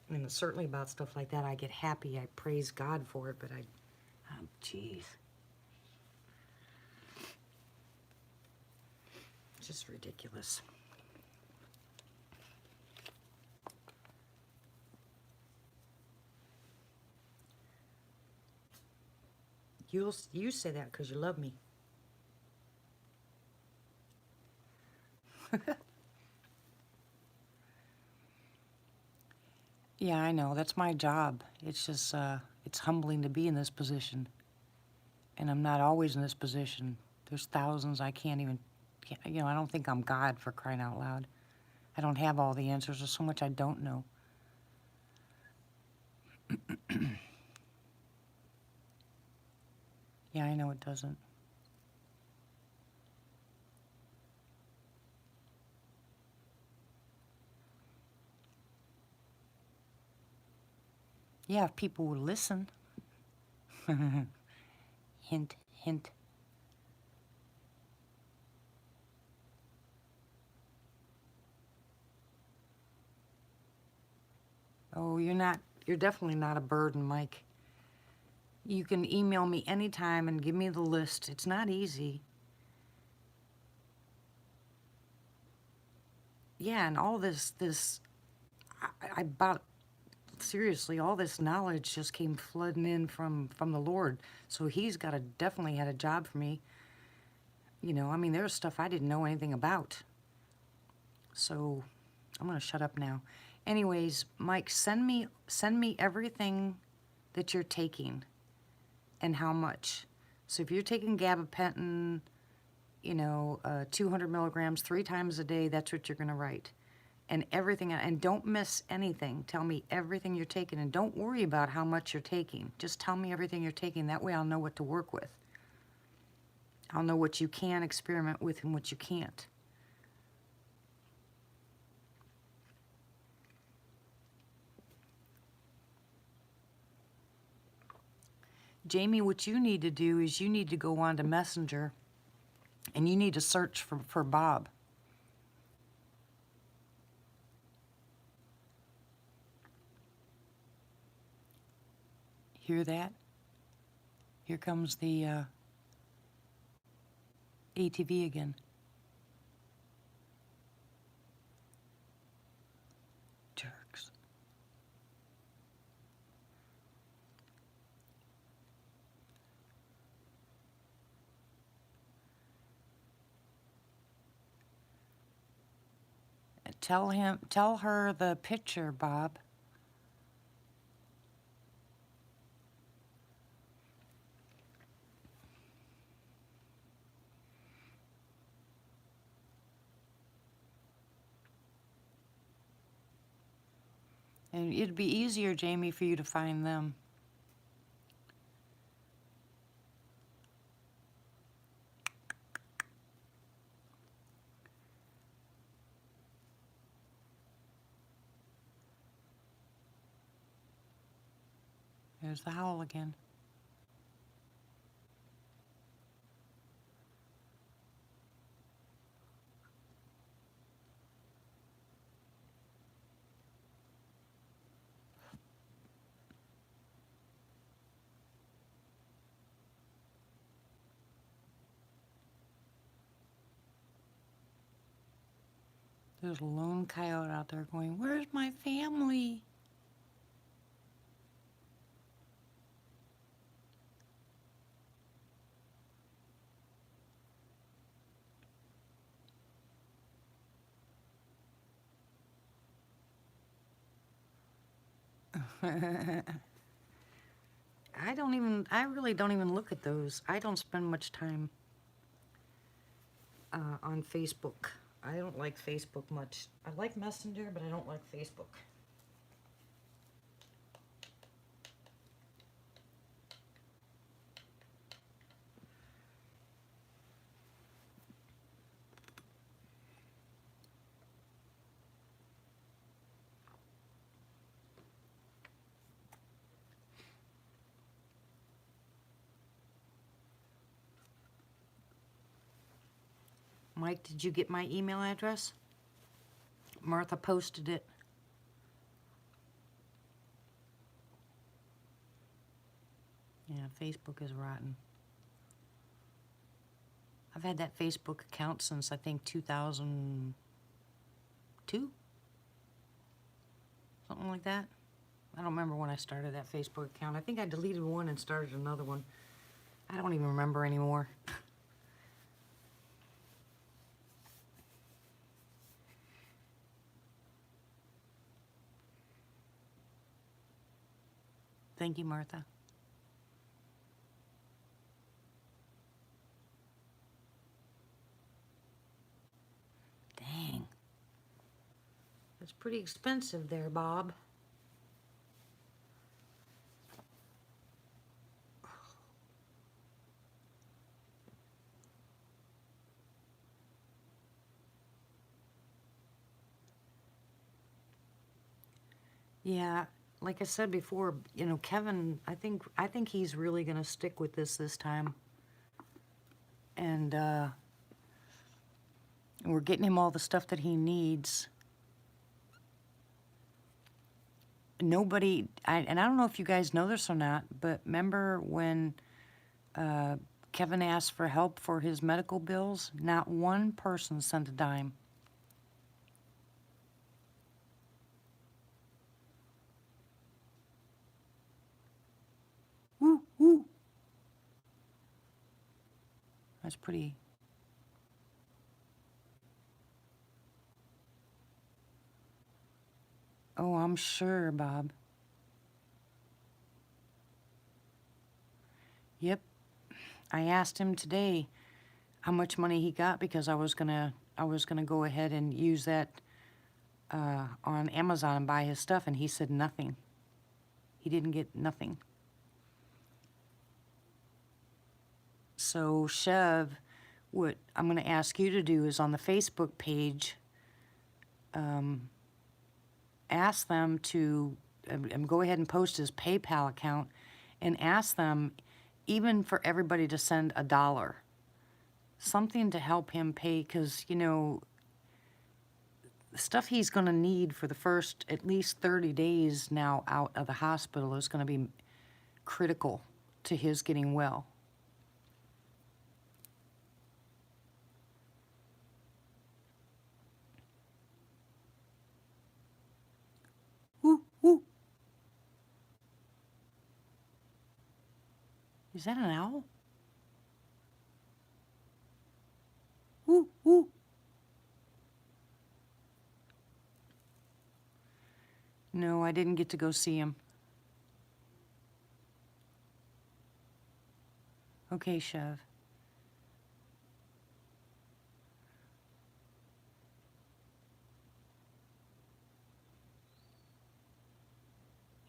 And certainly about stuff like that, I get happy. I praise God for it, but geez. It's just ridiculous. You say that because you love me. Yeah, I know. That's my job. It's just, it's humbling to be in this position. And I'm not always in this position. There's thousands I can't, you know, I don't think I'm God, for crying out loud. I don't have all the answers. There's so much I don't know. Yeah, I know it doesn't. Yeah, if people would listen. Hint, hint. Oh, you're definitely not a burden, Mike. You can email me anytime and give me the list. It's not easy. Yeah, and all this, I about, seriously, all this knowledge just came flooding in from the Lord. So he's definitely had a job for me. You know, I mean, there's stuff I didn't know anything about. So I'm going to shut up now. Anyways, Mike, send me everything that you're taking and how much. So if you're taking gabapentin, you know, 200 milligrams 3 times a day, that's what you're going to write. And everything, and don't miss anything. Tell me everything you're taking, and don't worry about how much you're taking. Just tell me everything you're taking. That way I'll know what to work with. I'll know what you can experiment with and what you can't. Jamie, what you need to do is you need to go on to Messenger and you need to search for Bob. Hear that? Here comes the ATV again. Jerks. Tell her the picture, Bob. And it'd be easier, Jamie, for you to find them. There's the howl again. There's a lone coyote out there going, "Where's my family?" I really don't even look at those. I don't spend much time on Facebook. I don't like Facebook much. I like Messenger, but I don't like Facebook. Mike, did you get my email address? Martha posted it. Yeah, Facebook is rotten. I've had that Facebook account since, I think, 2002? Something like that. I don't remember when I started that Facebook account. I think I deleted one and started another one. I don't even remember anymore. Thank you, Martha. Dang. That's pretty expensive there, Bob. Yeah, like I said before, you know, Kevin, I think he's really gonna stick with this time. And we're getting him all the stuff that he needs. Nobody, and I don't know if you guys know this or not, but remember when Kevin asked for help for his medical bills? Not one person sent a dime. Woo, woo. That's pretty. Oh, I'm sure, Bob. Yep. I asked him today how much money he got because I was gonna go ahead and use that on Amazon and buy his stuff, and he said nothing. He didn't get nothing. So Chev, what I'm going to ask you to do is on the Facebook page, ask them to go ahead and post his PayPal account and ask them even for everybody to send $1. Something to help him pay, because, you know, the stuff he's going to need for the first at least 30 days now out of the hospital is going to be critical to his getting well. Woo, woo. Is that an owl? Woo, woo. No, I didn't get to go see him. Okay, Chev.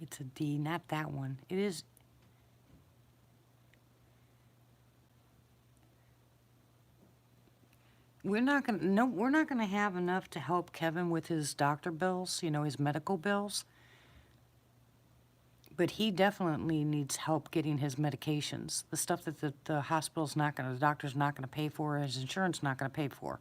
It's a D, not that one. It is. We're not gonna have enough to help Kevin with his doctor bills, you know, his medical bills. But he definitely needs help getting his medications. The stuff that the hospital's not gonna, the doctor's not gonna pay for, his insurance not gonna pay for.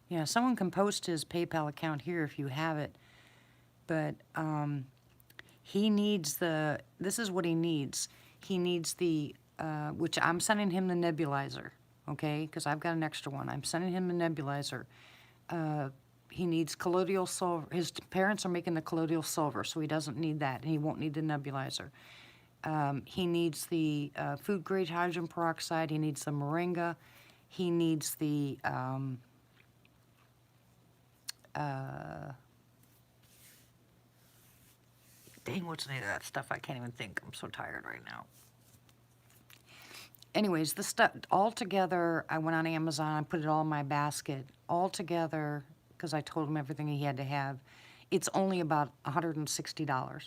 Yeah, someone can post his PayPal account here if you have it. But he needs this is what he needs. He needs which I'm sending him the nebulizer, okay? Because I've got an extra one. I'm sending him the nebulizer. He needs colloidal silver. His parents are making the colloidal silver, so he doesn't need that, and he won't need the nebulizer. He needs the food-grade hydrogen peroxide. He needs the moringa. He needs the dang, what's the name of that stuff? I can't even think. I'm so tired right now. Anyways, the stuff all together, I went on Amazon, I put it all in my basket. All together, because I told him everything he had to have, it's only about $160.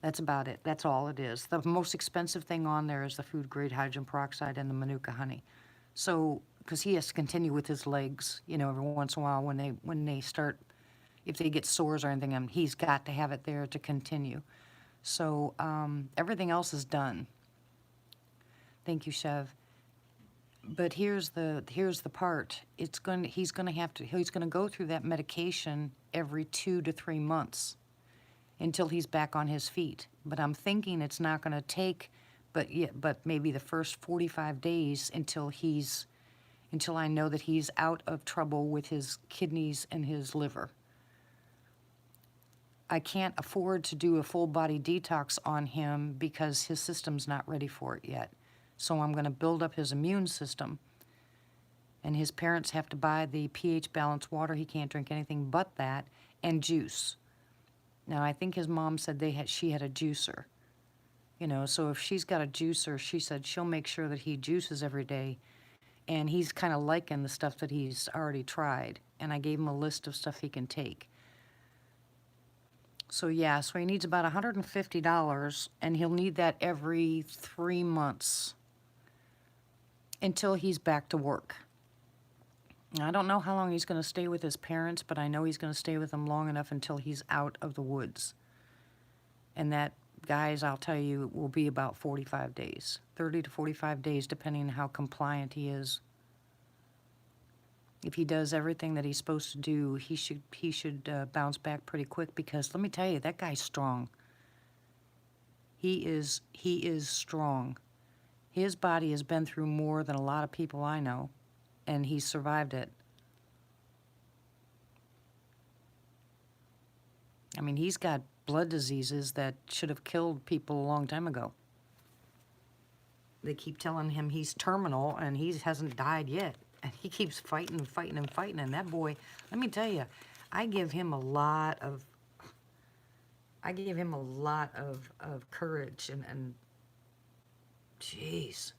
That's about it. That's all it is. The most expensive thing on there is the food-grade hydrogen peroxide and the Manuka honey. So, because he has to continue with his legs, you know, every once in a while when they start, if they get sores or anything, he's got to have it there to continue. So everything else is done. Thank you, Chev. But here's the part. He's going to go through that medication every 2 to 3 months until he's back on his feet. But I'm thinking it's not going to take, but maybe the first 45 days until I know that he's out of trouble with his kidneys and his liver. I can't afford to do a full body detox on him because his system's not ready for it yet. So I'm going to build up his immune system. And his parents have to buy the pH balanced water. He can't drink anything but that, and juice. Now, I think his mom said she had a juicer. You know, so if she's got a juicer, she said she'll make sure that he juices every day. And he's kind of liking the stuff that he's already tried. And I gave him a list of stuff he can take. So yeah, so he needs about $150, and he'll need that every 3 months until he's back to work. I don't know how long he's going to stay with his parents, but I know he's going to stay with them long enough until he's out of the woods. And that, guys, I'll tell you, will be about 45 days. 30 to 45 days, depending on how compliant he is. If he does everything that he's supposed to do, he should bounce back pretty quick, because let me tell you, that guy's strong. He is strong. His body has been through more than a lot of people I know, and he's survived it. I mean, he's got blood diseases that should have killed people a long time ago. They keep telling him he's terminal, and he hasn't died yet. And he keeps fighting and fighting and fighting. And that boy, let me tell you, I give him a lot of courage and jeez.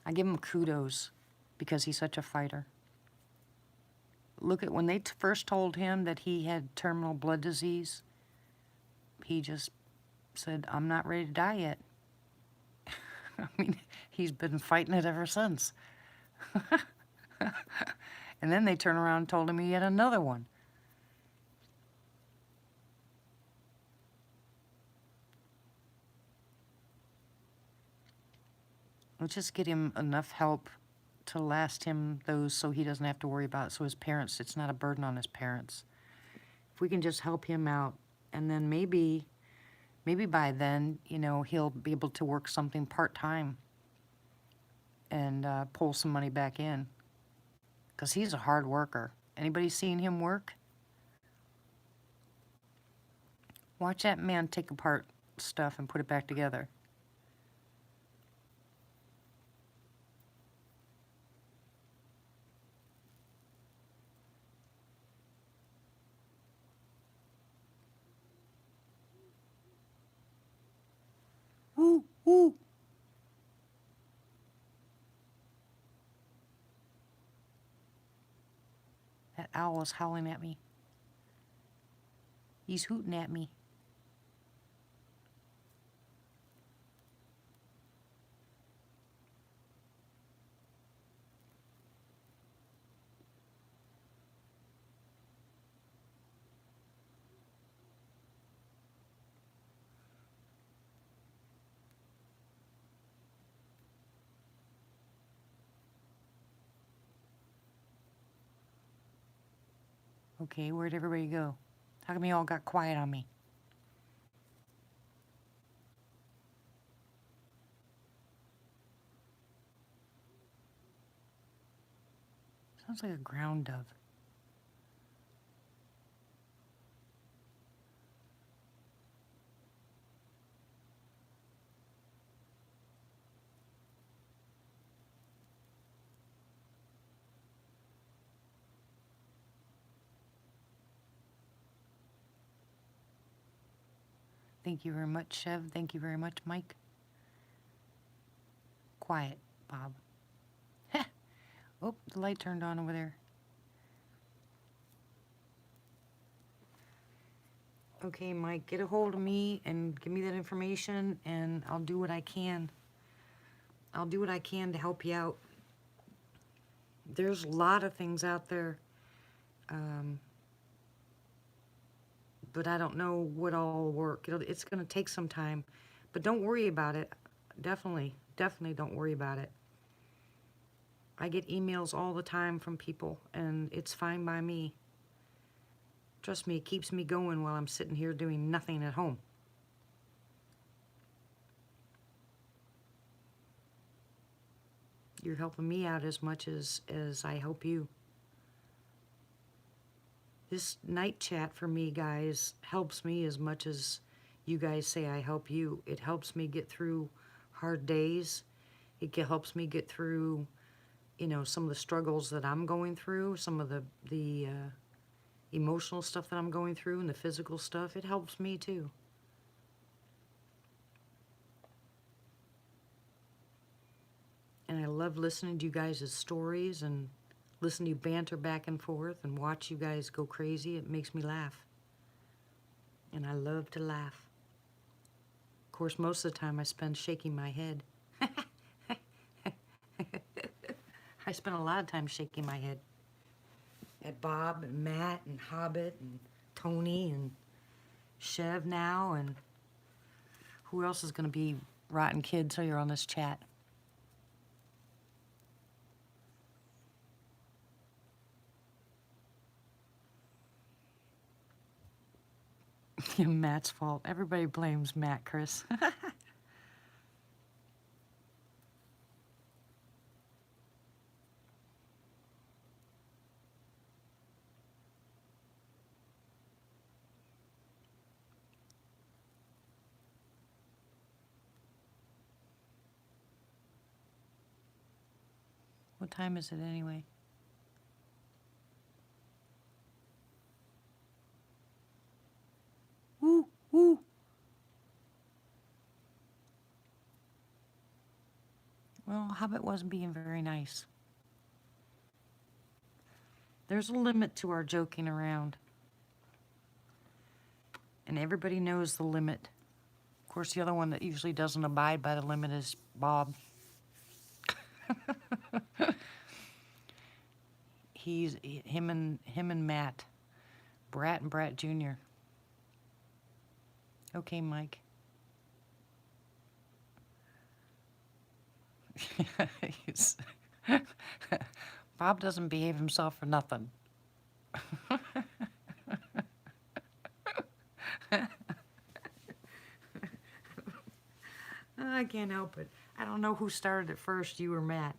I give him kudos because he's such a fighter. Look at when they first told him that he had terminal blood disease, he just said, I'm not ready to die yet. I mean, he's been fighting it ever since. And then they turned around and told him he had another one. Let's just get him enough help to last him those so he doesn't have to worry about it, so his parents, it's not a burden on his parents. If we can just help him out, and then maybe by then, you know, he'll be able to work something part-time and pull some money back in. Because he's a hard worker. Anybody seen him work? Watch that man take apart stuff and put it back together. Woo, woo. That owl is howling at me. He's hooting at me. Okay, where'd everybody go? How come you all got quiet on me? Sounds like a ground dove. Thank you very much, Chev. Thank you very much, Mike. Quiet, Bob. Oh, the light turned on over there. Okay, Mike, get a hold of me and give me that information, and I'll do what I can. I'll do what I can to help you out. There's a lot of things out there, but I don't know what all will work. It's going to take some time, but don't worry about it. Definitely don't worry about it. I get emails all the time from people, and it's fine by me. Trust me, it keeps me going while I'm sitting here doing nothing at home. You're helping me out as much as I help you. This night chat for me, guys, helps me as much as you guys say I help you. It helps me get through hard days. It helps me get through, you know, some of the struggles that I'm going through, some of the emotional stuff that I'm going through, and the physical stuff. It helps me too. And I love listening to you guys' stories and listen to you banter back and forth and watch you guys go crazy. It makes me laugh. And I love to laugh. Of course, most of the time I spend shaking my head. I spend a lot of time shaking my head at Bob and Matt and Hobbit and Tony and Chev now, and who else is going to be rotten kids while you're on this chat? Matt's fault. Everybody blames Matt, Chris. What time is it anyway? Woo, woo. Well, Hobbit wasn't being very nice. There's a limit to our joking around. And everybody knows the limit. Of course, the other one that usually doesn't abide by the limit is Bob. Him and Matt. Brat and Brat Jr. Okay, Mike. He's- Bob doesn't behave himself for nothing. I can't help it. I don't know who started it first, you or Matt.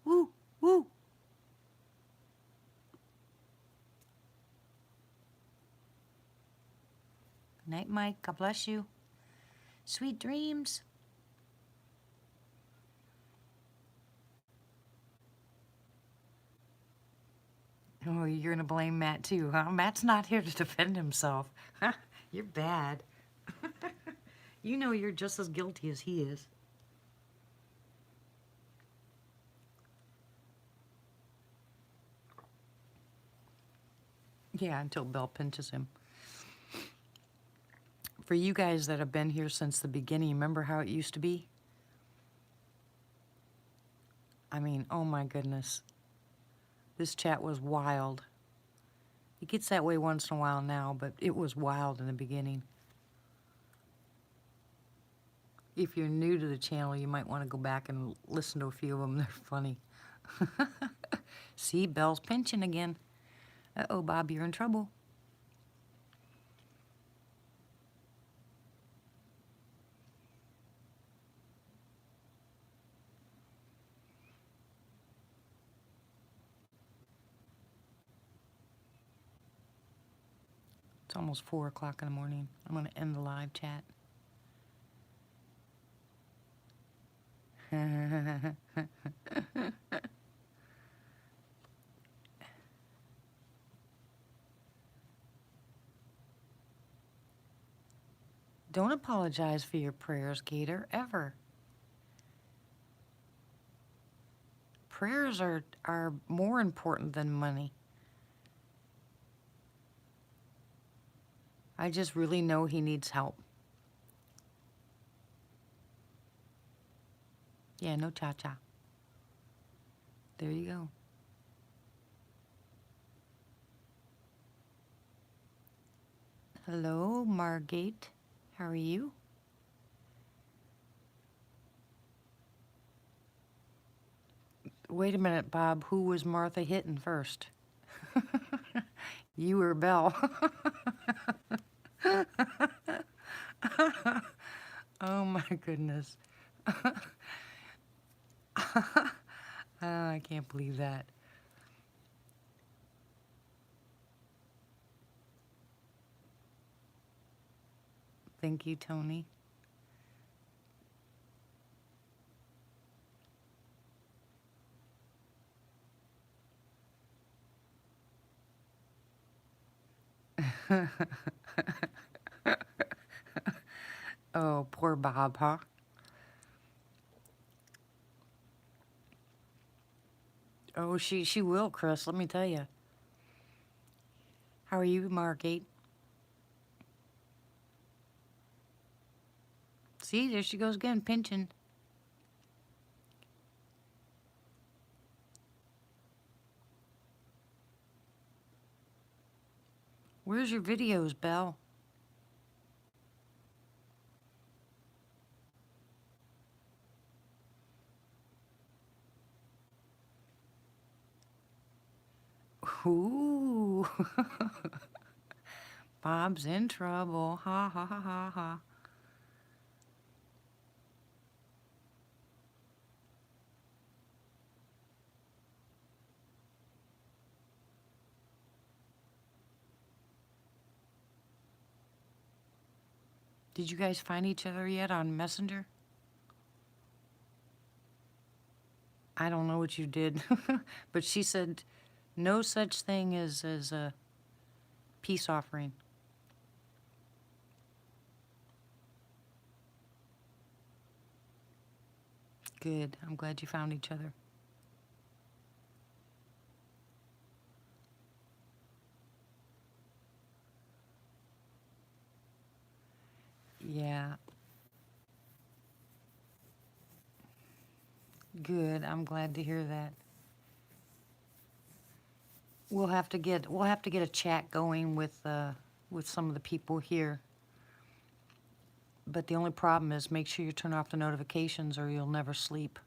Woo, woo. Good night, Mike. God bless you. Sweet dreams. Oh, you're going to blame Matt too, huh? Matt's not here to defend himself. You're bad. You know you're just as guilty as he is. Yeah, until Belle pinches him. For you guys that have been here since the beginning, remember how it used to be? I mean, oh my goodness. This chat was wild. It gets that way once in a while now, but it was wild in the beginning. If you're new to the channel, you might want to go back and listen to a few of them. They're funny. See, Belle's pinching again. Uh-oh, Bob, you're in trouble. It's almost 4 o'clock in the morning. I'm going to end the live chat. Don't apologize for your prayers, Gator, ever. Prayers are more important than money. I just really know he needs help. Yeah, no cha-cha. There you go. Hello, Margate. How are you? Wait a minute, Bob. Who was Martha hitting first? You or Belle? Oh my goodness. Oh, I can't believe that. Thank you, Tony. Oh, poor Bob, huh? Oh, she will, Chris, let me tell you. How are you, Margate? See, there she goes again, pinching. Where's your videos, Belle? Ooh. Bob's in trouble. Ha ha ha ha ha. Did you guys find each other yet on Messenger? I don't know what you did, but she said no such thing as a peace offering. Good. I'm glad you found each other. Yeah. Good. I'm glad to hear that. We'll have to get a chat going with some of the people here. But the only problem is make sure you turn off the notifications or you'll never sleep.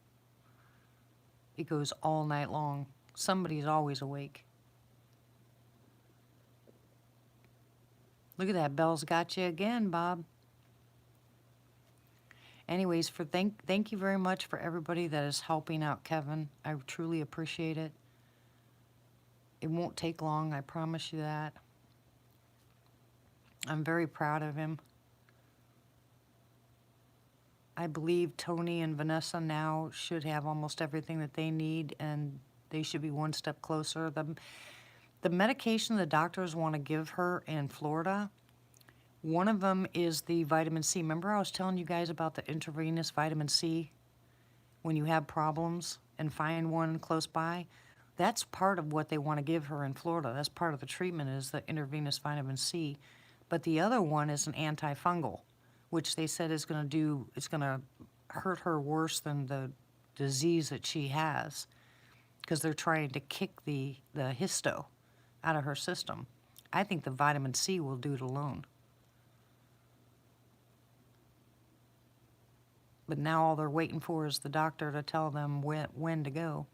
It goes all night long. Somebody's always awake. Look at that. Bell's got you again, Bob. Anyways, thank you very much for everybody that is helping out Kevin. I truly appreciate it. It won't take long, I promise you that. I'm very proud of him. I believe Tony and Vanessa now should have almost everything that they need, and they should be one step closer. The medication the doctors want to give her in Florida, one of them is the vitamin C. Remember I was telling you guys about the intravenous vitamin C when you have problems and find one close by? That's part of what they want to give her in Florida. That's part of the treatment is the intravenous vitamin C. But the other one is an antifungal, which they said is going to hurt her worse than the disease that she has, because they're trying to kick the histo out of her system. I think the vitamin C will do it alone. But now all they're waiting for is the doctor to tell them when to go.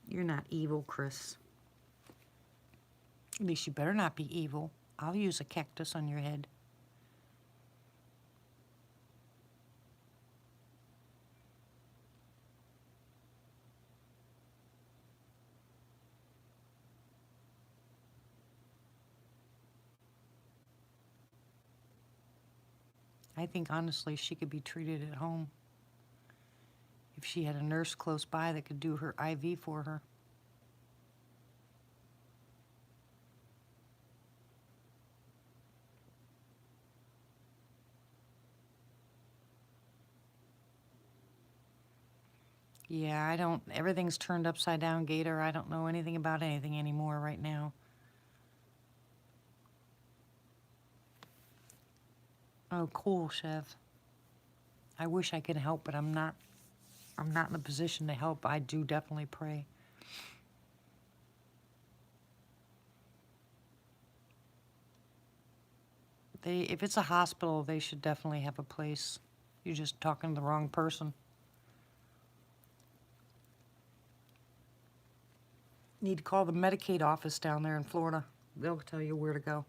You're not evil, Chris. At least you better not be evil. I'll use a cactus on your head. I think honestly she could be treated at home if she had a nurse close by that could do her IV for her. Yeah, everything's turned upside down, Gator. I don't know anything about anything anymore right now. Oh, cool, Chev. I wish I could help, but I'm not in a position to help. I do definitely pray. If it's a hospital, they should definitely have a place. You're just talking to the wrong person. Need to call the Medicaid office down there in Florida. They'll tell you where to go.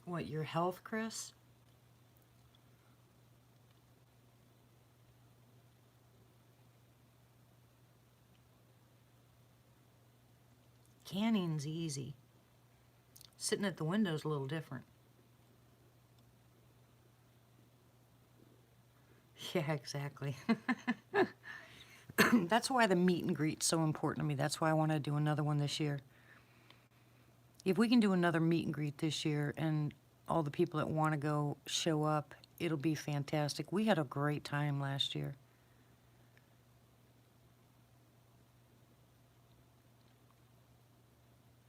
What, your health, Chris? Canning's easy. Sitting at the window's a little different. Yeah, exactly. That's why the meet and greet's so important to me. That's why I want to do another one this year. If we can do another meet and greet this year and all the people that want to go show up, it'll be fantastic. We had a great time last year.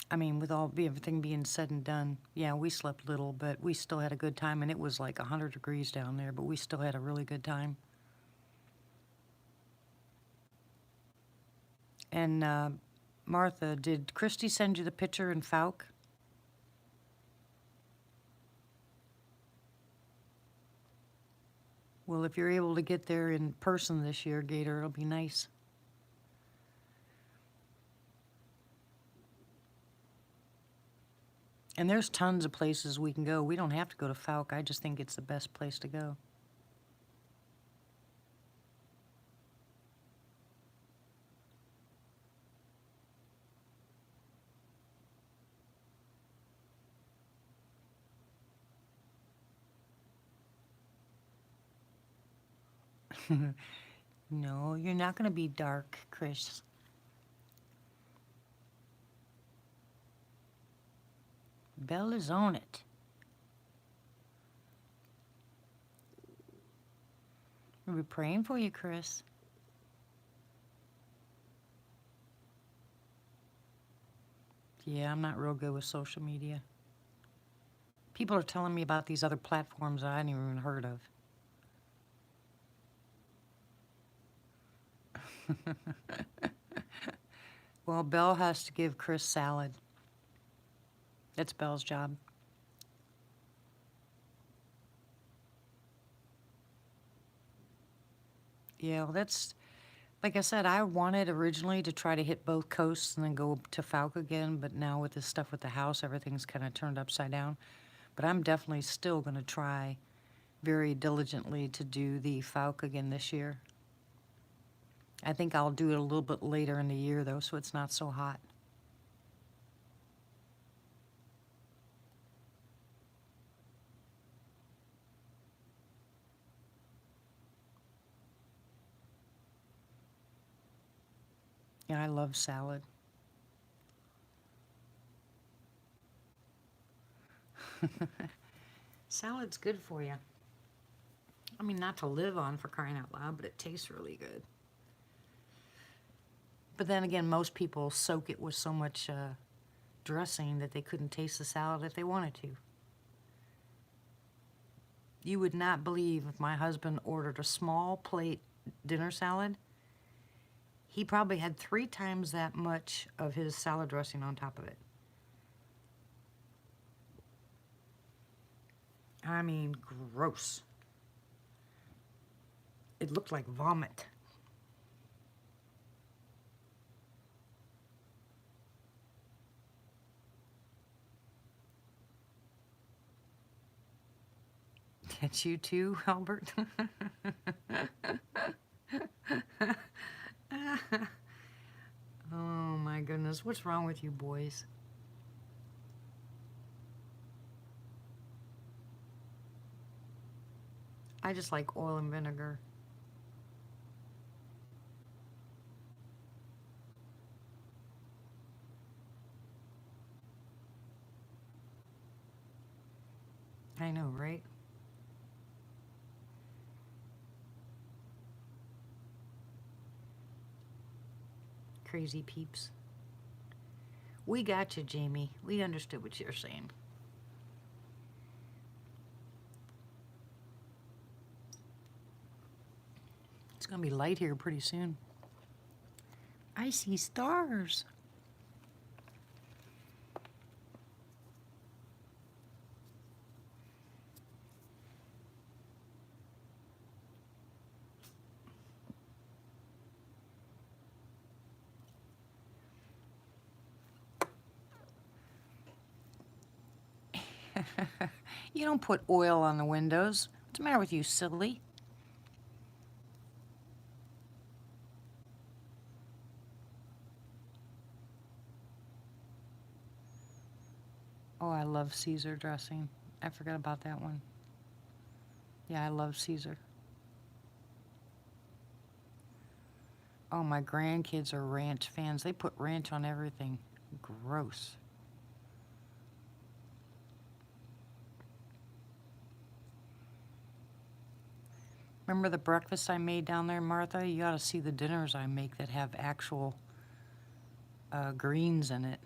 I mean, with everything being said and done, yeah, we slept little, but we still had a good time, and it was like 100 degrees down there, but we still had a really good time. And Martha, did Christy send you the picture in Fouke? Well, if you're able to get there in person this year, Gator, it'll be nice. And there's tons of places we can go. We don't have to go to Fouke. I just think it's the best place to go. No, you're not going to be dark, Chris. Belle is on it. We'll be praying for you, Chris. Yeah, I'm not real good with social media. People are telling me about these other platforms I hadn't even heard of. Well, Belle has to give Chris salad. That's Belle's job. Yeah, well, that's like I said, I wanted originally to try to hit both coasts and then go to Falk again, but now with this stuff with the house, everything's kind of turned upside down. But I'm definitely still going to try very diligently to do the Falk again this year. I think I'll do it a little bit later in the year though, so it's not so hot. Yeah, I love salad. Salad's good for you. I mean, not to live on for crying out loud, but it tastes really good. But then again, most people soak it with so much dressing that they couldn't taste the salad if they wanted to. You would not believe if my husband ordered a small plate dinner salad, he probably had 3 times that much of his salad dressing on top of it. I mean, gross. It looked like vomit. That's you too, Albert? Oh my goodness, what's wrong with you boys? I just like oil and vinegar. I know, right? Crazy peeps. We got you, Jamie. We understood what you're saying. It's gonna be light here pretty soon. I see stars. You don't put oil on the windows. What's the matter with you, silly? Oh, I love Caesar dressing. I forgot about that one. Yeah, I love Caesar. Oh, my grandkids are ranch fans. They put ranch on everything. Gross. Remember the breakfast I made down there, Martha? You ought to see the dinners I make that have actual greens in it.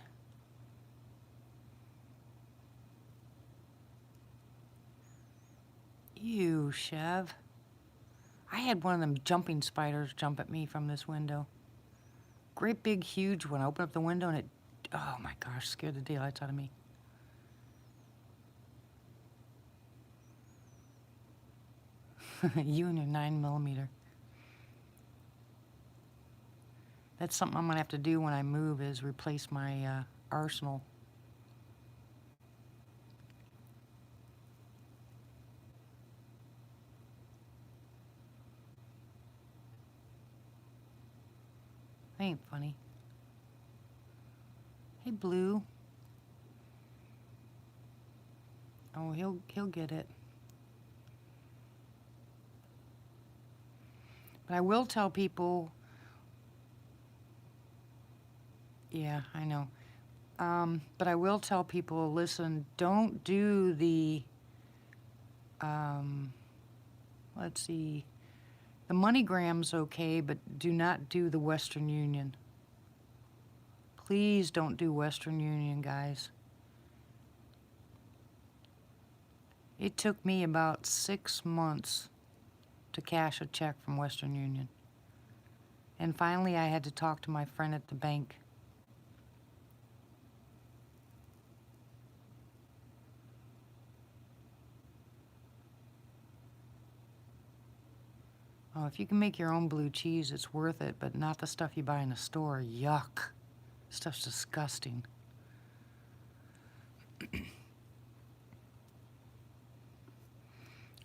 Ew, Chev. I had one of them jumping spiders jump at me from this window. Great big huge one. I opened up the window and it, oh my gosh, scared the daylights out of me. You and your 9mm. That's something I'm gonna have to do when I move is replace my arsenal. Ain't funny. Hey, Blue. Oh, he'll get it. But I will tell people. Yeah, I know. But I will tell people, listen, don't do the. Let's see. The MoneyGram's okay, but do not do the Western Union. Please don't do Western Union, guys. It took me about 6 months to cash a check from Western Union. And finally, I had to talk to my friend at the bank. Oh, if you can make your own blue cheese, it's worth it, but not the stuff you buy in the store. Yuck. Stuff's disgusting.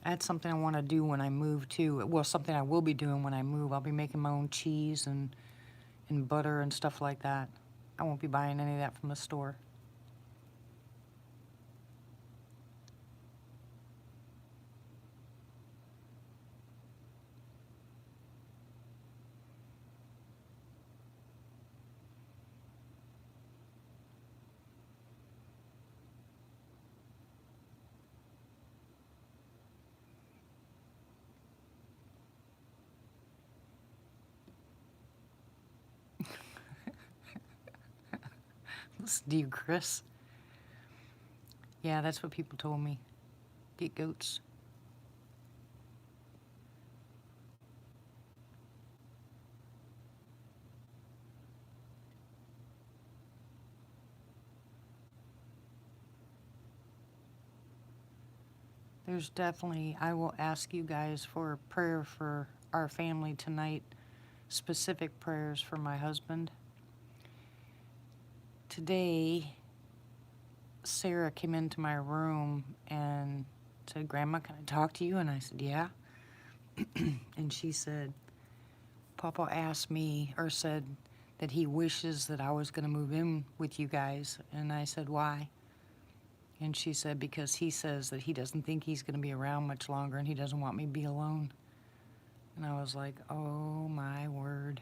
That's something I want to do when I move too. Well, something I will be doing when I move. I'll be making my own cheese and butter and stuff like that. I won't be buying any of that from the store. Listen to you, Chris. Yeah, that's what people told me. Get goats. There's definitely, I will ask you guys for prayer for our family tonight. Specific prayers for my husband. Today, Sarah came into my room and said, "Grandma, can I talk to you?" And I said, "Yeah." And she said, "Papa asked me, or said that he wishes that I was going to move in with you guys." And I said, "Why?" And she said, "Because he says that he doesn't think he's going to be around much longer and he doesn't want me to be alone." And I was like, oh my word.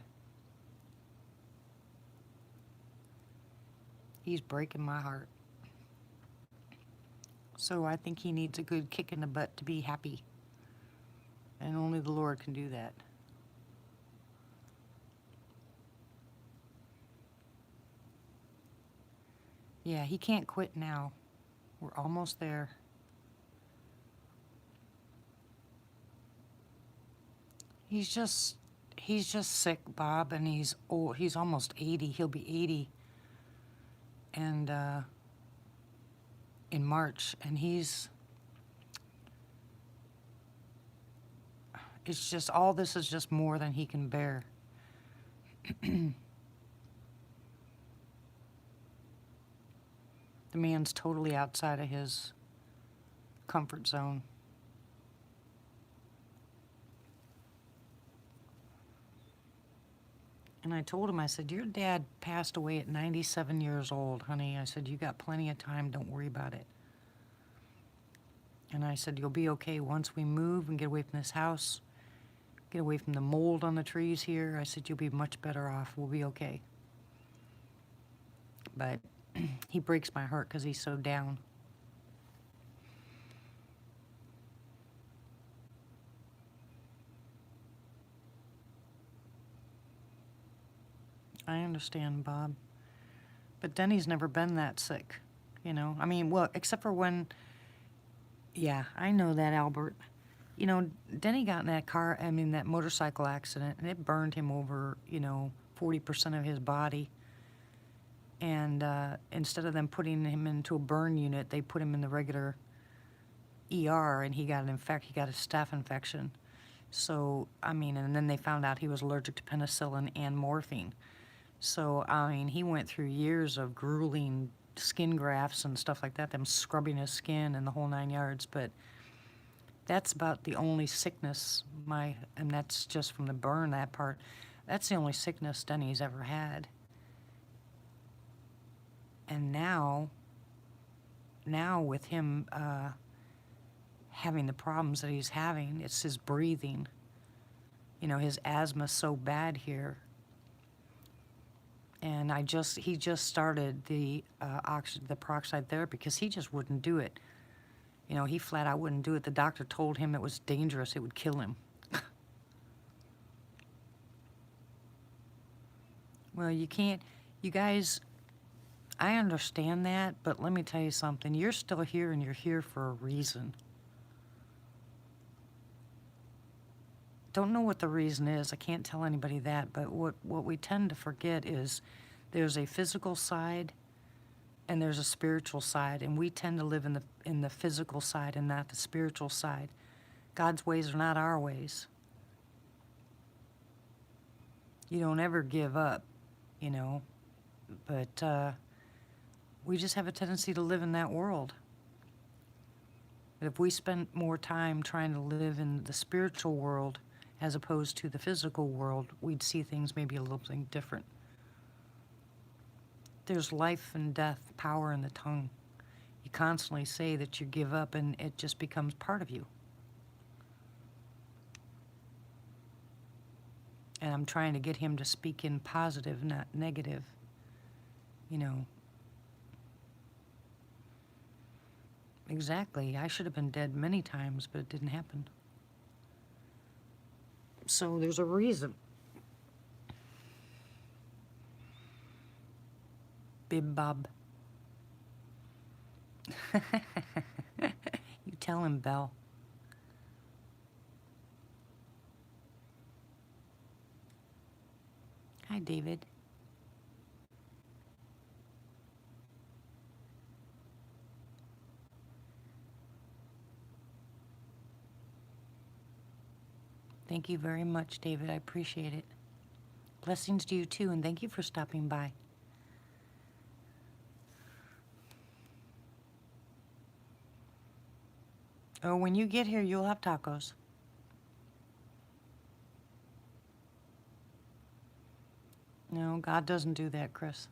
He's breaking my heart. So I think he needs a good kick in the butt to be happy. And only the Lord can do that. Yeah, he can't quit now. We're almost there. He's just sick, Bob, and he's old. He's almost 80. He'll be 80. And in March, and it's just, all this is just more than he can bear. The man's totally outside of his comfort zone. And I told him, I said, "Your dad passed away at 97 years old, honey." I said, "You got plenty of time. Don't worry about it." And I said, "You'll be okay once we move and get away from this house, get away from the mold on the trees here." I said, "You'll be much better off. We'll be okay." But he breaks my heart because he's so down. I understand, Bob. But Denny's never been that sick, you know? I mean, well, except for when... Yeah, I know that, Albert. You know, Denny got in that motorcycle accident, and it burned him over, 40% of his body. And instead of them putting him into a burn unit, they put him in the regular ER, and he got a staph infection. So, I mean, and then they found out he was allergic to penicillin and morphine. So, I mean, he went through years of grueling skin grafts and stuff like that, them scrubbing his skin and the whole 9 yards. But that's about the only sickness and that's just from the burn, that part. That's the only sickness Denny's ever had. And now with him having the problems that he's having, it's his breathing. His asthma's so bad here. And he just started the peroxide therapy because he just wouldn't do it. He flat out wouldn't do it. The doctor told him it was dangerous. It would kill him. Well, you guys, I understand that, but let me tell you something. You're still here and you're here for a reason. Don't know what the reason is. I can't tell anybody that, but what we tend to forget is there's a physical side and there's a spiritual side, and we tend to live in the physical side and not the spiritual side. God's ways are not our ways. You don't ever give up, you know, but we just have a tendency to live in that world. But if we spent more time trying to live in the spiritual world as opposed to the physical world, we'd see things maybe a little bit different. There's life and death, power in the tongue. You constantly say that you give up and it just becomes part of you. And I'm trying to get him to speak in positive, not negative. You know. Exactly. I should have been dead many times, but it didn't happen. So there's a reason. Bib Bob. You tell him, Belle. Hi, David. Thank you very much, David. I appreciate it. Blessings to you, too, and thank you for stopping by. Oh, when you get here, you'll have tacos. No, God doesn't do that, Chris.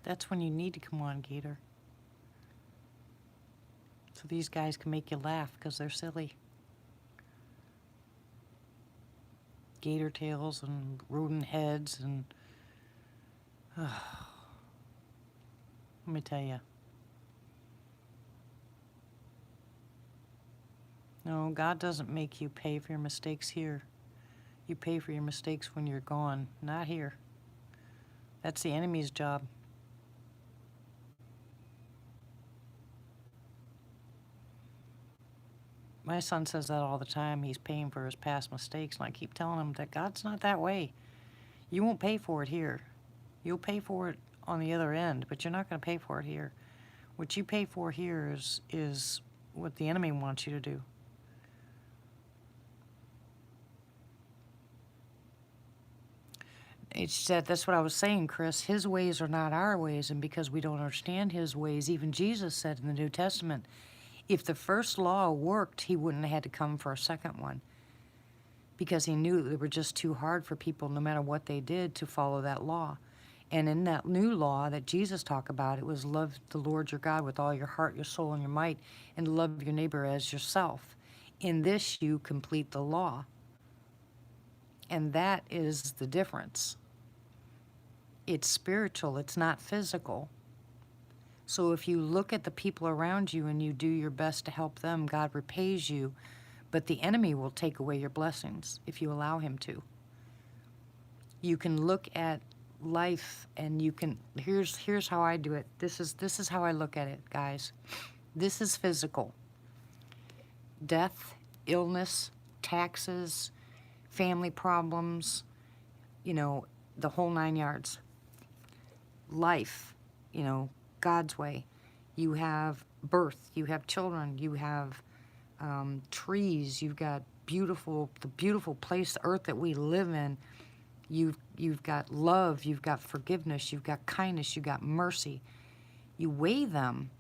That's when you need to come on, Gator. So these guys can make you laugh because they're silly. Gator tails and rodent heads and... let me tell you. No, God doesn't make you pay for your mistakes here. You pay for your mistakes when you're gone, not here. That's the enemy's job. My son says that all the time. He's paying for his past mistakes, and I keep telling him that God's not that way. You won't pay for it here. You'll pay for it on the other end, but you're not going to pay for it here. What you pay for here is what the enemy wants you to do. It's that's what I was saying, Chris. His ways are not our ways, and because we don't understand his ways, even Jesus said in the New Testament, if the first law worked, he wouldn't have had to come for a second one, because he knew they were just too hard for people, no matter what they did, to follow that law. And in that new law that Jesus talked about, it was love the Lord your God with all your heart, your soul, and your might, and love your neighbor as yourself. In this, you complete the law. And that is the difference. It's spiritual, it's not physical. So if you look at the people around you and you do your best to help them, God repays you, but the enemy will take away your blessings if you allow him to. You can look at life and you can, here's how I do it. This is how I look at it, guys. This is physical. Death, illness, taxes, family problems, you know, the whole 9 yards. Life, you know, God's way. You have birth, you have children, you have trees, you've got the beautiful place, the earth that we live in. You've got love, you've got forgiveness, you've got kindness, you've got mercy. You weigh them.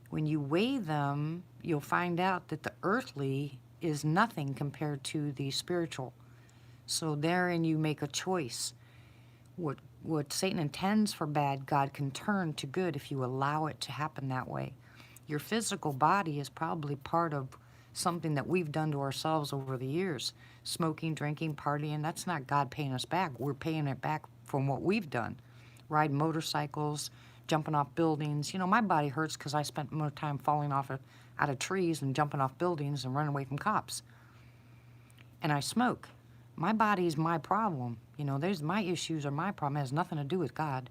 When you weigh them, you'll find out that the earthly is nothing compared to the spiritual. So therein you make a choice. What Satan intends for bad, God can turn to good if you allow it to happen that way. Your physical body is probably part of something that we've done to ourselves over the years. Smoking, drinking, partying, that's not God paying us back. We're paying it back from what we've done. Ride motorcycles, jumping off buildings. You know, my body hurts because I spent more time falling out of trees and jumping off buildings and running away from cops. And I smoke. My body's my problem. You know, there's my issues are my problem. It has nothing to do with God.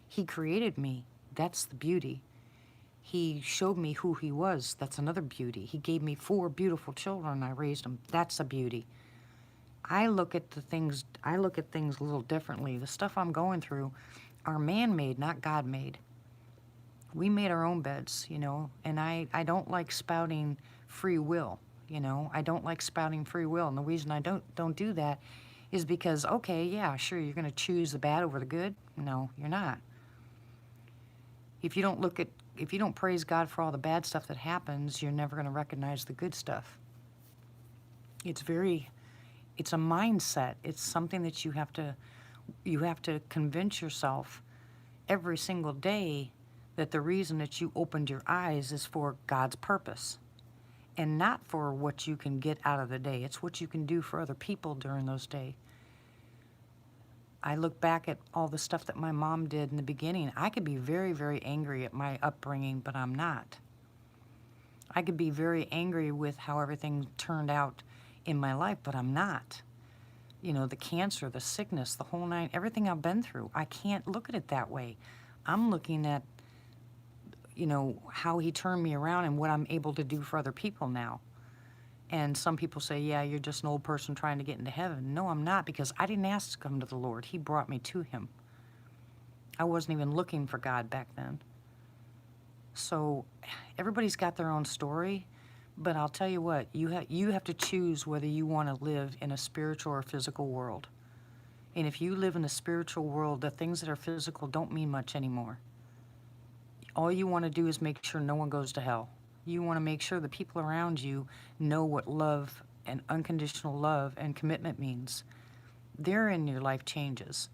He created me. That's the beauty. He showed me who he was. That's another beauty. He gave me 4 beautiful children. I raised them. That's a beauty. I look at things a little differently. The stuff I'm going through are man-made, not God-made. We made our own beds, you know, and I don't like spouting free will, you know. I don't like spouting free will, and the reason I don't do that is because, okay, yeah, sure, you're going to choose the bad over the good. No, you're not. If you don't praise God for all the bad stuff that happens, you're never going to recognize the good stuff. It's a mindset. It's something that you have to convince yourself every single day that the reason that you opened your eyes is for God's purpose and not for what you can get out of the day. It's what you can do for other people during those days. I look back at all the stuff that my mom did in the beginning. I could be very, very angry at my upbringing, but I'm not. I could be very angry with how everything turned out in my life, but I'm not. You know, the cancer, the sickness, the whole nine, everything I've been through, I can't look at it that way. I'm looking at, you know, how he turned me around and what I'm able to do for other people now. And some people say, yeah, you're just an old person trying to get into heaven. No, I'm not, because I didn't ask to come to the Lord. He brought me to him. I wasn't even looking for God back then. So everybody's got their own story, but I'll tell you what, you have to choose whether you want to live in a spiritual or physical world. And if you live in the spiritual world, the things that are physical don't mean much anymore. All you want to do is make sure no one goes to hell. You want to make sure the people around you know what love and unconditional love and commitment means. Therein your life changes.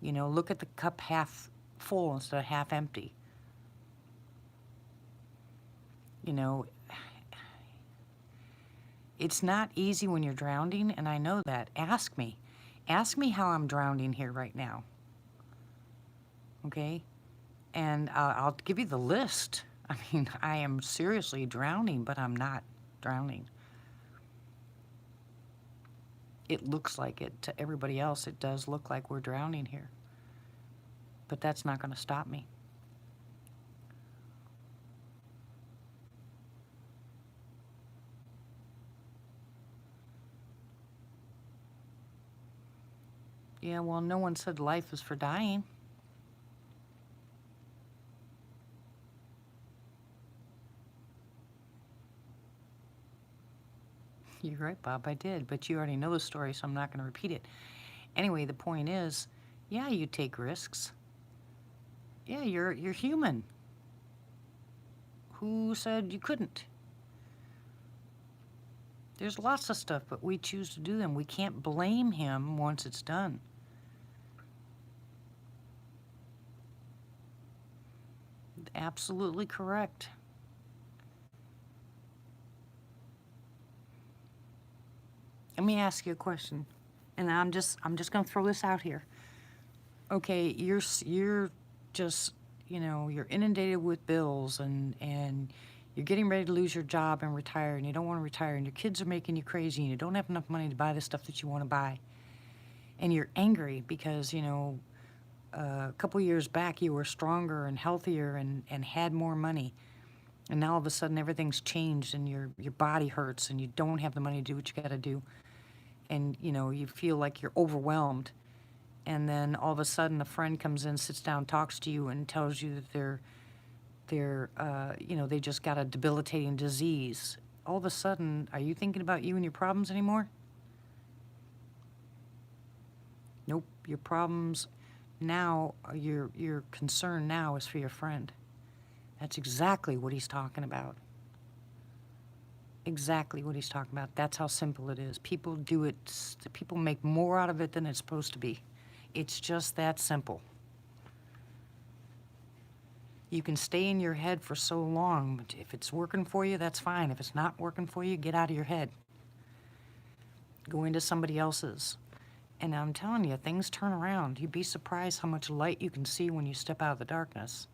You know, look at the cup half full instead of half empty. You know, it's not easy when you're drowning, and I know that. Ask me. Ask me how I'm drowning here right now. Okay? And I'll give you the list. I mean, I am seriously drowning, but I'm not drowning. It looks like it. To everybody else, it does look like we're drowning here. But that's not going to stop me. Yeah, well, no one said life is for dying. You're right, Bob, I did, but you already know the story, so I'm not going to repeat it. Anyway, the point is, yeah, you take risks. Yeah, you're human. Who said you couldn't? There's lots of stuff, but we choose to do them. We can't blame him once it's done. Absolutely correct. Let me ask you a question, and I'm just going to throw this out here. Okay, you're just, you know, you're inundated with bills, and you're getting ready to lose your job and retire, and you don't want to retire, and your kids are making you crazy, and you don't have enough money to buy the stuff that you want to buy, and you're angry because, you know, a couple years back you were stronger and healthier and had more money, and now all of a sudden everything's changed, and your body hurts, and you don't have the money to do what you got to do, and, you know, you feel like you're overwhelmed. And then all of a sudden a friend comes in, sits down, talks to you, and tells you that you know, they just got a debilitating disease. All of a sudden, are you thinking about you and your problems anymore? Nope. Your problems now, your concern now is for your friend. That's exactly what he's talking about. Exactly what he's talking about. That's how simple it is. People do it, people make more out of it than it's supposed to be. It's just that simple. You can stay in your head for so long, but if it's working for you, that's fine. If it's not working for you, get out of your head. Go into somebody else's And I'm telling you, things turn around. You'd be surprised how much light you can see when you step out of the darkness.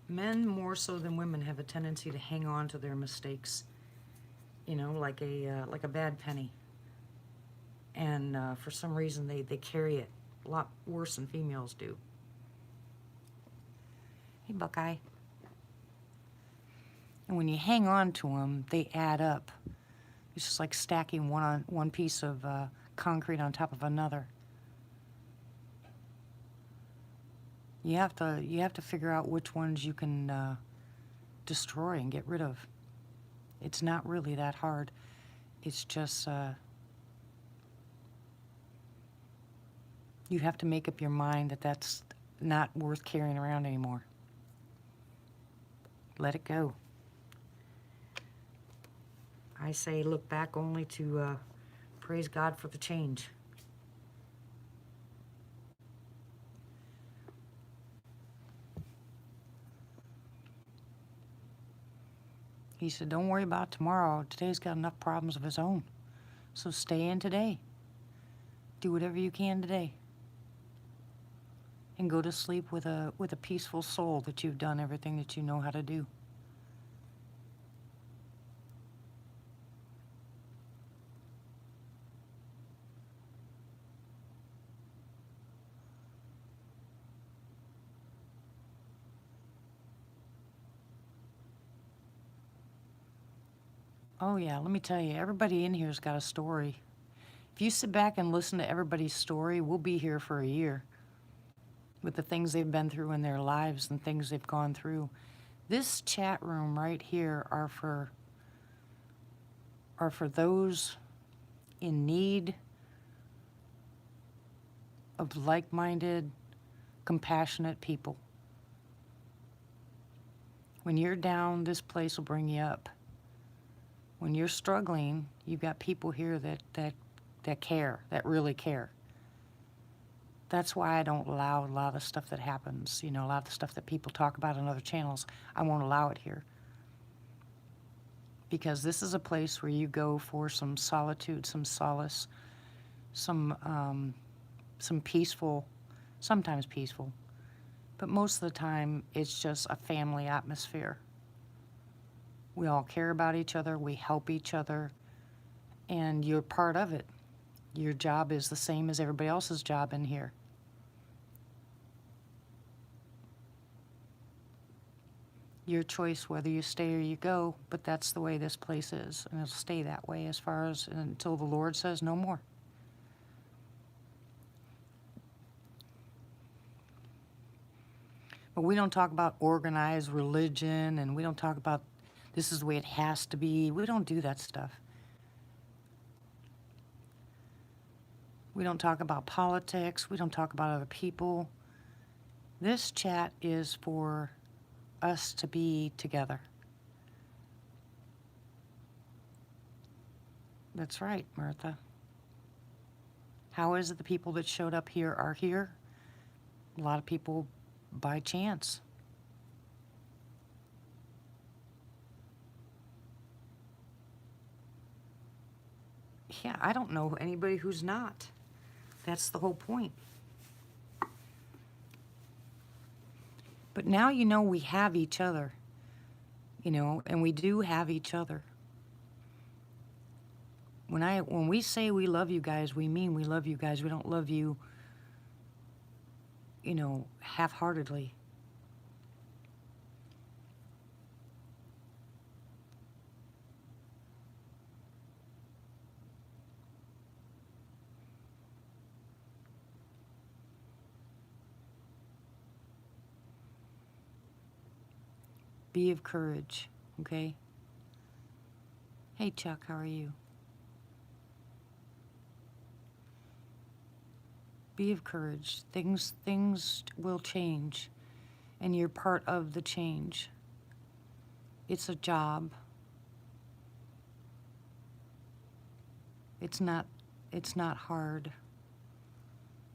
Men, more so than women, have a tendency to hang on to their mistakes, you know, like a bad penny. And for some reason, they carry it a lot worse than females do. Hey, Buckeye. And when you hang on to them, they add up. It's just like stacking one piece of concrete on top of another. You have to figure out which ones you can destroy and get rid of. It's not really that hard. It's just you have to make up your mind that that's not worth carrying around anymore. Let it go. I say look back only to praise God for the change. He said, don't worry about tomorrow. Today's got enough problems of its own. So stay in today. Do whatever you can today. And go to sleep with a peaceful soul that you've done everything that you know how to do. Oh yeah, let me tell you, everybody in here's got a story. If you sit back and listen to everybody's story, we'll be here for a year with the things they've been through in their lives and things they've gone through. This chat room right here are for those in need of like-minded, compassionate people. When you're down, this place will bring you up. When you're struggling, you've got people here that care, that really care. That's why I don't allow a lot of the stuff that happens, you know, a lot of the stuff that people talk about on other channels. I won't allow it here. Because this is a place where you go for some solitude, some solace, some peaceful, sometimes peaceful, but most of the time it's just a family atmosphere. We all care about each other, we help each other, and you're part of it. Your job is the same as everybody else's job in here. Your choice whether you stay or you go, but that's the way this place is, and it'll stay that way as far as until the Lord says no more. But we don't talk about organized religion, and we don't talk about this is the way it has to be. We don't do that stuff. We don't talk about politics. We don't talk about other people. This chat is for us to be together. That's right, Martha. How is it the people that showed up here are here? A lot of people by chance. Yeah, I don't know anybody who's not. That's the whole point. But now you know we have each other, you know, and we do have each other. When we say we love you guys, we mean we love you guys. We don't love you, you know, half-heartedly. Be of courage, okay? Hey, Chuck, how are you? Be of courage. Things will change, and you're part of the change. It's a job. It's not hard.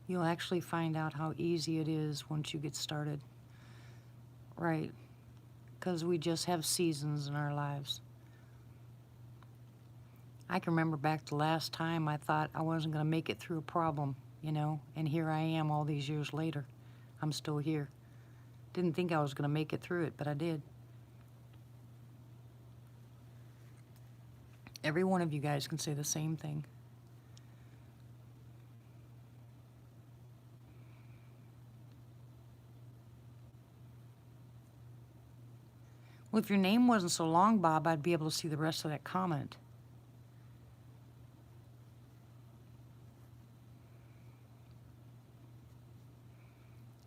You'll actually find out how easy it is once you get started. Right. Because we just have seasons in our lives. I can remember back the last time I thought I wasn't going to make it through a problem, you know, and here I am all these years later. I'm still here. Didn't think I was going to make it through it, but I did. Every one of you guys can say the same thing. Well, if your name wasn't so long, Bob, I'd be able to see the rest of that comment.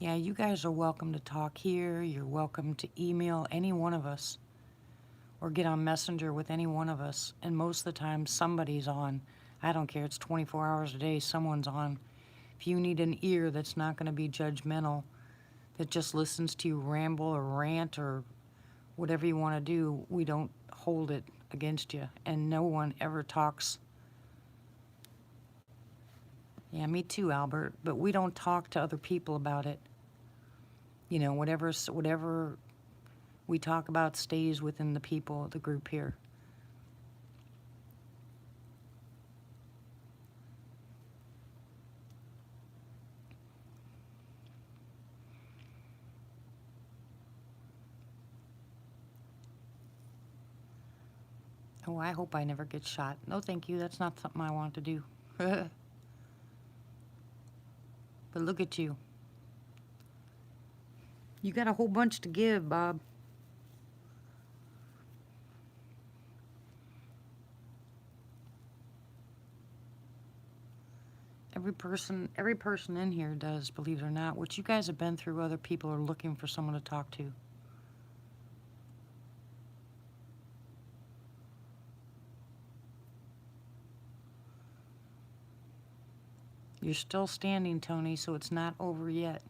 Yeah, you guys are welcome to talk here. You're welcome to email any one of us or get on Messenger with any one of us. And most of the time, somebody's on. I don't care. It's 24 hours a day. Someone's on. If you need an ear that's not going to be judgmental, that just listens to you ramble or rant or whatever you want to do, we don't hold it against you. And no one ever talks. Yeah, me too, Albert. But we don't talk to other people about it. You know, whatever we talk about stays within the people, the group here. Oh, I hope I never get shot. No, thank you. That's not something I want to do. But look at you. You got a whole bunch to give, Bob. Every person in here does, believe it or not. What you guys have been through, other people are looking for someone to talk to. You're still standing, Tony, so it's not over yet.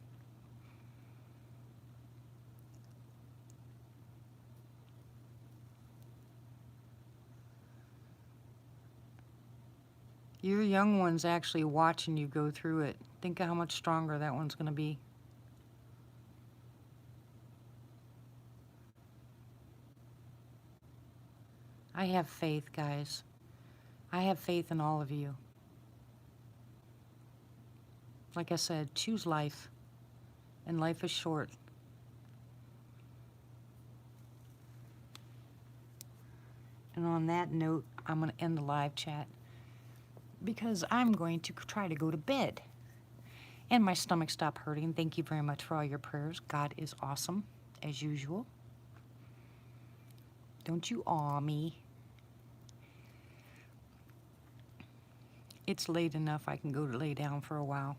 Your young one's actually watching you go through it. Think of how much stronger that one's going to be. I have faith, guys. I have faith in all of you. Like I said, choose life. And life is short. And on that note, I'm going to end the live chat, because I'm going to try to go to bed. And my stomach stopped hurting. Thank you very much for all your prayers. God is awesome, as usual. Don't you awe me. It's late enough I can go to lay down for a while.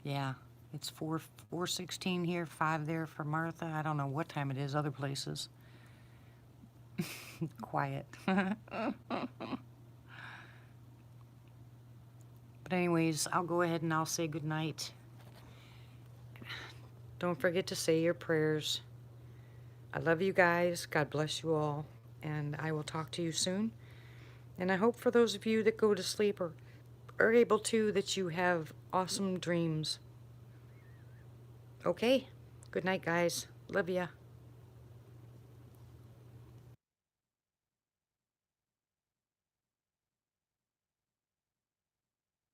Yeah, it's 4:16 here, 5 there for Martha. I don't know what time it is other places. Quiet. But anyways, I'll go ahead and I'll say goodnight. Don't forget to say your prayers. I love you guys. God bless you all. And I will talk to you soon. And I hope for those of you that go to sleep or are able to, that you have awesome dreams. Okay? Good night, guys. Love ya.